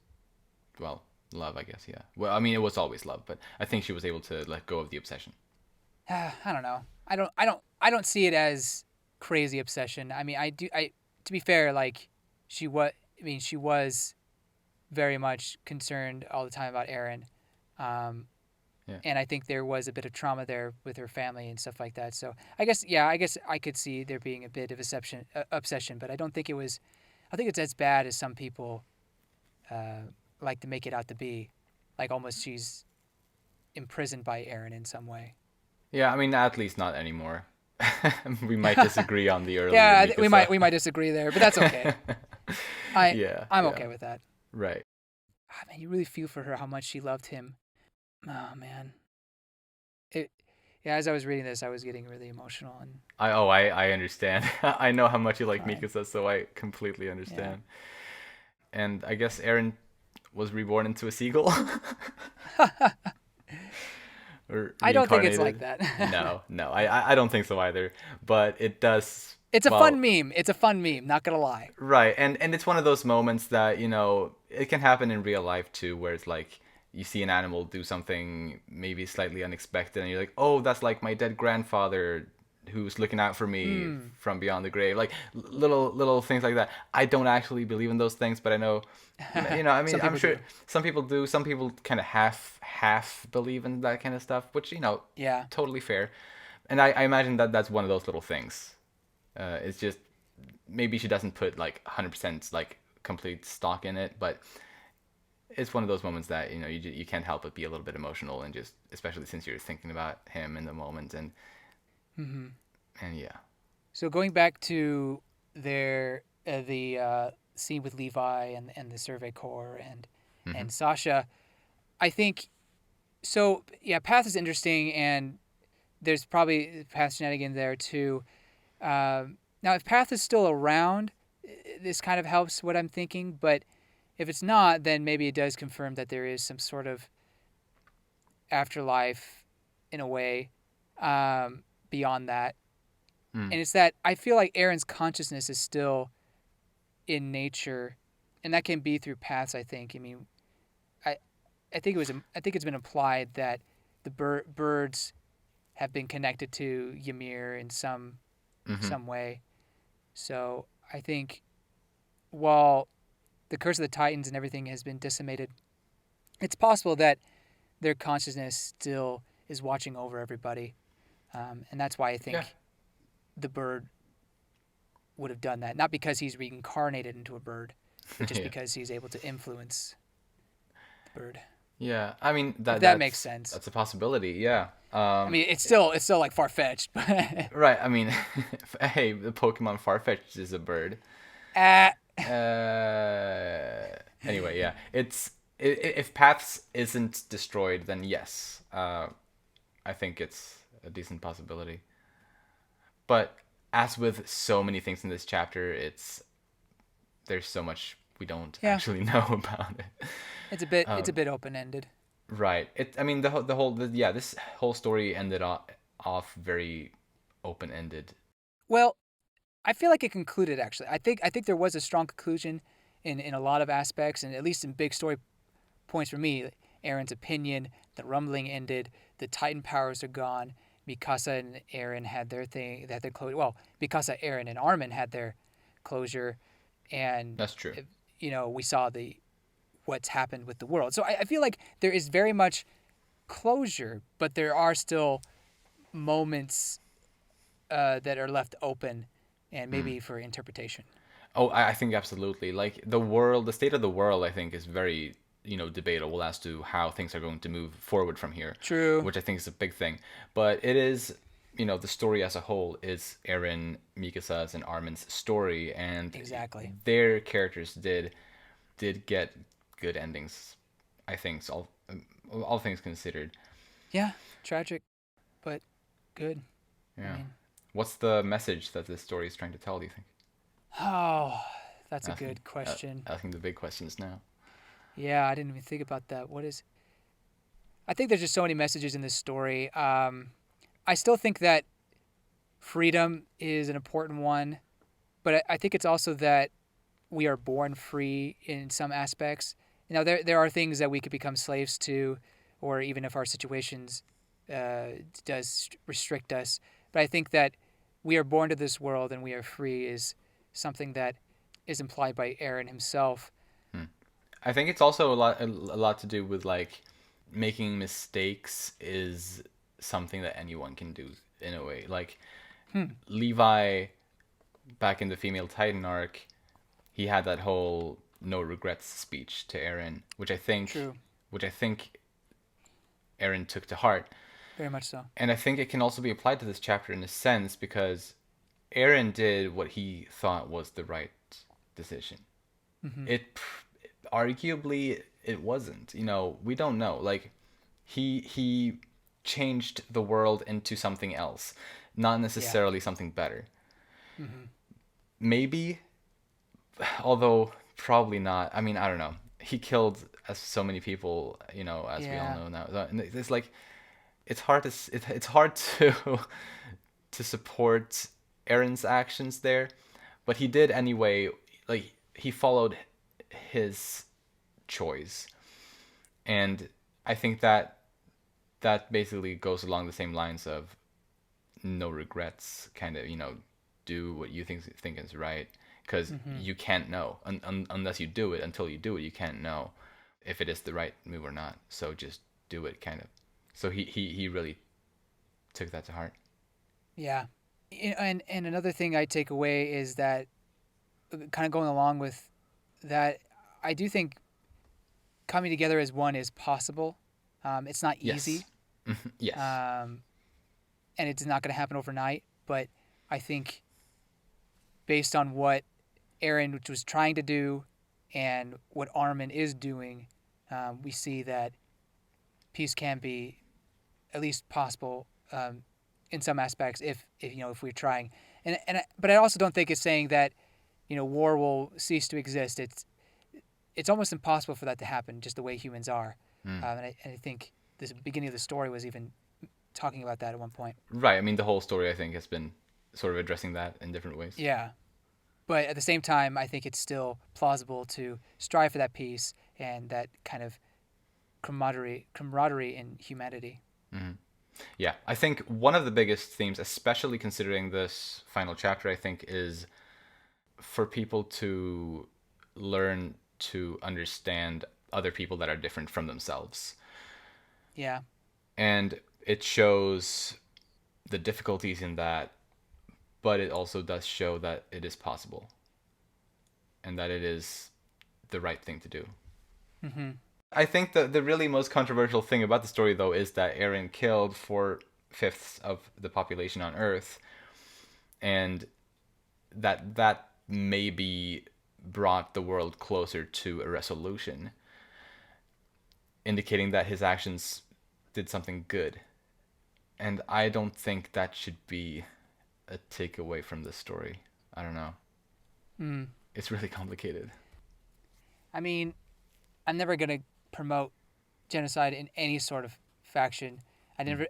well love. I guess yeah. Well, I mean, it was always love, but I think she was able to let go of the obsession. I don't know. I don't see it as crazy obsession. I mean, I do. To be fair, like she was. I mean, she was very much concerned all the time about Aaron. Um, Yeah. and I think there was a bit of trauma there with her family and stuff like that. So I guess, yeah, I guess I could see there being a bit of obsession, but I don't think it was. I think it's as bad as some people like to make it out to be, like almost she's imprisoned by Aaron in some way. Yeah, I mean, at least not anymore. We might disagree on the earlier Yeah, we Mikasa. might disagree there, but that's okay. I Yeah, I'm yeah, okay with that. right. Ah, man, you really feel for her how much she loved him. Oh man, it. Yeah, as I was reading this, I was getting really emotional and I understand. I know how much you like crying. Mikasa, so I completely Yeah. understand. And I guess Aaron was reborn into a seagull or I don't think it's like reincarnated. that. No, no, I don't think so either. But it does. It's a fun Well, meme. It's a fun meme. Not gonna lie. right, and it's one of those moments that it can happen in real life too, where it's like you see an animal do something maybe slightly unexpected, and you're like, oh, that's like my dead grandfather who's looking out for me Mm. from beyond the grave, like little things like that. I don't actually believe in those things, but I know, I mean, Some I'm people sure do. some people do. Some people kind of half believe in that kind of stuff, which Yeah. totally fair. And I imagine that that's one of those little things. It's just maybe she doesn't put like 100% like complete stock in it, but it's one of those moments that you can't help but be a little bit emotional, and just especially since you're thinking about him in the moment, Hmm. and yeah. So going back to their the scene with Levi and the Survey Corps Hmm. and Sasha, I think so. Yeah, Path is interesting, and there's probably Path shenanigans there too. Now, if Path is still around, this kind of helps what I'm thinking. But if it's not, then maybe it does confirm that there is some sort of afterlife in a way beyond that. Mm. And it's that I feel like Aaron's consciousness is still in nature, and that can be through paths. I think. I mean, I I think it was I think it's been implied that the birds have been connected to Ymir in Hmm. some way. So I think while the curse of the Titans and everything has been decimated, it's possible that their consciousness still is watching over everybody, and that's why I Yeah. think the bird would have done that. Not because he's reincarnated into a bird, but just Yeah. because he's able to influence the bird. Yeah. I mean If that that makes that's sense. that's a possibility. Yeah. I mean, it's still like far fetched, but Right. I mean, hey, the Pokemon Farfetch'd is a bird. uh, Anyway, yeah. If Paths isn't destroyed, then yes. I think it's a decent possibility. But as with so many things in this chapter, there's so much we don't yeah, actually know about it. it's a bit open ended. Right. I mean, yeah, this whole story ended off very open ended. Well, I feel like it concluded actually. I think there was a strong conclusion in a lot of aspects, and at least in big story points for me. Aaron's opinion, the rumbling ended, the Titan powers are gone. Mikasa and Aaron had their thing, Well, Mikasa, Aaron, and Armin had their closure, and That's true. we saw what's happened with the world. So I feel like there is very much closure, but there are still moments that are left open and maybe for interpretation. Oh, I think absolutely. Like the world, the state of the world, I think is very, debatable as to how things are going to move forward from here, True. which I think is a big thing. But it is, the story as a whole is Eren, Mikasa's, and Armin's story, and Exactly. their characters did get good endings. I think so, all things considered. Yeah, tragic, but good. I Yeah. mean, What's the message that this story is trying to tell? Do you think? oh, that's a Asking, good question. asking the big questions now. Yeah, I didn't even think about that. What is? I think there's just so many messages in this story. I still think that freedom is an important one, but I think it's also that we are born free in some aspects. Now, there are things that we could become slaves to, or even if our situations does restrict us. But I think that we are born to this world and we are free is something that is implied by Aaron himself. Hmm. I think it's also a lot to do with like making mistakes is something that anyone can do in a way. Like Hmm. Levi back in the female Titan arc, he had that whole no regrets speech to Eren, True. which I think Eren took to heart. Very much so. And I think it can also be applied to this chapter in a sense because Eren did what he thought was the right decision. Hmm. It arguably it wasn't. We don't know. Like he changed the world into something else, not Yeah. necessarily something better. Hmm. Maybe, although probably not. I mean, I don't know. He killed so many people, as we all Yeah. know now. And it's like it's hard to it's hard to to support Aaron's actions there, but he did anyway. Like he followed his choice, and I think that basically goes along the same lines of no regrets, kind of do what you think is right, because Hmm. you can't know unless you do it. Until you do it, you can't know if it is the right move or not. So just do it, kind of. So he really took that to heart. Yeah. And another thing I take away is that kind of going along with that, I do think coming together as one is possible. It's not Yes. easy, Yes. um, and it's not going to happen overnight. But I think based on what Aaron was trying to do and what Armin is doing, we see that peace can be at least possible in some aspects if we're trying. But I also don't think it's saying that war will cease to exist. It's almost impossible for that to happen, just the way humans are. Mm. And I think the beginning of the story was even talking about that at one point. Right. I mean, the whole story I think has been sort of addressing that in different ways. Yeah, but at the same time, I think it's still plausible to strive for that peace and that kind of camaraderie in humanity. Hmm. Yeah, I think one of the biggest themes, especially considering this final chapter, I think is for people to learn to understand other people that are different from themselves. Yeah. And it shows the difficulties in that, but it also does show that it is possible and that it is the right thing to do. Hmm. I think the really most controversial thing about the story, though, is that Eren killed 4/5 of the population on Earth, and that maybe brought the world closer to a resolution, indicating that his actions did something good. And I don't think that should be a takeaway from this story. I don't know. Mm. It's really complicated. I mean, I'm never gonna promote genocide in any sort of faction. Mm.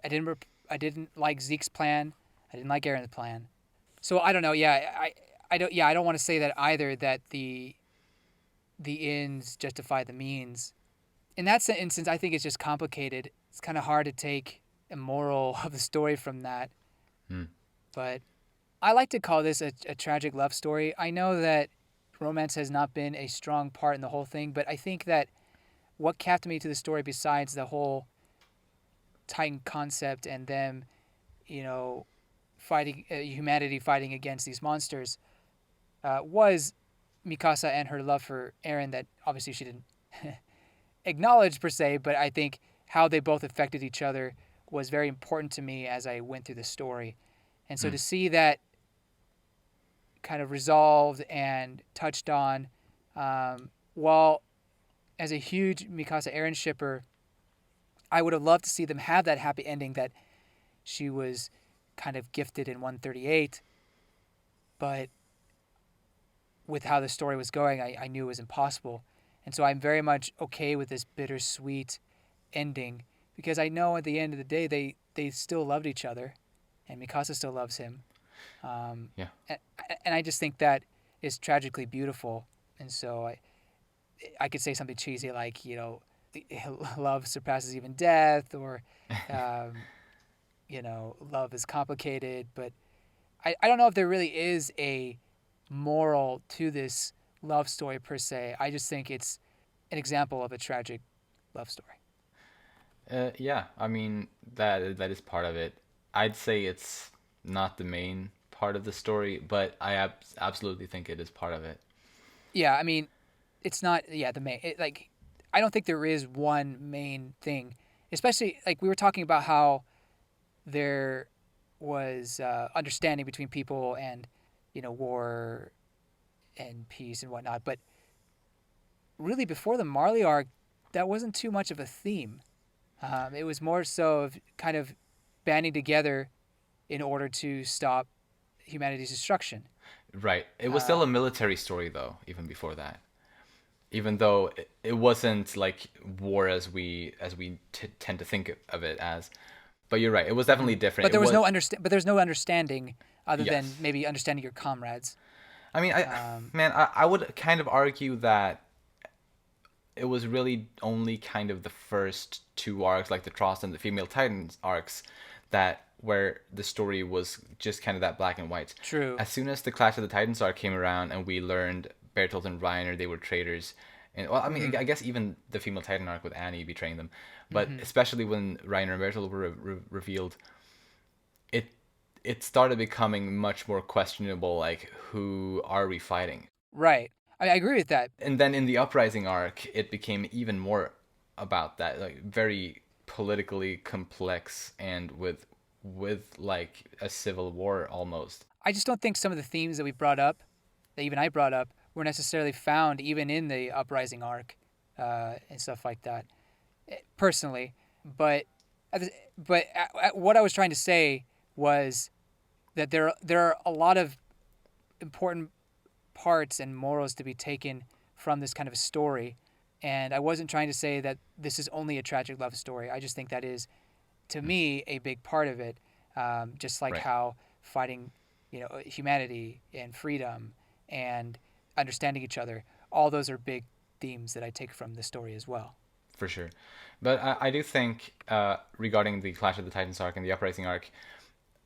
I didn't like Zeke's plan. I didn't like Aaron's plan. So I don't know. Yeah, I don't. Yeah, I don't want to say that either. That the ends justify the means. In that instance, I think it's just complicated. It's kind of hard to take a moral of the story from that. Mm. But I like to call this a tragic love story. I know that romance has not been a strong part in the whole thing, but I think that what captured me to the story, besides the whole Titan concept and them, you know, fighting humanity fighting against these monsters, was Mikasa and her love for Eren. That obviously she didn't acknowledge per se, but I think how they both affected each other was very important to me as I went through the story. And so to see that kind of resolved and touched on, while as a huge Mikasa Eren shipper, I would have loved to see them have that happy ending that she was kind of gifted in 138, but with how the story was going, I knew it was impossible. And so I'm very much okay with this bittersweet ending, because I know at the end of the day they still loved each other, and Mikasa still loves him. Yeah. And I just think that is tragically beautiful. And so I could say something cheesy like, you know, love surpasses even death, or, you know, love is complicated. But I don't know if there really is a moral to this love story per se. I just think it's an example of a tragic love story. Yeah, I mean that is part of it. I'd say it's not the main part of the story, but I absolutely think it is part of it. Yeah, I mean, it's not, yeah, the main, like, I don't think there is one main thing, especially like we were talking about how there was understanding between people and, you know, war and peace and whatnot. But really, before the Marley arc, that wasn't too much of a theme. It was more so of kind of banding together in order to stop humanity's destruction. Right. It was still a military story though, even before that. Even though it wasn't like war as we tend to think of it as. But you're right. It was definitely different. But there It was no but there's no understanding other than Yes. maybe understanding your comrades. I mean, I would kind of argue that it was really only kind of the first two arcs, like the Trost and the Female Titans arcs, that where the story was just kind of that black and white. True. As soon as the Clash of the Titans arc came around and we learned Bertolt and Reiner, they were traitors. And well, I mean, I guess even the Female Titan arc with Annie betraying them, but especially when Reiner and Bertolt were revealed, it it started becoming much more questionable. Like, who are we fighting? Right. I agree with that. And then in the Uprising arc, it became even more about that, like very politically complex and with like a civil war almost. I just don't think some of the themes that we brought up, that even I brought up, were necessarily found even in the Uprising arc and stuff like that, personally. But what I was trying to say was that there are a lot of important parts and morals to be taken from this kind of a story. And I wasn't trying to say that this is only a tragic love story. I just think that is, to me, a big part of it. Just like Right. how fighting, you know, humanity and freedom and understanding each other, all those are big themes that I take from the story as well. For sure. But I do think regarding the Clash of the Titans arc and the Uprising arc,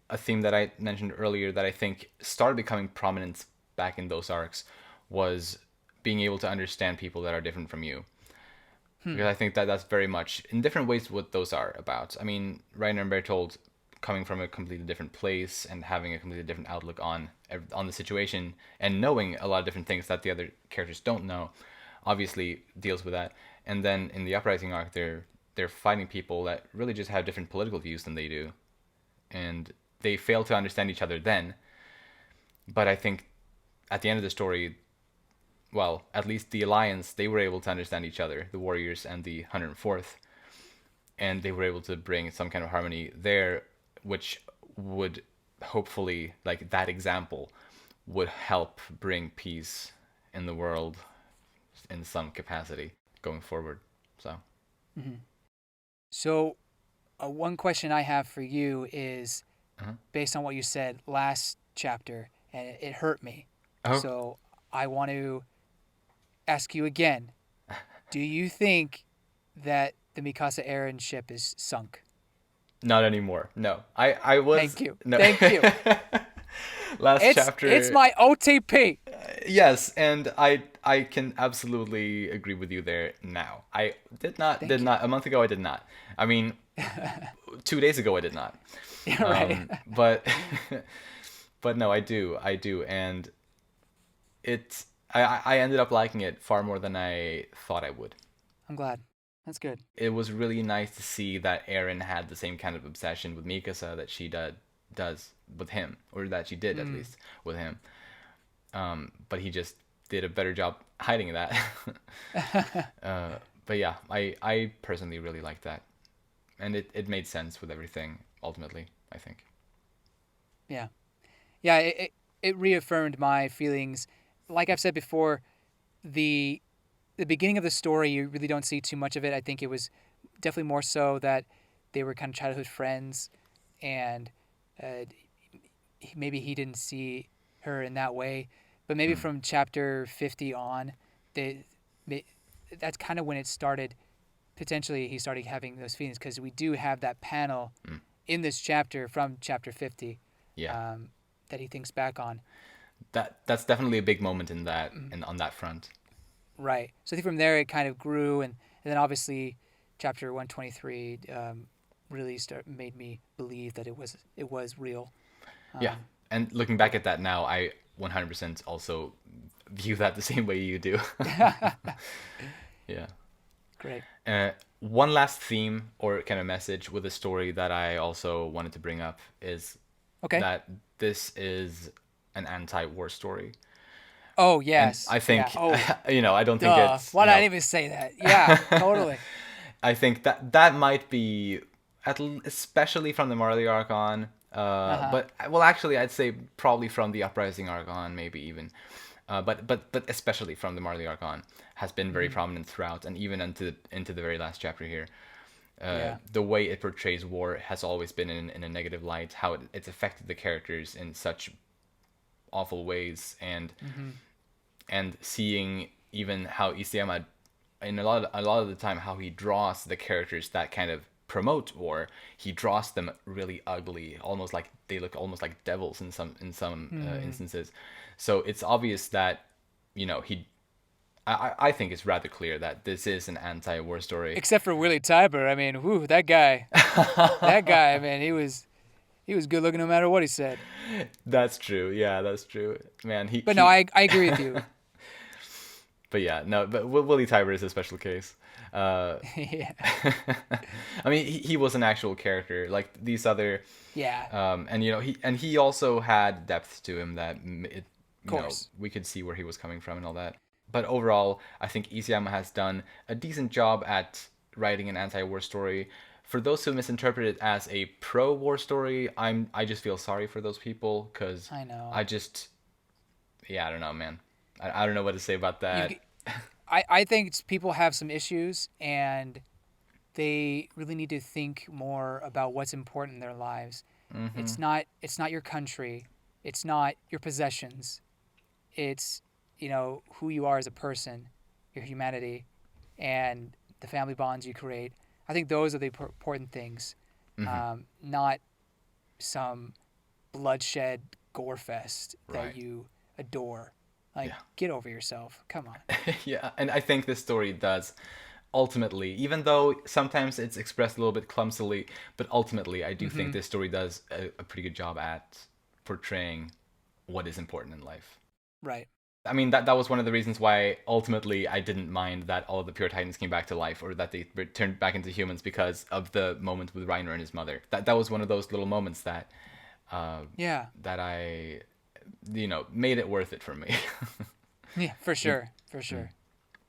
a theme that I mentioned earlier that I think started becoming prominent back in those arcs was being able to understand people that are different from you. Because I think that that's very much in different ways what those are about. I mean, Reiner and Bertold coming from a completely different place and having a completely different outlook on the situation and knowing a lot of different things that the other characters don't know, obviously deals with that. And then in the Uprising arc, they're fighting people that really just have different political views than they do, and they fail to understand each other then. But I think at the end of the story, well, at least the Alliance, they were able to understand each other, the Warriors and the 104th, and they were able to bring some kind of harmony there, which would hopefully, like that example, would help bring peace in the world in some capacity going forward. So. So, one question I have for you is based on what you said last chapter, and it hurt me. Oh. So, I want to ask you again. Do you think that the Mikasa Eren ship is sunk? Not anymore. No. I was. Thank you. No. Thank you. Last chapter. It's my OTP. Yes, and I can absolutely agree with you there now. I did Thank you. not a month ago I did not. I mean, 2 days ago I did not. Yeah, right. But but no, I do, and it I ended up liking it far more than I thought I would. I'm glad. That's good. It was really nice to see that Erin had the same kind of obsession with Mikasa that she does with him, or that she did at Mm. least with him. But he just did a better job hiding that. But yeah, I personally really liked that, and it made sense with everything ultimately, I think. Yeah. Yeah, it reaffirmed my feelings. Like I've said before, the the beginning of the story, you really don't see too much of it. I think it was definitely more so that they were kind of childhood friends, and uh, maybe he didn't see her in that way. But maybe Mm, from chapter 50 on, they, they that's kind of when it started. Potentially, he started having those feelings because we do have that panel mm, in this chapter from chapter 50 yeah, um, that he thinks back on. that's definitely a big moment in that and on that front. Right. So I think from there it kind of grew, and then obviously chapter 123 really made me believe that it was real. Yeah, Um, and looking back at that now, I 100% also view that the same way you do. Yeah. Great. One last theme or kind of message with the story that I also wanted to bring up is Okay. that this is an anti-war story, Oh and yes. I Yeah. think Oh, I don't think duh. it's Why did I even say that? Yeah. Totally. I think that that might be especially from the Marley arc on. Uh huh. But well, actually, I'd say probably from the Uprising arc on, maybe even. But especially from the Marley arc on, has been very Hmm. prominent throughout, and even into the very last chapter here. Yeah. The way it portrays war has always been in a negative light. How it's affected the characters in such awful ways, Hmm. and seeing even how Isayama, in a lot of the time, how he draws the characters that kind of promote war, he draws them really ugly, almost like they look almost like devils in some Hmm. instances. So it's obvious that he. I think it's rather clear that this is an anti-war story. Except for Willie Tybur. I mean, whoo, that guy. That guy. Man, he was good looking no matter what he said. That's true. Yeah, that's true. Man, But no, he I agree with you. but yeah, no, but Willie Tybur is a special case. Uh, Yeah. I mean, he was an actual character like these other, Yeah. and he also had depth to him that Of course. we could see where he was coming from and all that. But overall, I think Isayama has done a decent job at writing an anti-war story. For those who misinterpret it as a pro-war story, I just feel sorry for those people because I know. I just yeah, I don't know, man. I don't know what to say about You've. that. I think people have some issues and they really need to think more about what's important in their lives. Mm-hmm. It's not your country, it's not your possessions. It's who you are as a person, your humanity, and the family bonds you create. I think those are the important things, Mm-hmm. not some bloodshed gore fest that Right. you adore. Like, Yeah. get over yourself. Come on. Yeah, and I think this story does ultimately, even though sometimes it's expressed a little bit clumsily, but ultimately I do think Mm-hmm. this story does a pretty good job at portraying what is important in life. Right. I mean that was one of the reasons why ultimately I didn't mind that all of the pure titans came back to life or that they returned back into humans because of the moment with Reiner and his mother. That was one of those little moments that uh, Yeah. that I made it worth it for me. Yeah. For It- sure. For mm. sure.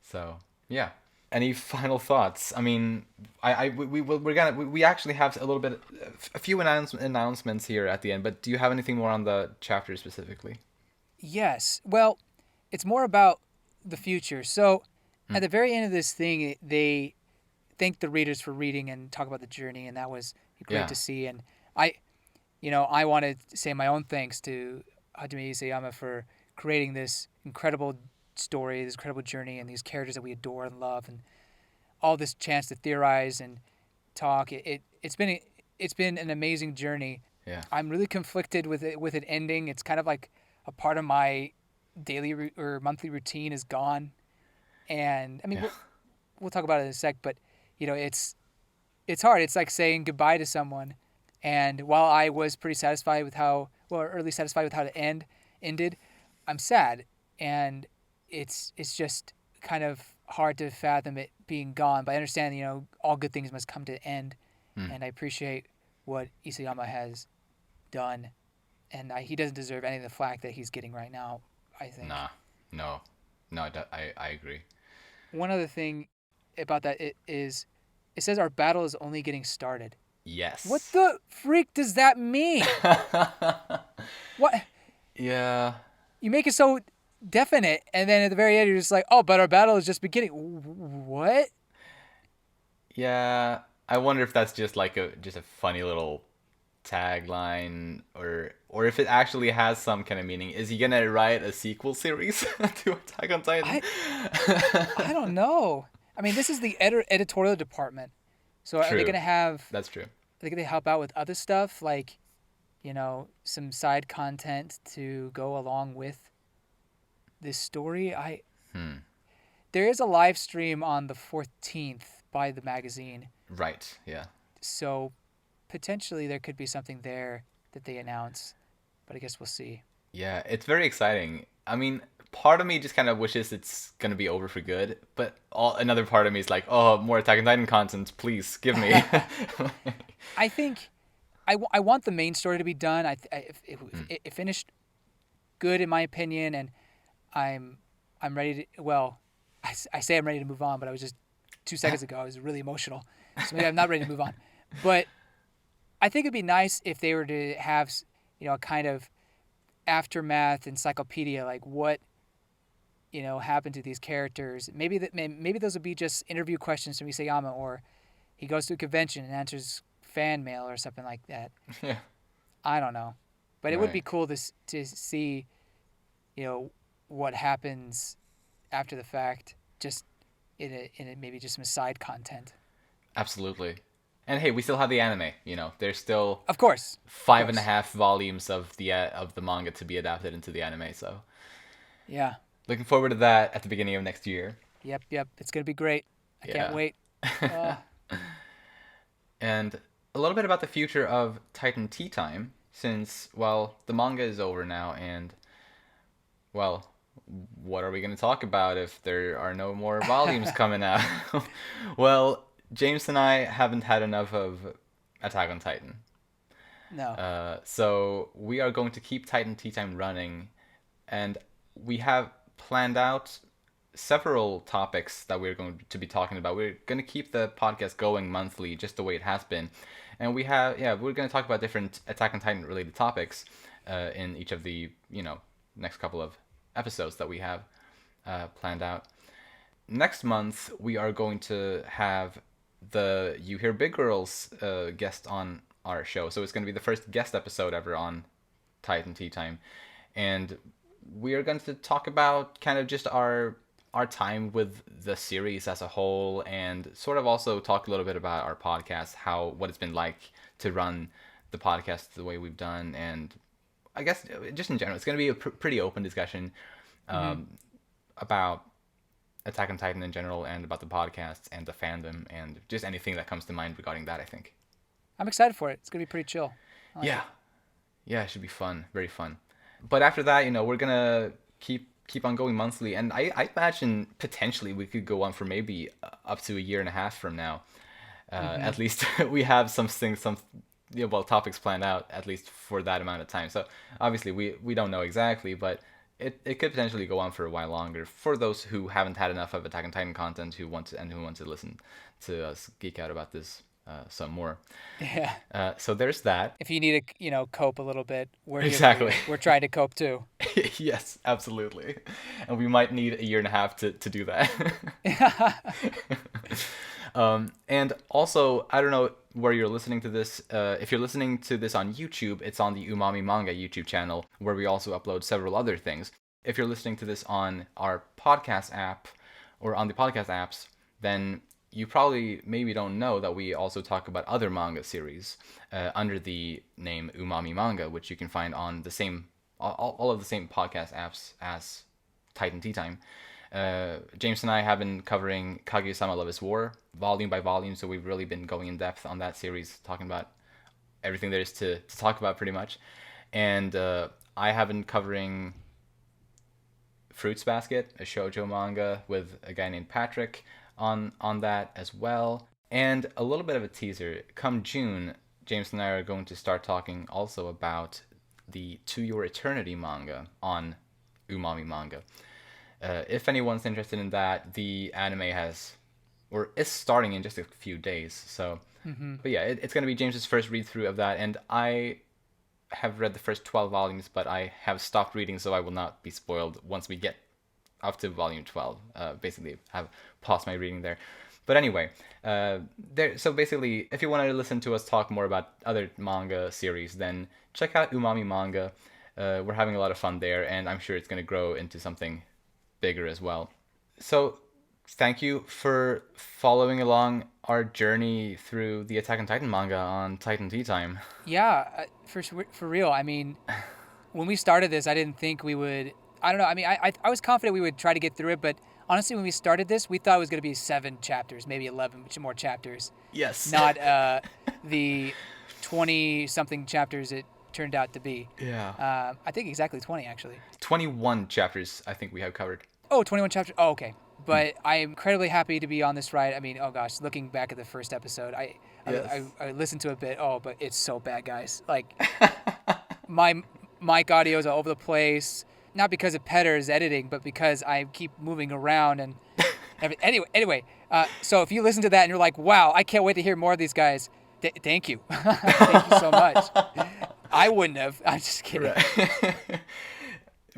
So yeah. Any final thoughts? I mean, we're gonna we actually have a little bit, a few announcements here at the end. But do you have anything more on the chapter specifically? Yes. Well, it's more about the future. So Hmm. at the very end of this thing, they thank the readers for reading and talk about the journey, and that was great Yeah. to see. And I, I wanted to say my own thanks to Hajime Isayama for creating this incredible story, this incredible journey, and these characters that we adore and love, and all this chance to theorize and talk. It's been an amazing journey. Yeah. I'm really conflicted with it ending. It's kind of like a part of my daily or monthly routine is gone. And I mean, Yeah. we'll talk about it in a sec, but it's hard. It's like saying goodbye to someone. And while I was pretty satisfied with how, well, or at least satisfied with how the ended, I'm sad, and it's just kind of hard to fathom it being gone. But I understand, all good things must come to an end, Hmm. and I appreciate what Isayama has done, and he doesn't deserve any of the flack that he's getting right now, I think. Nah. No. No, I agree. One other thing about that it says our battle is only getting started. What Yes. the freak does that mean? What? Yeah. You make it so definite, and then at the very end, you're just like, oh, but our battle is just beginning. What? Yeah. I wonder if that's just like a funny little tagline, or if it actually has some kind of meaning. Is he gonna write a sequel series to Attack on Titan? I I don't know. I mean, this is the editorial department. So are they True. gonna have? That's true. Are they gonna help out with other stuff like, some side content to go along with this story? Hmm. There is a live stream on the 14th by the magazine, Right. Yeah. so potentially there could be something there that they announce, but I guess we'll see. Yeah, it's very exciting. I mean, part of me just kind of wishes it's gonna be over for good, but another part of me is like, oh, more Attack on Titan content, please give me. I think I want the main story to be done. It finished good in my opinion, and I'm ready to. Well, I say I'm ready to move on, but I was just 2 seconds ago. I was really emotional, so maybe I'm not ready to move on. But I think it'd be nice if they were to have a kind of aftermath encyclopedia, like what happened to these characters. Maybe those would be just interview questions from Isayama, or he goes to a convention and answers fan mail or something like that. Yeah. I don't know, but it would be Right. cool to see what happens after the fact, just in a maybe just some side content. Absolutely. And hey, we still have the anime. There's still Of course, of five and a course. half volumes of the manga to be adapted into the anime. So Yeah. looking forward to that at the beginning of next year. Yep. Yep. It's gonna be great. I can't Yeah. wait. Uh, And a little bit about the future of Titan Tea Time, since, well, the manga is over now, and, well, what are we going to talk about if there are no more volumes coming out? Well, James and I haven't had enough of Attack on Titan. no. So we are going to keep Titan Tea Time running, and we have planned out several topics that we're going to be talking about. We're going to keep the podcast going monthly, just the way it has been, and we're going to talk about different Attack on Titan related topics in each of the next couple of episodes that we have planned out. Next month we are going to have the You Hear Big Girls guest on our show, so it's going to be the first guest episode ever on Titan Tea Time, and we are going to talk about kind of just our time with the series as a whole, and sort of also talk a little bit about our podcast, what it's been like to run the podcast the way we've done, and I guess just in general, it's going to be a pretty open discussion Hmm. about Attack on Titan in general, and about the podcast and the fandom, and just anything that comes to mind regarding that, I think. I'm excited for it. It's gonna be pretty chill. I like Yeah, it. yeah, it should be fun, very fun. But after that, we're gonna keep on going monthly, and I imagine potentially we could go on for maybe up to a year and a half from now. Hmm. At least we have topics planned out at least for that amount of time. So obviously we don't know exactly, but it could potentially go on for a while longer for those who haven't had enough of Attack on Titan content, who want to listen to us geek out about this some more. Yeah. So there's that. If you need to, cope a little bit, we're here for Exactly. you. We're trying to cope too. Yes, absolutely. And we might need a year and a half to do that. And also, I don't know where you're listening to this. If you're listening to this on YouTube, it's on the Umami Manga YouTube channel, where we also upload several other things. If you're listening to this on our podcast app, or on the podcast apps, then you probably maybe don't know that we also talk about other manga series under the name Umami Manga, which you can find on the same all of the same podcast apps as Titan Teatime. James and I have been covering Kaguya-sama Love is War, volume by volume, so we've really been going in depth on that series, talking about everything there is to talk about pretty much. And I have been covering Fruits Basket, a shoujo manga with a guy named Patrick on that as well. And a little bit of a teaser. Come June, James and I are going to start talking also about the To Your Eternity manga on Umami Manga. If anyone's interested in that, the anime has, or is starting in just a few days. So, but yeah, it's going to be James's first read through of that, and I have read the first 12 volumes, but I have stopped reading, so I will not be spoiled once we get up to volume 12. Basically, have paused my reading there. But anyway, so basically, if you want to listen to us talk more about other manga series, then check out Umami Manga. We're having a lot of fun there, and I'm sure it's going to grow into something bigger as well. So thank you for following along our journey through the Attack on Titan manga on Titan Teatime. Yeah, for real. I mean, when we started this, I didn't think we would. I don't know. I mean, I was confident we would try to get through it, but honestly, when we started this, we thought it was going to be 7 chapters, maybe 11 more chapters. Yes. Not the 20-something chapters it turned out to be. Yeah. I think exactly 20, actually. 21 chapters, I think we have covered. Oh, 21 chapters. Oh, okay. But I'm incredibly happy to be on this ride. I mean, oh gosh, looking back at the first episode, I listened to a bit. Oh, but it's so bad, guys. Like, my mic audio is all over the place. Not because of Petter's editing, but because I keep moving around and anyway. So if you listen to that and you're like, wow, I can't wait to hear more of these guys. Thank you. Thank you so much. I wouldn't have. I'm just kidding. Right.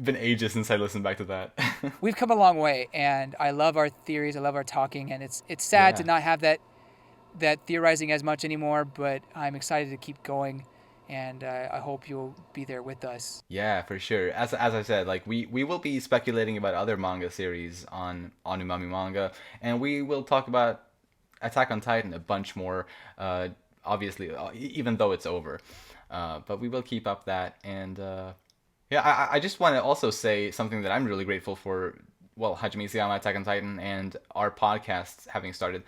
Been ages since I listened back to that. We've come a long way, and I love our theories. I love our talking, and it's sad to not have that theorizing as much anymore. But I'm excited to keep going, and I hope you'll be there with us. Yeah, for sure. As I said, like we will be speculating about other manga series on Umami Manga, and we will talk about Attack on Titan a bunch more. Obviously, even though it's over, but we will keep up that. And yeah, I just want to also say something that I'm really grateful for. Well, Hajime Isayama, Attack on Titan, and our podcast having started.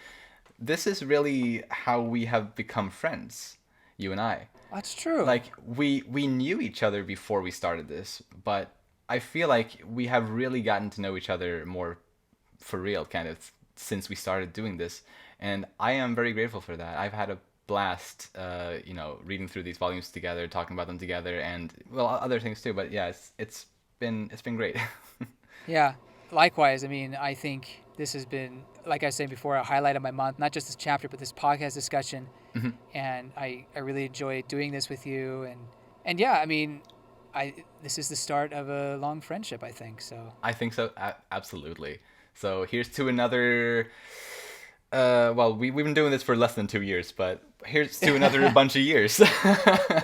This is really how we have become friends, you and I. That's true. Like, we knew each other before we started this, but I feel like we have really gotten to know each other more for real, kind of, since we started doing this. And I am very grateful for that. I've had a blast, reading through these volumes together, talking about them together, and, well, other things too. But yeah, it's been great. Yeah, likewise. I mean, I think this has been, like I was saying before, a highlight of my month, not just this chapter, but this podcast discussion. Mm-hmm. And I really enjoy doing this with you. And yeah, I mean, this is the start of a long friendship, I think. So I think so, absolutely. So here's to another... well, we've been doing this for less than 2 years, but here's to another bunch of years.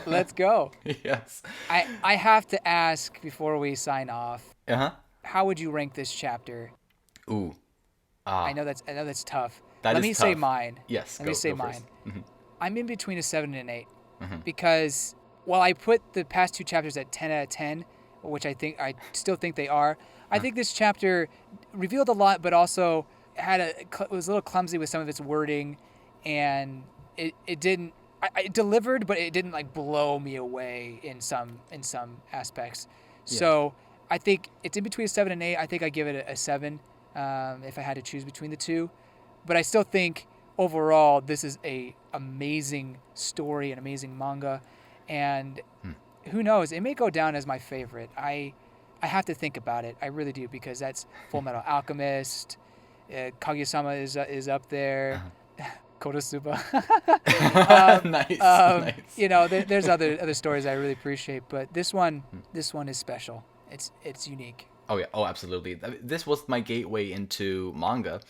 Let's go. Yes. I have to ask before we sign off. Uh-huh. How would you rank this chapter? Ooh. I know that's tough. Let me say mine. Yes. Let me say mine. Mm-hmm. I'm in between a 7 and an 8 mm-hmm. because while I put the past 2 chapters at 10 out of 10, which I still think they are, I think this chapter revealed a lot, but also was a little clumsy with some of its wording, and it didn't. It delivered, but it didn't like blow me away in some aspects. Yeah. So I think it's in between a 7 and 8. I think I give it a 7 if I had to choose between the two, but I still think overall this is a amazing story, an amazing manga, and who knows, it may go down as my favorite. I have to think about it. I really do, because that's Full Metal Alchemist. Kaguya-sama is up there. Konosuba. Nice. Nice. There's other stories I really appreciate, but this one is special. It's unique. Oh yeah. Oh, absolutely. This was my gateway into manga,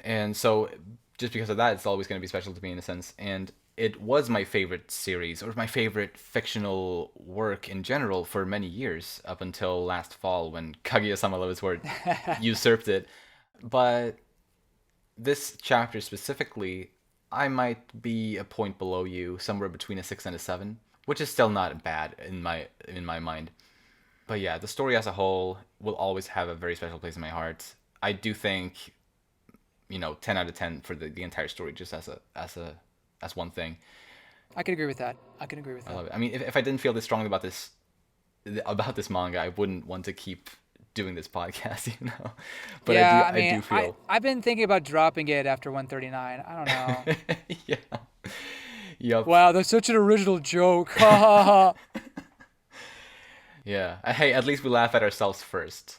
and so just because of that, it's always going to be special to me in a sense. And it was my favorite series, or my favorite fictional work in general, for many years, up until last fall when Kaguya-sama Love is War usurped it. But this chapter specifically, I might be a point below you, somewhere between a 6 and a 7, which is still not bad in my mind. but yeah, the story as a whole will always have a very special place in my heart. I do think, 10 out of 10 for the entire story, just as one thing. I can agree with that. I can agree with I that. love it. I mean, if I didn't feel this strongly about this manga, I wouldn't want to keep doing this podcast, But Yeah, I I mean, do feel. I've been thinking about dropping it after 139. I don't know. Yeah. Yep. Wow, that's such an original joke. Ha ha ha. Yeah. Hey, at least we laugh at ourselves first.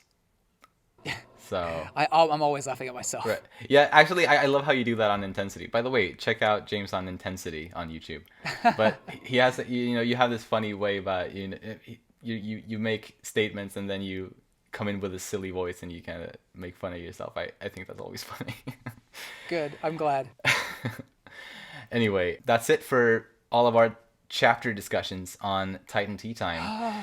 So. I'm always laughing at myself. Right. Yeah, actually, I love how you do that on Intensity. By the way, check out James on Intensity on YouTube. But he has, you have this funny way about, you make statements and then you come in with a silly voice and you kind of make fun of yourself. I think that's always funny. Good. I'm glad. Anyway, that's it for all of our chapter discussions on Titan Teatime.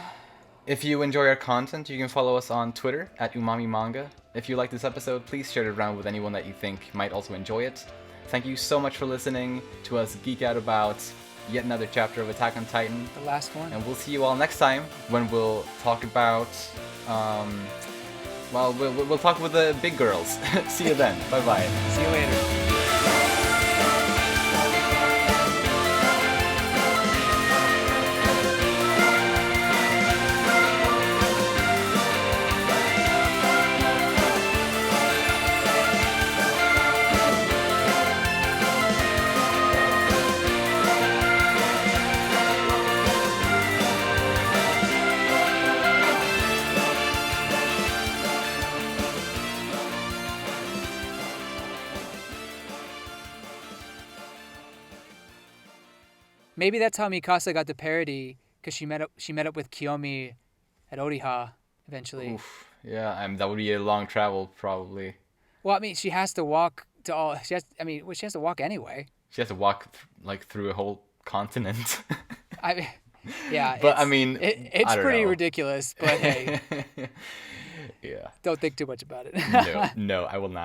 If you enjoy our content, you can follow us on Twitter at Umami Manga. If you like this episode, please share it around with anyone that you think might also enjoy it. Thank you so much for listening to us geek out about yet another chapter of Attack on Titan. The last one. And we'll see you all next time when we'll talk about, we'll talk with the big girls. See you then. Bye-bye. See you later. Maybe that's how Mikasa got the parody, because she met up with Kiyomi at Oriha eventually. Oof. Yeah, that would be a long travel probably. Well, I mean, she has to walk to all. She has to walk anyway. She has to walk through a whole continent. Yeah. But I mean, it's pretty ridiculous. But hey, yeah. don't think too much about it. No, I will not.